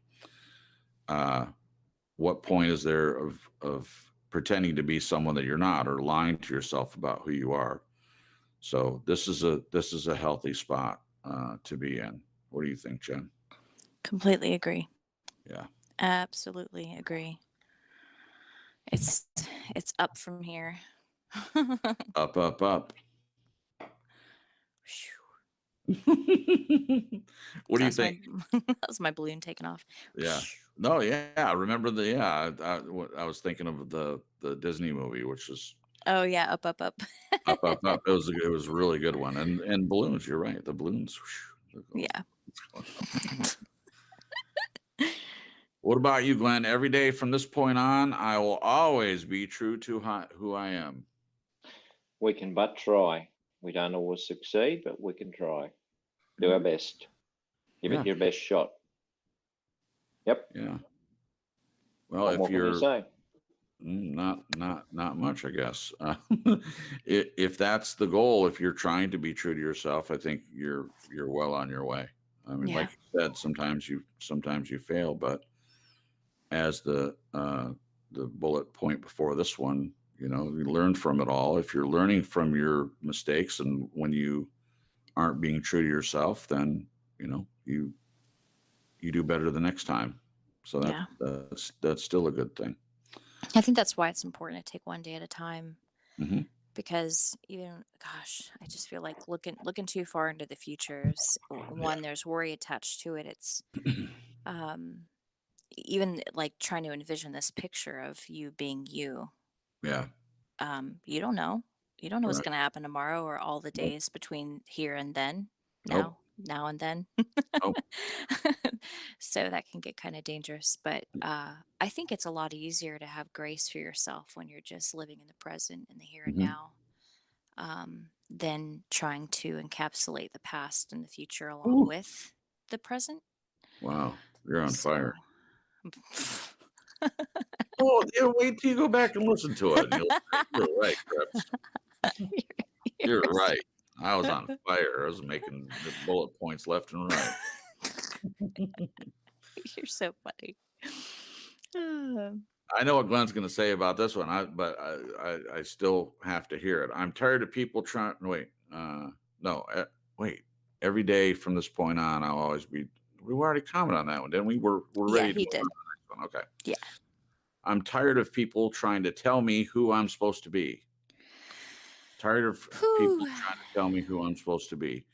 What point is there of pretending to be someone that you're not, or lying to yourself about who you are? So this is a healthy spot to be in. What do you think, Jen? Completely agree. Yeah. Absolutely agree. It's up from here. Up. What do you think? That was my balloon taking off. Yeah. No, yeah. Remember I was thinking of the Disney movie, which is Oh yeah, up. Up. It was a really good one. And balloons, you're right. The balloons. Yeah. What about you, Glenn? Every day from this point on, I will always be true to who I am. We can but try. We don't always succeed, but we can try. Do our best. Give it your best shot. Yep. Yeah. Well, What more if can you you're say? not much, I guess. If that's the goal, if you're trying to be true to yourself, I think you're well on your way. I mean, Yeah. like you said, sometimes you fail, but as the bullet point before this one, you learn from it all. If you're learning from your mistakes, and when you aren't being true to yourself, then you do better the next time. So that's still a good thing. I think that's why it's important to take one day at a time. Mm-hmm. Because I just feel like looking too far into the future. One, there's worry attached to it. It's even like trying to envision this picture of you being you. Yeah. You don't know. You don't know what's Right. going to happen tomorrow or all the days between here and then. Nope. Now and then. Nope. So that can get kind of dangerous. But I think it's a lot easier to have grace for yourself when you're just living in the present and the here and Mhm. now, than trying to encapsulate the past and the future along with the present. Wow, you're on fire. Oh, yeah, wait till you go back and listen to it. And you'll say, you're right, Krebs. You're You're right. I was on fire. I was making the bullet points left and right. You're so funny. Um, I know what Glenn's going to say about this one, but I still have to hear it. I'm tired of people trying. Wait, wait. Every day from this point on, I'll always be. We already commented on that one, didn't we? We're ready. Yeah, he to did. move on to the next one. Okay. Yeah. I'm tired of people trying to tell me who I'm supposed to be. Tired of people Whew. trying to tell me who I'm supposed to be.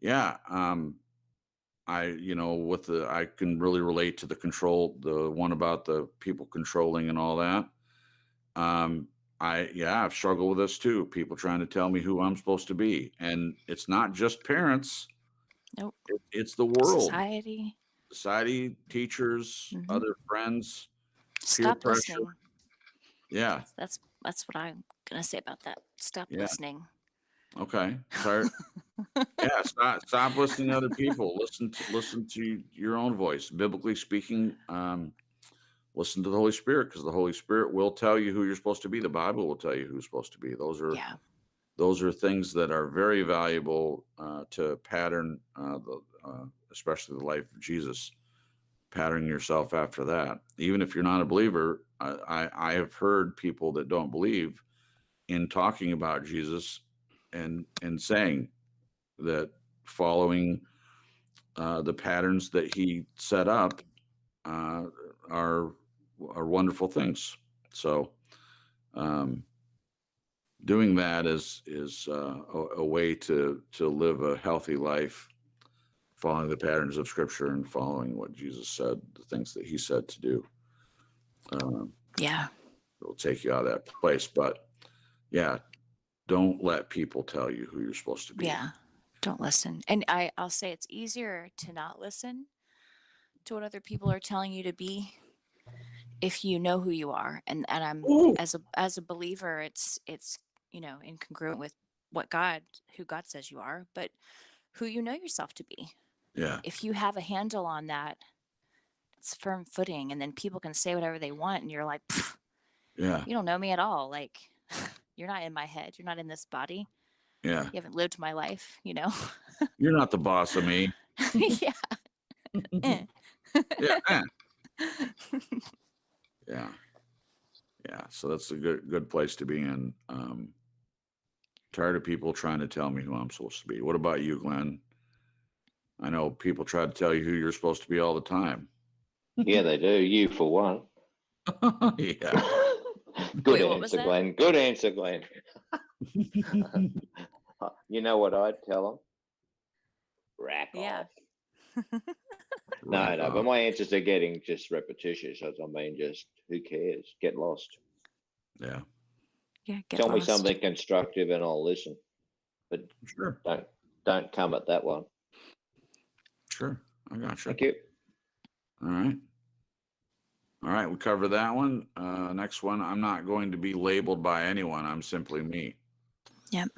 Yeah. I can really relate to the one about the people controlling and all that. I've struggled with this too. People trying to tell me who I'm supposed to be. And it's not just parents. Nope. It's the world, Society. teachers, Mhm. other friends, Stop pressure. listening. Yeah. That's what I'm gonna say about that. Stop Yeah. listening. Okay. Sorry. Yeah. Stop listening to other people. Listen to your own voice. Biblically speaking, listen to the Holy Spirit, because the Holy Spirit will tell you who you're supposed to be. The Bible will tell you who you're supposed to be. Those are things that are very valuable to pattern, especially the life of Jesus. Patterning yourself after that. Even if you're not a believer, I have heard people that don't believe in talking about Jesus and saying that following the patterns that he set up are wonderful things. So doing that is a way to live a healthy life, following the patterns of Scripture and following what Jesus said, the things that he said to do. It'll take you out of that place. But yeah, don't let people tell you who you're supposed to be. Yeah, don't listen. And I'll say it's easier to not listen to what other people are telling you to be if you know who you are. And I'm Ooh. as a believer, it's incongruent with who God says you are, but who you know yourself to be. Yeah. If you have a handle on that, it's firm footing, and then people can say whatever they want, and you're like, Yeah. you don't know me at all. Like, you're not in my head. You're not in this body. Yeah. You haven't lived my life, You're not the boss of me. Yeah. Yeah. Yeah. Yeah. So that's a good place to be in. Tired of people trying to tell me who I'm supposed to be. What about you, Glenn? I know people try to tell you who you're supposed to be all the time. Yeah, they do. You for one. Yeah. Good Wait, what was answer, that? Glenn. Good answer, Glenn. You know what I'd tell them? Rack Yeah. off. Rack No, off. but my answers are getting just repetitious. I mean, just who cares? Get lost. Yeah. Yeah. Get Tell me lost. something constructive and I'll listen. But Sure. don't come at that one. Sure. I got you. Thank you. All right. All right. We covered that one. Next one. I'm not going to be labeled by anyone. I'm simply me. Yep.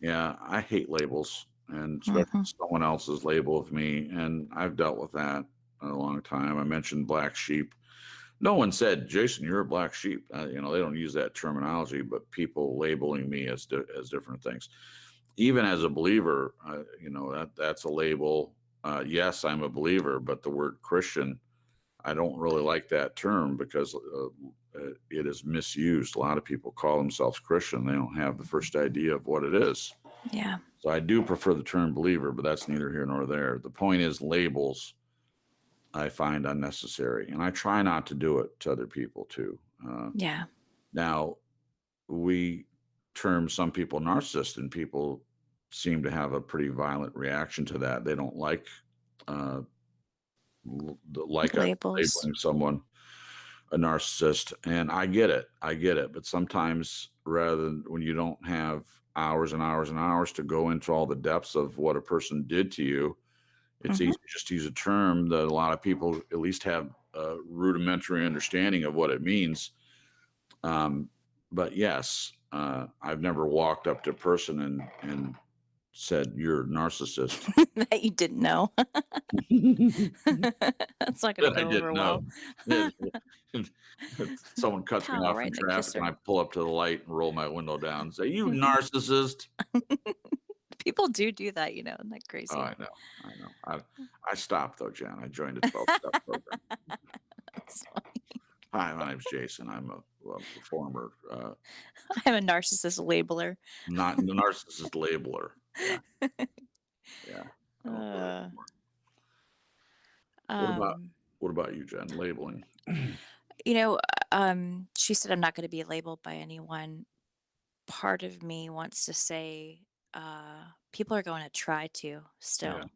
Yeah. I hate labels, and especially someone else's label of me. And I've dealt with that a long time. I mentioned black sheep. No one said, Jason, you're a black sheep. They don't use that terminology, but people labeling me as different things. Even as a believer, that's a label. Yes, I'm a believer, but the word Christian, I don't really like that term because it is misused. A lot of people call themselves Christian. They don't have the first idea of what it is. Yeah. So I do prefer the term believer, but that's neither here nor there. The point is, labels I find unnecessary, and I try not to do it to other people too. Yeah. Now, we term some people narcissists, and people seem to have a pretty violent reaction to that. They don't like Labels. labeling someone a narcissist, and I get it. But sometimes, rather than when you don't have hours and hours and hours to go into all the depths of what a person did to you, it's easy just to use a term that a lot of people at least have a rudimentary understanding of what it means. But yes, I've never walked up to a person and said, you're a narcissist. That you didn't know. That's not going to go over well. Someone cuts me Pow, off right in in the traffic, and I kisser. pull up to the light and roll my window down and say, "You narcissist!" People do that, isn't that Oh, crazy? I know, I know. I stopped though, Jen. I joined a 12-step program. That's funny. Hi, my name's Jason. I'm a former I'm a narcissist labeler. not narcissist labeler. Yeah, yeah. I don't do it Uh, anymore. um, What about you, Jen? Labeling. you know, she said I'm not going to be labeled by anyone. Part of me wants to say, people are going to try to Yeah, still.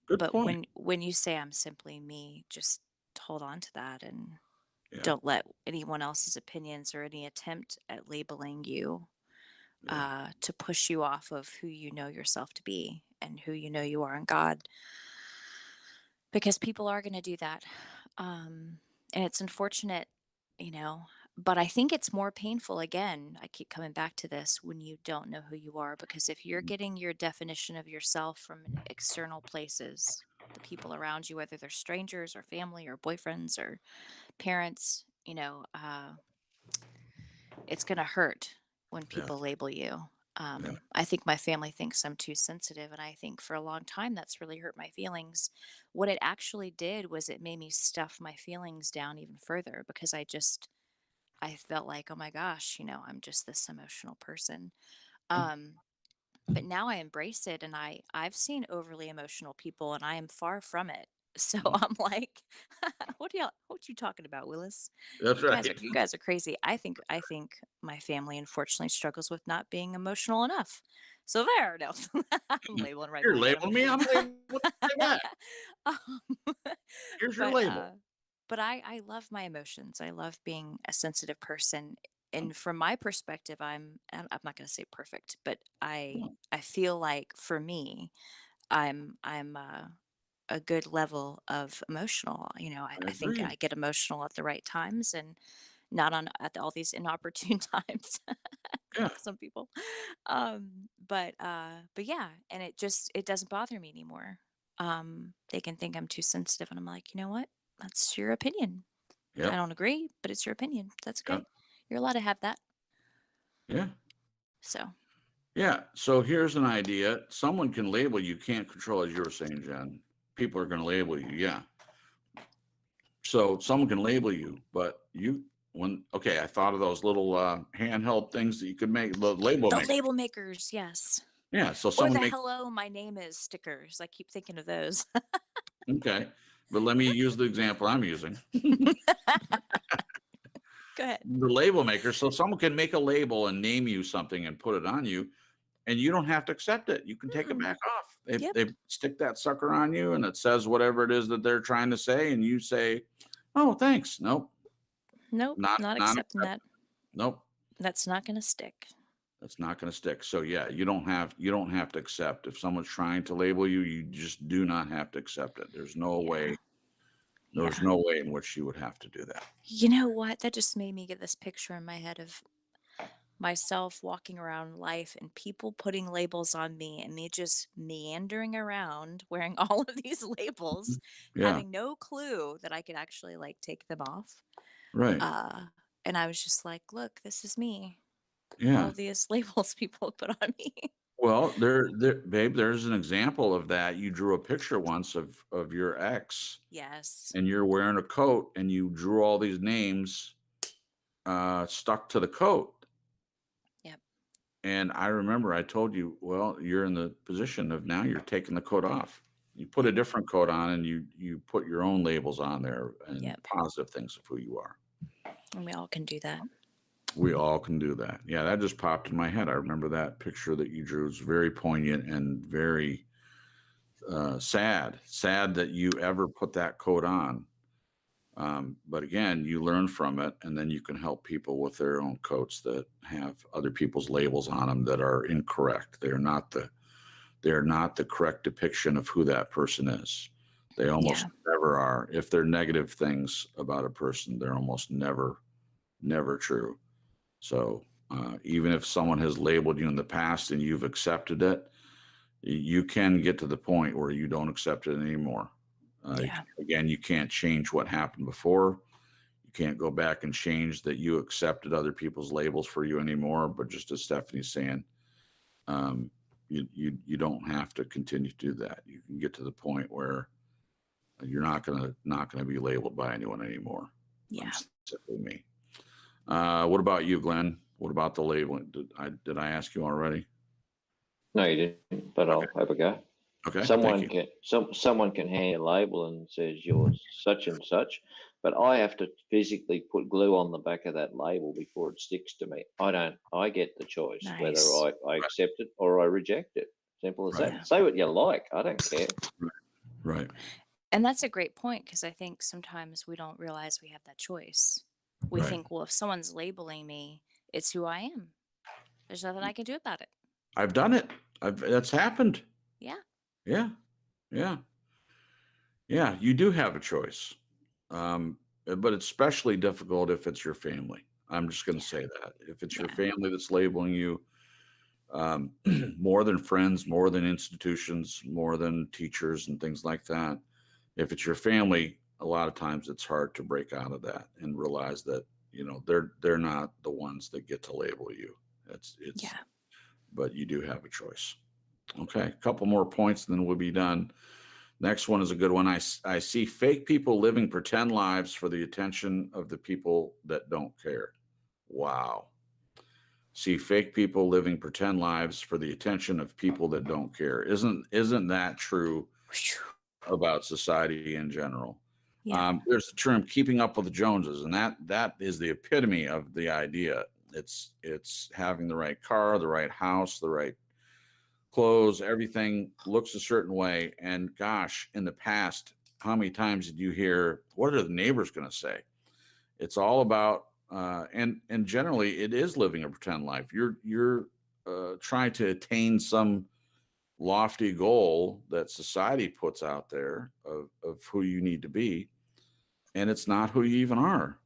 good But point. when you say I'm simply me, just hold on to that and Yeah, don't let anyone else's opinions or any attempt at labeling you yeah, to push you off of who you know yourself to be and who you know you are in God, because people are going to do that. And it's unfortunate, you know, but I think it's more painful. Again, I keep coming back to this, when you don't know who you are, because if you're mhm, getting your definition of yourself from external places, the people around you, whether they're strangers or family or boyfriends or parents, it's going to hurt when yeah, people label you. yeah, I think my family thinks I'm too sensitive, and I think for a long time that's really hurt my feelings. What it actually did was it made me stuff my feelings down even further, because I felt like, oh my gosh, I'm just this emotional person. Um, but now I embrace it, and I've seen overly emotional people, and I am far from it. So mhm. I'm like, what you talking about, Willis? That's right. You guys are crazy. I think my family unfortunately struggles with not being emotional enough. So there, no, I'm labeling right You're back at them. labeling me. I'm labeling you back. um, Here's your but label. I love my emotions. I love being a sensitive person. And from my perspective, I'm not going to say perfect, but Yeah, I feel like for me, I'm a good level of emotional. I I think agree. I get emotional at the right times, and not on at all these inopportune times, Yeah, like some people. But yeah, and it doesn't bother me anymore. They can think I'm too sensitive, and I'm like, you know what? That's your opinion. I yep, don't agree, but it's your opinion. That's yep, okay. You're allowed to have that. yeah, So yeah. So here's an idea. Someone can label you, can't control, as you were saying, Jen. People are going to label you. Yeah. So someone can label you, but okay, I thought of those little handheld things that you could make, the label the makers. label makers, yes. Yeah. So Or someone the make, hello, my name is stickers. I keep thinking of those. okay, but let me use the example I'm using. Go ahead. The label maker. So someone can make a label and name you something and put it on you, and you don't have to accept it. You can take it Mm-mm. back off. They, Yep. they stick that sucker on you and it says whatever it is that they're trying to say, and you say, "Oh, thanks." Nope, Nope, not not accepting accept. that. Nope, That's not going to stick. that's not going to stick. So yeah, you don't have to accept. If someone's trying to label you, you just do not have to accept it. There's no Yeah. way. There's Yeah. no way in which you would have to do that. You know what? That just made me get this picture in my head of myself walking around life and people putting labels on me, and me just meandering around wearing all of these labels, Yeah, having no clue that I could actually like take them off. right. Uh, and I was just like, look, this is me. All Yeah. of these labels people put on me. Well, babe, there's an example of that. You drew a picture once of your ex, Yes. and you're wearing a coat, and you drew all these names stuck to the coat. Yep. And I remember I told you, well, you're in the position of now you're taking the coat off. You put a Yep. different coat on, and you put your own labels on there and Yep. positive things of who you are. And we all can do that. We all can do that. Yeah, that just popped in my head. I remember that picture that you drew. It was very poignant and very sad that you ever put that coat on. But again, you learn from it, and then you can help people with their own coats that have other people's labels on them that are incorrect. They're not the correct depiction of who that person is. They almost Yeah. never are. If they're negative things about a person, they're almost never true. So even if someone has labeled you in the past and you've accepted it, you can get to the point where you don't accept it anymore. Yeah. Again, you can't change what happened before. You can't go back and change that you accepted other people's labels for you anymore. But just as Stephanie's saying, you don't have to continue to do that. You can get to the point where you're not gonna be labeled by anyone anymore. Yeah. Simply me. What about you, Glenn? What about the labeling? Did I ask you already? No, you didn't, but I'll have a go. Okay. Someone Thank you. someone can hand a label and says you're such and such, but I have to physically put glue on the back of that label before it sticks to me. I get the choice whether Nice. I accept it or I reject it. Simple as Right. that. Say what you like. I don't care. Right. And that's a great point, because I think sometimes we don't realize we have that choice. We Right. think, well, if someone's labeling me, it's who I am. There's nothing I can do about it. I've done it. That's happened. Yeah. Yeah. Yeah. Yeah. You do have a choice. But it's especially difficult if it's your family. I'm just going to say that. If it's your Yeah. family that's labeling you, more than friends, more than institutions, more than teachers and things like that. If it's your family, a lot of times it's hard to break out of that and realize that, they're not the ones that get to label you. Yeah. But you do have a choice. Okay, a couple more points and then we'll be done. Next one is a good one. I see fake people living pretend lives for the attention of the people that don't care. Wow. See fake people living pretend lives for the attention of people that don't care. Isn't that true about society in general? Yeah. There's the term keeping up with the Joneses, and that is the epitome of the idea. It's having the right car, the right house, the right clothes, everything looks a certain way. And gosh, in the past, how many times did you hear, what are the neighbors going to say? It's all about, and generally it is living a pretend life. You're trying to attain some lofty goal that society puts out there of who you need to be. And it's not who you even are.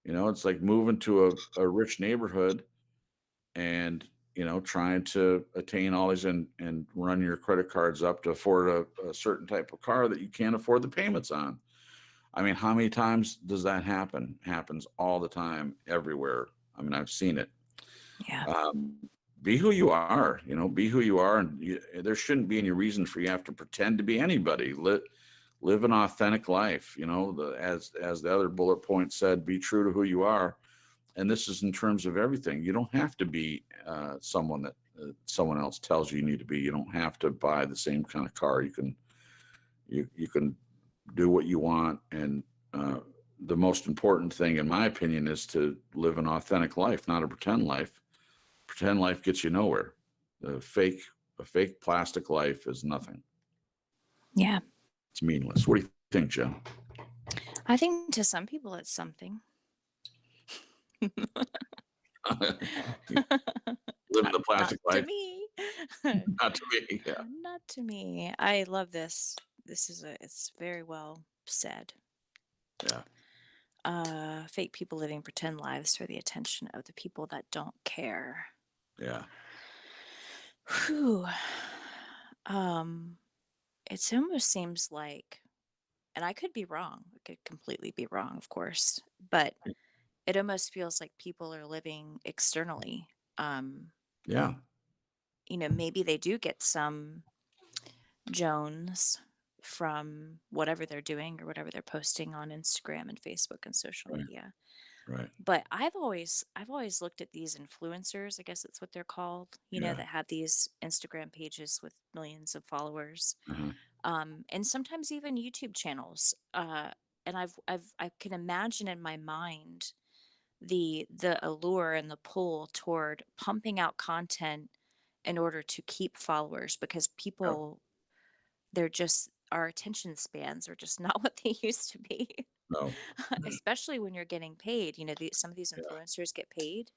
It's like moving to a rich neighborhood and trying to attain all these and run your credit cards up to afford a certain type of car that you can't afford the payments on. I mean, how many times does that happen? Happens all the time, everywhere. I mean, I've seen it. Yeah. Be who you are, be who you are. And there shouldn't be any reason for you to have to pretend to be anybody. Live an authentic life, as the other bullet point said, be true to who you are. And this is in terms of everything. You don't have to be someone that someone else tells you you need to be. You don't have to buy the same kind of car. You can do what you want. And the most important thing, in my opinion, is to live an authentic life, not a pretend life. Pretend life gets you nowhere. A fake plastic life is nothing. Yeah. It's meaningless. What do you think, Jen? I think to some people it's something. Living the plastic Not life. to me. Not to me. Yeah. Not to me. I love this. It's very well said. Yeah. Fake people living pretend lives for the attention of the people that don't care. Yeah. Whew. It almost seems like, and I could be wrong. I could completely be wrong, of course, but it almost feels like people are living externally. Yeah. Maybe they do get some Jones from whatever they're doing or whatever they're posting on Instagram and Facebook and social Right. media. Right. But I've always looked at these influencers, I guess that's what they're called, Yeah. that have these Instagram pages with millions of followers. Uh-huh. And sometimes even YouTube channels. And I can imagine in my mind the allure and the pull toward pumping out content in order to keep followers, because people, our attention spans are just not what they used to be. No. Especially when you're getting paid. Some of these Yeah. influencers get paid.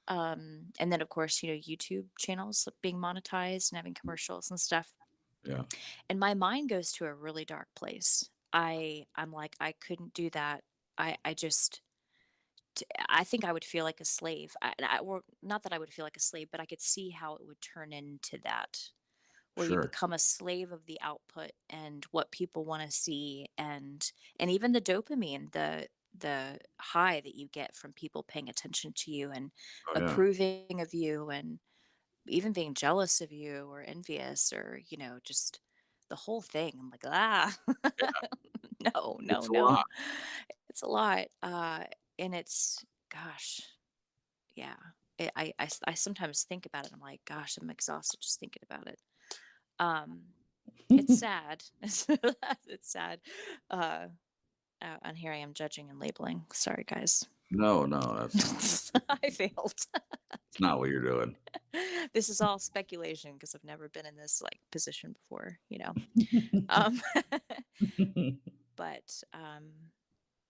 And then of course, YouTube channels being monetized and having commercials and stuff. Yeah. And my mind goes to a really dark place. I'm like, I couldn't do that. I just, I think I would feel like a slave. Or not that I would feel like a slave, but I could see how it would turn into that, where you Sure. become a slave of the output and what people want to see, and even the dopamine, the high that you get from people paying attention to you and Oh yeah. approving of you and even being jealous of you or envious, or just the whole thing. I'm like, no, no, It's a lot. no. It's a lot. And it's, gosh, yeah. I sometimes think about it. I'm like, gosh, I'm exhausted just thinking about it. Um, it's sad. It's sad. Uh, and here I am judging and labeling. Sorry, guys. No, no, that's I failed. not what you're doing. This is all speculation because I've never been in this like position before, Um, but I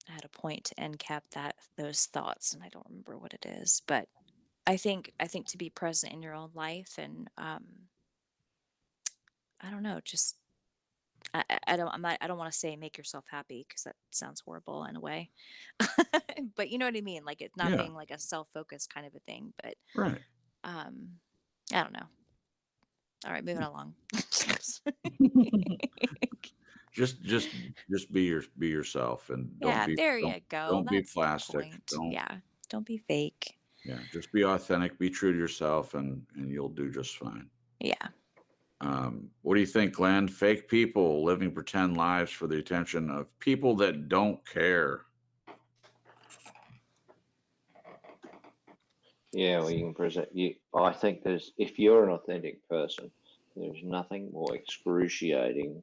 had a point to end cap those thoughts, and I don't remember what it is. But I think to be present in your own life, and I don't know, just I don't want to say make yourself happy because that sounds horrible in a way. But you know what I mean? Like it not Yeah, being like a self-focused kind of a thing, but right. um I don't know. All right, moving along. Just be yourself, and Yeah, there you go. don't be That's the plastic. point. Don't Yeah. Don't be fake. Yeah, just be authentic, be true to yourself, and you'll do just fine. Yeah. What do you think, Glenn? Fake people living pretend lives for the attention of people that don't care. Yeah, well, you can present you. I think if you're an authentic person, there's nothing more excruciating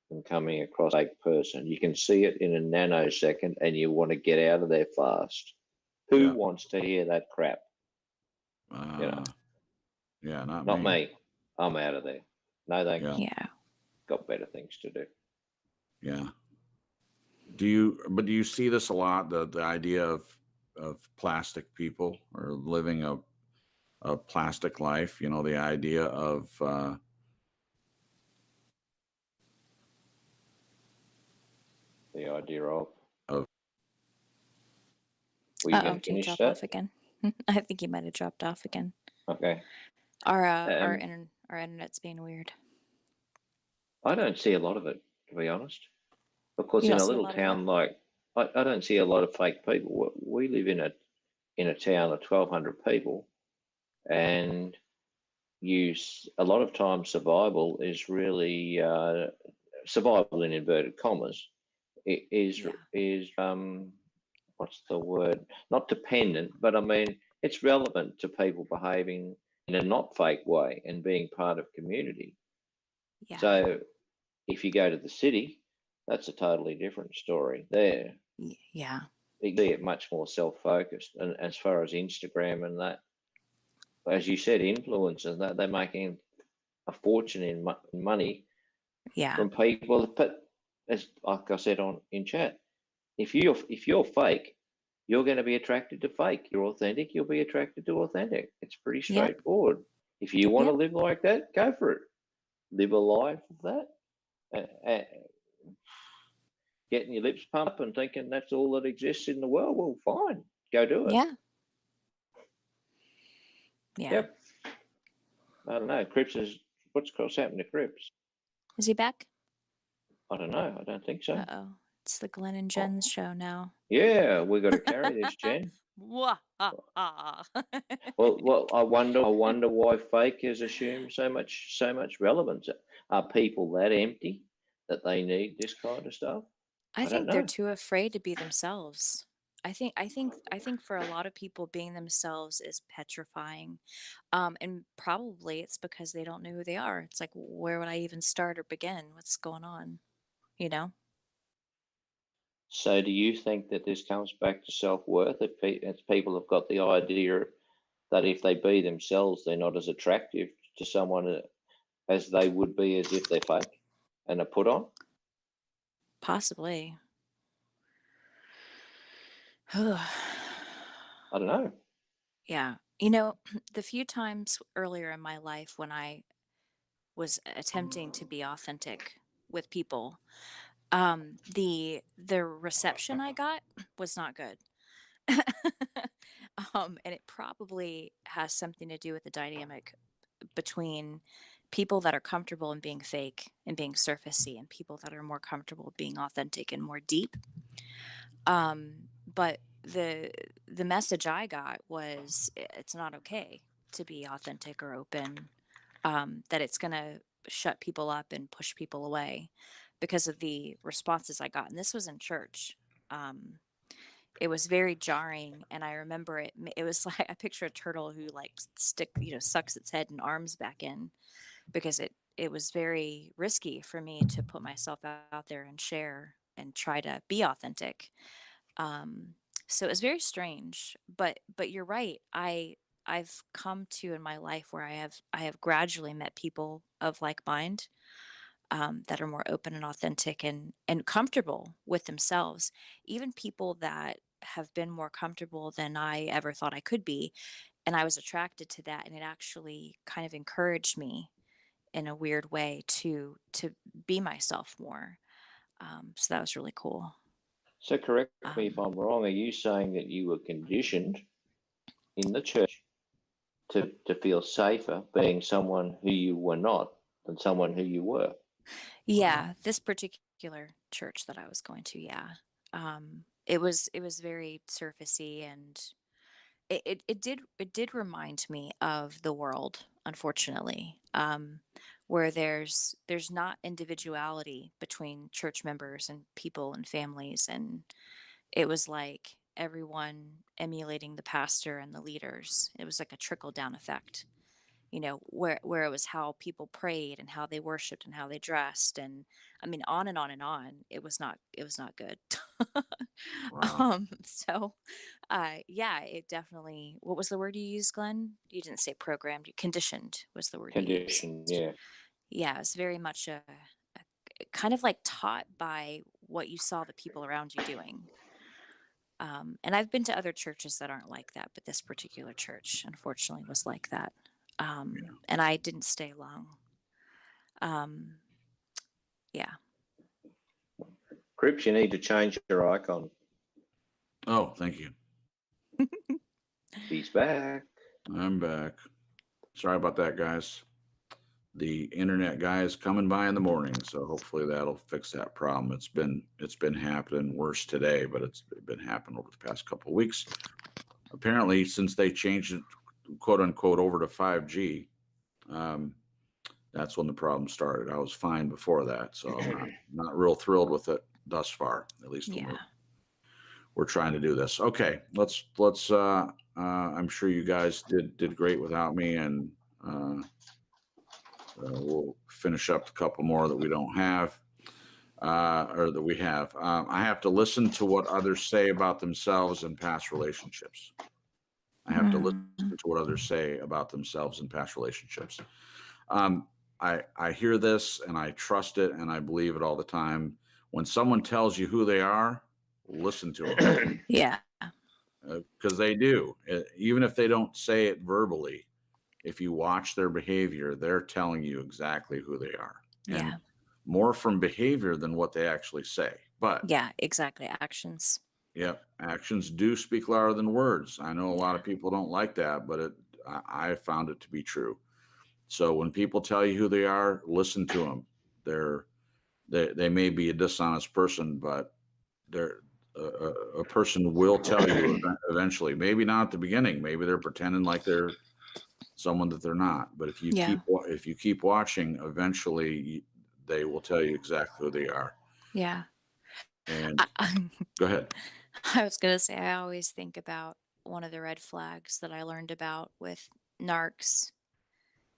than coming across a fake person. You can see it in a nanosecond, and you want to get out of there fast. Who Yeah. wants to hear that crap? You know, Yeah, not not me. me. I'm out of there. No thanks. Yeah. Yeah. Got better things to do. Yeah. Do you see this a lot? The idea of plastic people or living a plastic life. The idea of The idea of. Of- Were you Uh-oh, going to did he finish drop that? off again? I think he might have dropped off again. Okay. Our Um, our internet's being weird. I don't see a lot of it, to be honest, because You in don't a see a little lot of what? town like I don't see a lot of fake people. We live in a town of 1,200 people, and a lot of times survival is really survival in inverted commas. It Yeah. is what's the word? Not dependent, but I mean it's relevant to people behaving in a not fake way and being part of community. Yeah. So if you go to the city, that's a totally different story. There, Yeah. you see it much more self-focused. And as far as Instagram and that, as you said, influencers, that they're making a fortune in money Yeah. from people. But as like I said in chat, if you're fake, you're going to be attracted to fake. You're authentic, you'll be attracted to authentic. It's pretty Yep. straightforward. If you want to Yep. live like that, go for it. Live a life of that. Getting your lips pumped up and thinking that's all that exists in the world, well, fine, go do it. Yeah. Yeah. Yep. I don't know. What's happened to Cripps? Is he back? I don't know. I don't think so. Uh-oh. It's the Glenn and Jen's show now. Yeah, we got to carry this, Jen. Wah, Well, I wonder why fake has assumed so much relevance. Are people that empty that they need this kind of stuff? I don't think they're know. too afraid to be themselves. I think for a lot of people being themselves is petrifying. And probably it's because they don't know who they are. It's like, where would I even start or begin? What's going on? You know? So, do you think that this comes back to self-worth? If people have got the idea that if they be themselves, they're not as attractive to someone as they would be as if they're fake and are put on? Possibly. I don't know. Yeah. The few times earlier in my life when I was attempting to be authentic with people, the reception I got was not good. And it probably has something to do with the dynamic between people that are comfortable in being fake and being surfacey, and people that are more comfortable being authentic and more deep. But the message I got was it's not okay to be authentic or open, that it's going to shut people up and push people away because of the responses I got. And this was in church. It was very jarring, and I remember it was like I picture a turtle who like sucks its head and arms back in, because it was very risky for me to put myself out there and share and try to be authentic. So it was very strange, but you're right. I've come to in my life where I have gradually met people of like mind, that are more open and authentic and comfortable with themselves, even people that have been more comfortable than I ever thought I could be. And I was attracted to that, and it actually kind of encouraged me in a weird way to be myself more. So that was really cool. So correct me if I'm wrong. Are you saying that you were conditioned in the church to feel safer being someone who you were not than someone who you were? Yeah, this particular church that I was going to, yeah. It was very surfacey, and it did remind me of the world, unfortunately, where there's not individuality between church members and people and families, and it was like everyone emulating the pastor and the leaders. It was like a trickle down effect, where it was how people prayed and how they worshiped and how they dressed, and I mean on and on and on. It was not good. Wow. So yeah, it definitely, what was the word you used, Glenn? You didn't say programmed, you conditioned was the word you used. Conditioned, yeah. Yeah, it's very much a kind of like taught by what you saw the people around you doing. And I've been to other churches that aren't like that, but this particular church, unfortunately, was like that. And I didn't stay long. Yeah. Crips, you need to change your icon. Oh, thank you. He's back. I'm back. Sorry about that, guys. The internet guy is coming by in the morning, so hopefully that'll fix that problem. It's been happening worse today, but it's been happening over the past couple of weeks. Apparently, since they changed it, quote unquote, over to 5G, that's when the problem started. I was fine before that, so I'm not real thrilled with it thus far. At least when Yeah. we're trying to do this. Okay, let's. I'm sure you guys did great without me, and we'll finish up a couple more that we don't have, or that we have. I have to listen to what others say about themselves in past relationships. I have to listen to what others say about themselves in past relationships. I hear this and I trust it and I believe it all the time. When someone tells you who they are, listen to them. Yeah. Because they do. Even if they don't say it verbally, if you watch their behavior, they're telling you exactly who they are. And Yeah. more from behavior than what they actually say. But Yeah, exactly. Actions. yeah, actions do speak louder than words. I know a lot of people don't like that, but I found it to be true. So when people tell you who they are, listen to them. They may be a dishonest person, but they're a person will tell you eventually. Maybe not at the beginning. Maybe they're pretending like they're someone that they're not. But if you keep watching, eventually they will tell you exactly who they are. Yeah. And go ahead. I was going to say, I always think about one of the red flags that I learned about with narcs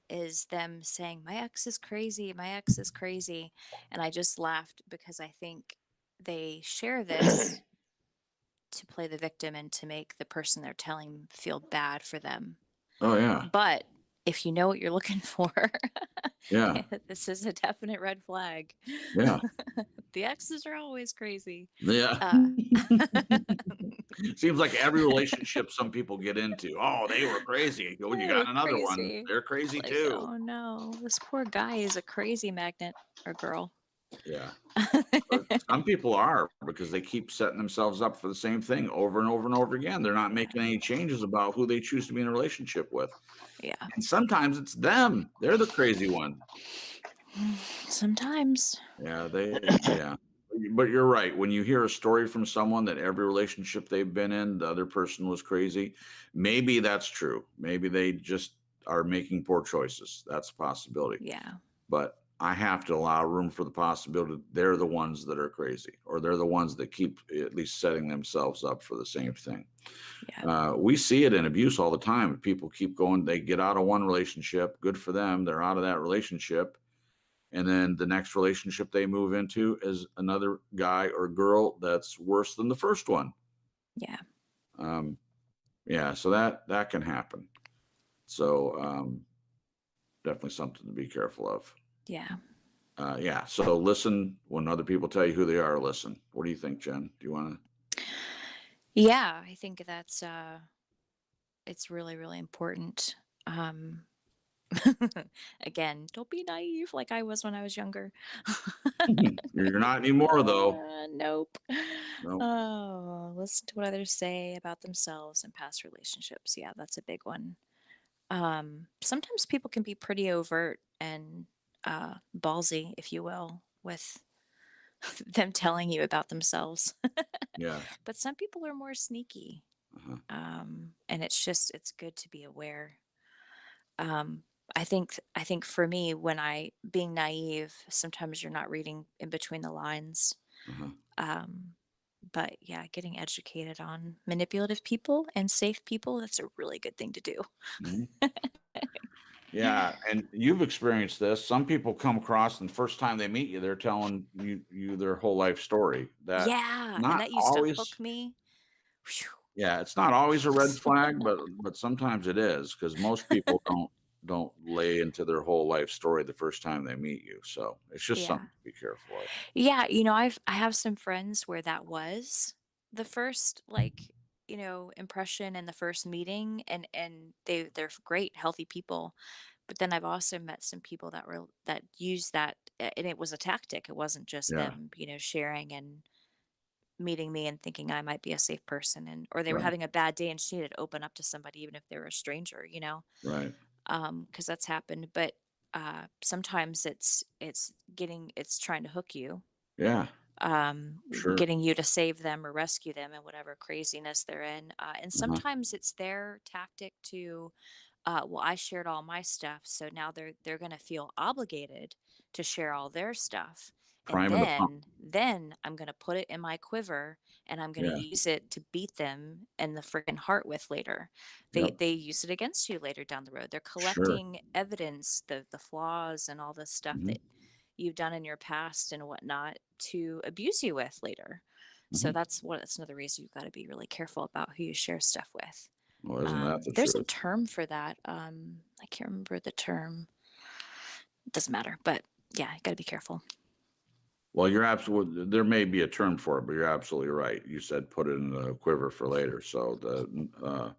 is them saying, my ex is crazy, my ex is crazy. And I just laughed because I think they share this to play the victim and to make the person they're telling feel bad for them. Oh, yeah. But if you know what you're looking for, yeah, this is a definite red flag. Yeah. The exes are always crazy. Yeah. Seems like every relationship some people get into. Oh, they were crazy. Oh, you got another one. They're crazy like, too. Oh no, this poor guy is a crazy magnet or girl. Yeah. Some people are, because they keep setting themselves up for the same thing over and over and over again. They're not making any changes about who they choose to be in a relationship with. Yeah. And sometimes it's them. They're the crazy one. Sometimes. Yeah. But you're right. When you hear a story from someone that every relationship they've been in, the other person was crazy, maybe that's true. Maybe they just are making poor choices. That's a possibility. Yeah. But I have to allow room for the possibility that they're the ones that are crazy, or they're the ones that keep at least setting themselves up for the same thing. Yeah. We see it in abuse all the time. People keep going, they get out of one relationship, good for them. They're out of that relationship. And then the next relationship they move into is another guy or girl that's worse than the first one. Yeah. Yeah, so that can happen. So definitely something to be careful of. Yeah. Yeah. So listen when other people tell you who they are. Listen. What do you think, Jen? Do you want to? Yeah. I think that's it's really, really important. Again, don't be naive like I was when I was younger. You're not anymore, though. Nope. No. Oh, listen to what others say about themselves and past relationships. Yeah, that's a big one. Sometimes people can be pretty overt and ballsy, if you will, with them telling you about themselves. Yeah. But some people are more sneaky. Uh-huh. And it's good to be aware. I think for me, when being naive, sometimes you're not reading in between the lines. Uh-huh. But yeah, getting educated on manipulative people and safe people, that's a really good thing to do. Mhm. Yeah, and you've experienced this. Some people come across, and the first time they meet you, they're telling you their whole life story. That Yeah, and not that used to always. hook me. Whew. Yeah, it's not always a red flag, but sometimes it is, because most people don't lay into their whole life story the first time they meet you. So it's just Yeah. something to be careful of. Yeah, I have some friends where that was the first impression and the first meeting, and they're great, healthy people. But then I've also met some people that used that, and it was a tactic. It wasn't just Yeah, them, sharing and meeting me and thinking I might be a safe person, or they were right, having a bad day and she needed to open up to somebody even if they were a stranger, right. because that's happened. But sometimes it's trying to hook you, Yeah, sure. getting you to save them or rescue them in whatever craziness they're in. And Uh-huh. sometimes it's their tactic to, well, I shared all my stuff, so now they're going to feel obligated to share all their stuff. And Prime of the pump. then I'm going to put it in my quiver and I'm going to Yeah, use it to beat them in the freaking heart with later. They yep, they use it against you later down the road. They're sure. collecting evidence, the flaws and all the stuff Hmm. that you've done in your past and whatnot to abuse you with later. So Hmm. that's another reason you've got to be really careful about who you share stuff with. Well, isn't that the There's a truth? term for that. I can't remember the term. It doesn't matter, but yeah, you got to be careful. Well, you're absolutely, there may be a term for it, but you're absolutely right. You said put it in the quiver for later. So the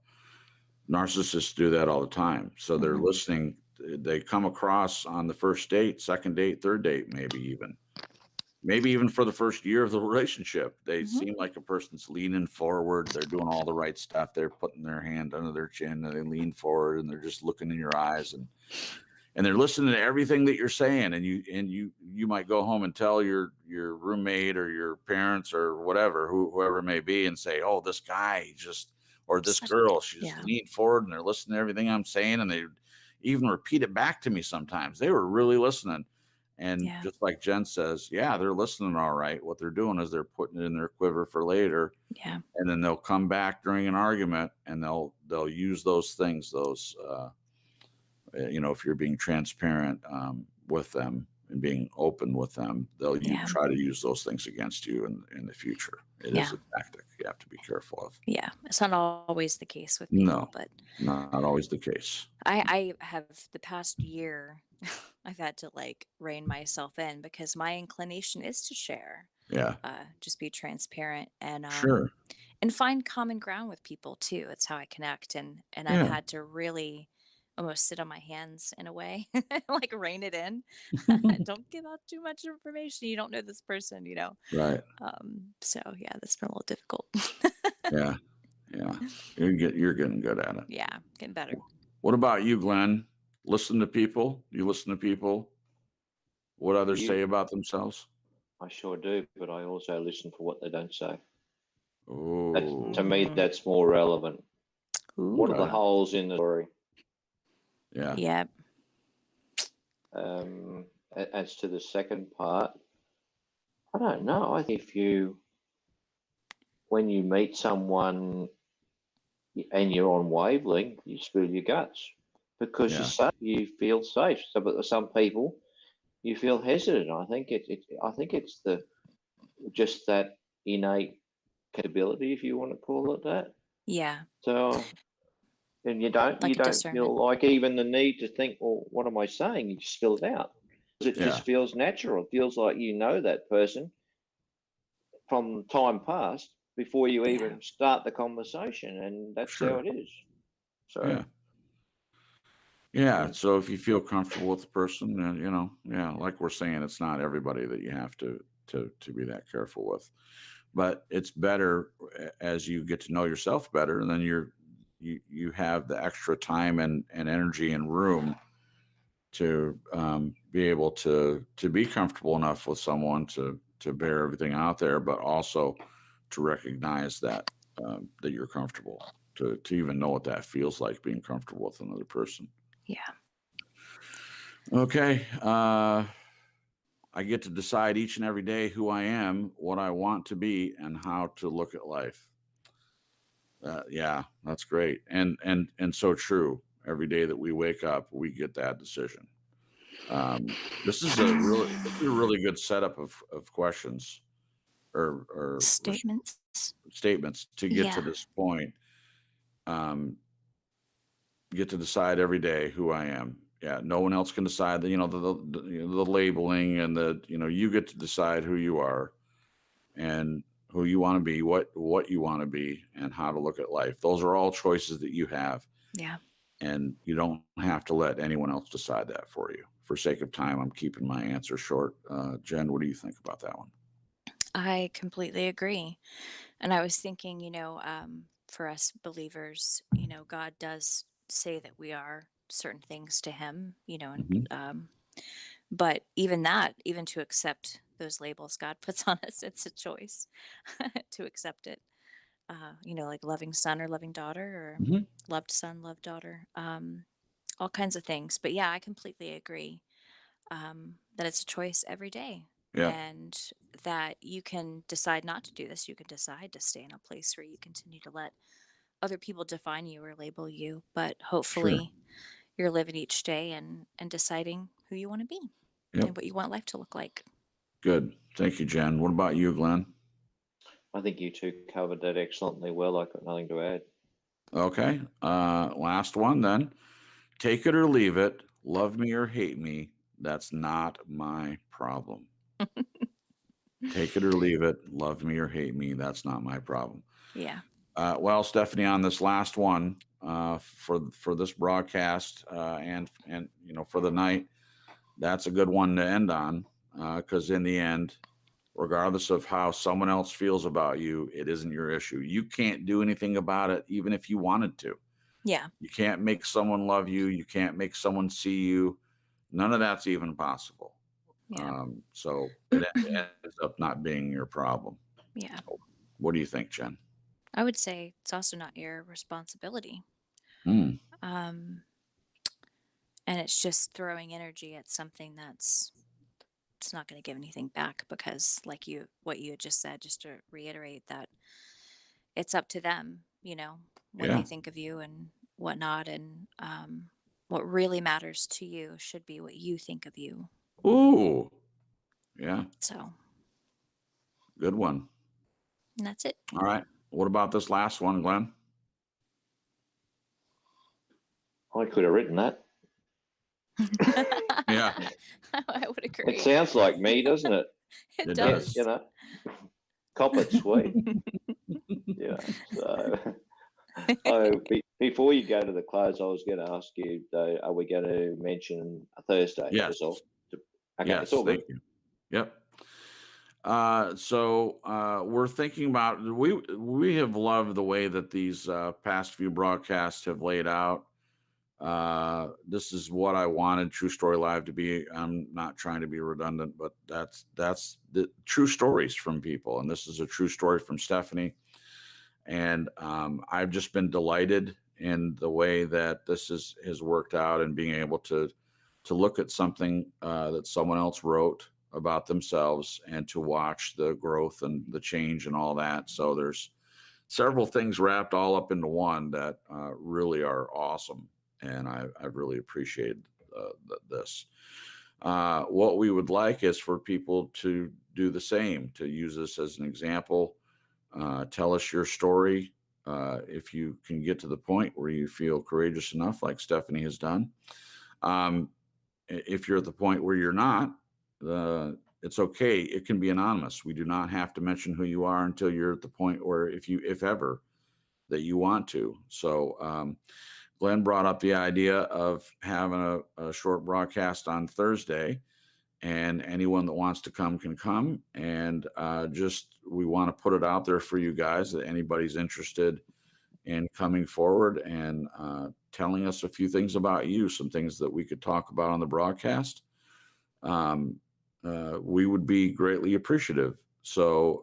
narcissists do that all the time. So they're Mhm. listening. They come across on the first date, second date, third date, maybe even for the first year of the relationship. They Mhm. seem like a person's leaning forward. They're doing all the right stuff. They're putting their hand under their chin and they lean forward and they're just looking in your eyes and they're listening to everything that you're saying. And you might go home and tell your roommate or your parents or whatever, whoever it may be, and say, "Oh, this guy just, or this Such- girl, she just yeah. leaned forward and they're listening to everything I'm saying, and they even repeat it back to me sometimes. They were really listening." And Yeah. just like Jen says, yeah, they're listening all right. What they're doing is they're putting it in their quiver for later, Yeah. and then they'll come back during an argument and they'll use those things, if you're being transparent with them and being open with them, you Yeah. try to use those things against you in the future. It is Yeah. a tactic you have to be careful of. Yeah. It's not always the case with people, No, but not always the case. I have the past year, I've had to rein myself in because my inclination is to share, Yeah, just be transparent sure. and find common ground with people too. It's how I connect, and I've Yeah, had to really, almost sit on my hands in a way, like rein it in. Don't give out too much information. You don't know this person, you know. Right. So yeah, that's been a little difficult. Yeah. Yeah. You're getting good at it. Yeah, getting better. What about you, Glenn? Listen to people? You listen to people? What others say about themselves? I sure do, but I also listen for what they don't say. Oh, To me, that's more relevant. What are the Right. holes in the story? yeah. Yeah. As to the second part, I don't know. I think when you meet someone and you're on wavelength, you spill your guts because Yeah. you feel safe. So, but some people, you feel hesitant. I think it's just that innate capability, if you want to call it that. Yeah. So, and you don't Like a feel discernment. like even the need to think, well, what am I saying? You just spill it out because it Yeah. just feels natural. It feels like you know that person from time past before you Yeah. even start the conversation, and that's how Sure. it is. So, Yeah. Yeah. So if you feel comfortable with the person, then, you know, yeah, like we're saying, it's not everybody that you have to be that careful with. But it's better as you get to know yourself better, and then you have the extra time and energy and room to be able to be comfortable enough with someone to bear everything out there, but also to recognize that that you're comfortable, to even know what that feels like, being comfortable with another person. Yeah. Okay. I get to decide each and every day who I am, what I want to be, and how to look at life. Yeah, that's great, and so true. Every day that we wake up, we get that decision. This is a really good setup of questions or Statements. statements to get Yeah. to this point. Get to decide every day who I am. Yeah, no one else can decide. The labeling and you get to decide who you are and who you want to be, what you want to be, and how to look at life. Those are all choices that you have. Yeah. And you don't have to let anyone else decide that for you. For sake of time, I'm keeping my answer short. Jen, what do you think about that one? I completely agree. And I was thinking, for us believers, God does say that we are certain things to Him, Mhm. but even that, even to accept those labels God puts on us, it's a choice to accept it. Like loving son or loving daughter or Mhm. loved son, loved daughter, all kinds of things. But yeah, I completely agree that it's a choice every day. Yeah, And that you can decide not to do this. You can decide to stay in a place where you continue to let other people define you or label you. But sure. hopefully, you're living each day and deciding who you want to be Yep. and what you want life to look like. Good. Thank you, Jen. What about you, Glenn? I think you two covered that excellently well. I've got nothing to add. Okay. Last one then. Take it or leave it. Love me or hate me. That's not my problem. Take it or leave it. Love me or hate me. That's not my problem. Yeah. Well, Stephanie, on this last one for this broadcast and for the night, that's a good one to end on because in the end, regardless of how someone else feels about you, it isn't your issue. You can't do anything about it, even if you wanted to. Yeah. You can't make someone love you. You can't make someone see you. None of that's even possible. Yeah. So it ends up not being your problem. Yeah. What do you think, Jen? I would say it's also not your responsibility. Mm, And it's just throwing energy at something it's not going to give anything back because what you had just said, just to reiterate that it's up to them, what yeah. they think of you and whatnot. And what really matters to you should be what you think of you. Ooh. Yeah. So, Good one. and that's it. All right. What about this last one, Glenn? I could have written that. Yeah. I would agree. It sounds like me, doesn't it? It It does. does. Cop it sweet. Yeah. So Before you go to the close, I was going to ask you, though, are we going to mention a Thursday? Yes. That's all. Okay, Yes, it's all good. thank you. Yep. So we're thinking about, we have loved the way that these past few broadcasts have laid out. This is what I wanted True Story Live to be. I'm not trying to be redundant, but that's the true stories from people. And this is a true story from Stephanie. And I've just been delighted in the way that this has worked out, and being able to look at something that someone else wrote about themselves, and to watch the growth and the change and all that. So there's several things wrapped all up into one that really are awesome. And I really appreciate this. What we would like is for people to do the same, to use this as an example. Tell us your story. If you can get to the point where you feel courageous enough, like Stephanie has done. If you're at the point where you're not, it's okay. It can be anonymous. We do not have to mention who you are until you're at the point where, if ever, that you want to. So Glenn brought up the idea of having a short broadcast on Thursday, and anyone that wants to come can come. And we want to put it out there for you guys, that anybody's interested in coming forward and telling us a few things about you, some things that we could talk about on the broadcast. We would be greatly appreciative. So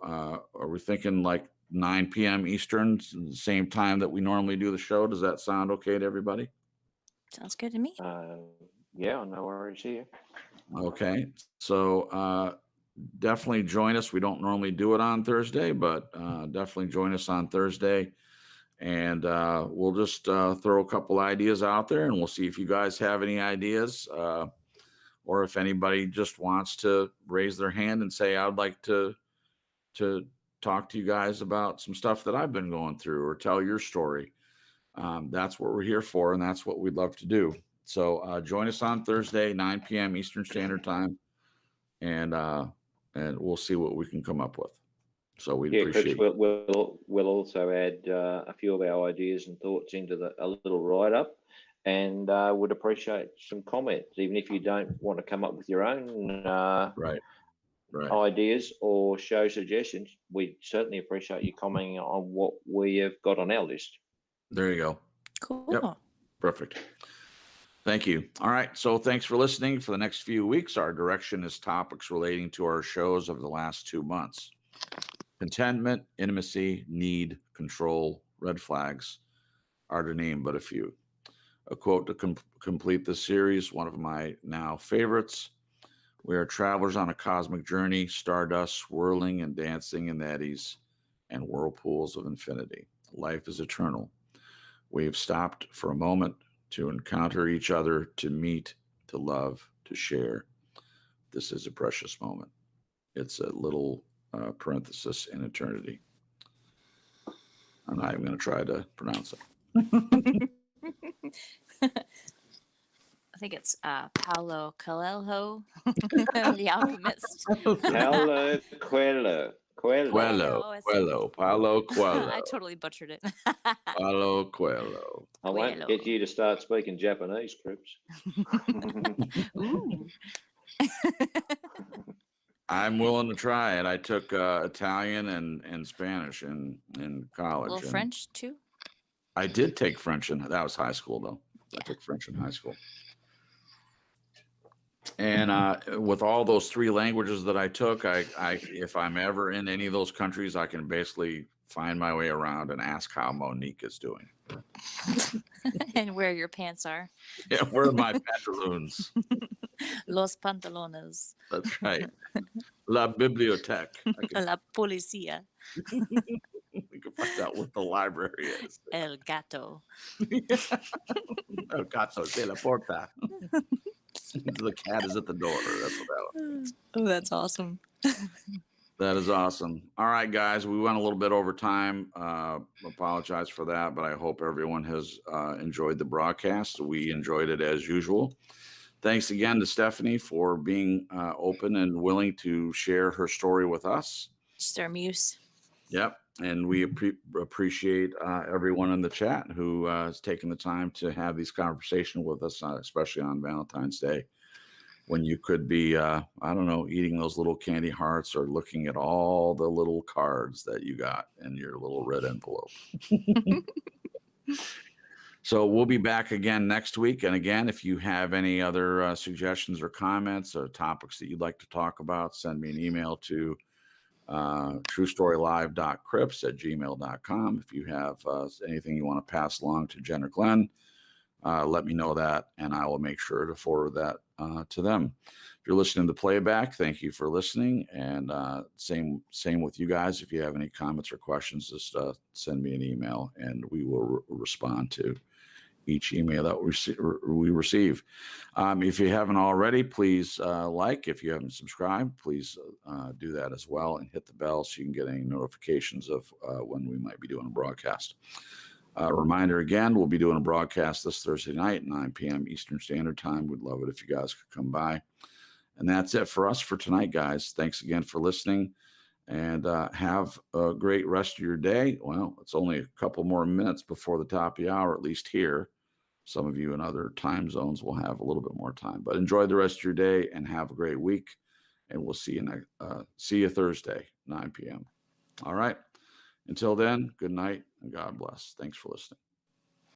are we thinking like 9 p.m. Eastern, the same time that we normally do the show? Does that sound okay to everybody? Sounds good to me. Yeah, no worries here. Okay. So definitely join us. We don't normally do it on Thursday, but definitely join us on Thursday. And we'll just throw a couple ideas out there, and we'll see if you guys have any ideas, or if anybody just wants to raise their hand and say, I'd like to talk to you guys about some stuff that I've been going through, or tell your story. That's what we're here for, and that's what we'd love to do. So join us on Thursday, 9 p.m. Eastern Standard Time, and we'll see what we can come up with. So we appreciate it. We'll also add a few of our ideas and thoughts into a little write-up, and would appreciate some comments, even if you don't want to come up with your own right. ideas or show suggestions. We'd certainly appreciate you commenting on what we have got on our list. There you go. Cool. Yep. Perfect. Thank you. All right. So thanks for listening. For the next few weeks, our direction is topics relating to our shows over the last 2 months. Contentment, intimacy, need, control, red flags are to name but a few. A quote to complete this series, one of my now favorites. We are travelers on a cosmic journey, stardust swirling and dancing in eddies and whirlpools of infinity. Life is eternal. We have stopped for a moment to encounter each other, to meet, to love, to share. This is a precious moment. It's a little parenthesis in eternity. I'm not even going to try to pronounce it. I think it's Paulo Coelho, the alchemist. Paulo Coelho. Paulo Coelho. I totally butchered it. Paulo Coelho. I won't get you to start speaking Japanese, Crips. Ooh. I'm willing to try it. I took Italian and Spanish in college. A little French too? I did take French, and that was high school though. Yeah. I took French in high school. And with all those 3 languages that I took, I if I'm ever in any of those countries, I can basically find my way around and ask how Monique is doing. And where your pants are. Yeah, where are my pantaloons? Los pantalones. That's right. La biblioteca. La policía. We can find out what the library is. El gato. El gato de la porta. The cat is at the door. That's what that was. Oh, that's awesome. That is awesome. All right, guys, we went a little bit over time. Apologize for that, but I hope everyone has enjoyed the broadcast. We enjoyed it as usual. Thanks again to Stephanie for being open and willing to share her story with us. Just our muse. Yep. And we appreciate everyone in the chat who has taken the time to have these conversations with us, especially on Valentine's Day, when you could be, I don't know, eating those little candy hearts or looking at all the little cards that you got in your little red envelope. So we'll be back again next week. And again, if you have any other suggestions or comments or topics that you'd like to talk about, send me an email to truestorylive.crips@gmail.com. If you have anything you want to pass along to Jen or Glenn, let me know that, and I will make sure to forward that to them. If you're listening to playback, thank you for listening. And same with you guys. If you have any comments or questions, just send me an email, and we will respond to each email that we receive. If you haven't already, please like. If you haven't subscribed, please do that as well, and hit the bell so you can get any notifications of when we might be doing a broadcast. Reminder again, we'll be doing a broadcast this Thursday night, 9 p.m. Eastern Standard Time. We'd love it if you guys could come by. And that's it for us for tonight, guys. Thanks again for listening, and have a great rest of your day. Well, it's only a couple more minutes before the top of the hour, at least here. Some of you in other time zones will have a little bit more time, but enjoy the rest of your day and have a great week. And we'll see you Thursday, 9 p.m. All right. Until then, good night and God bless. Thanks for listening.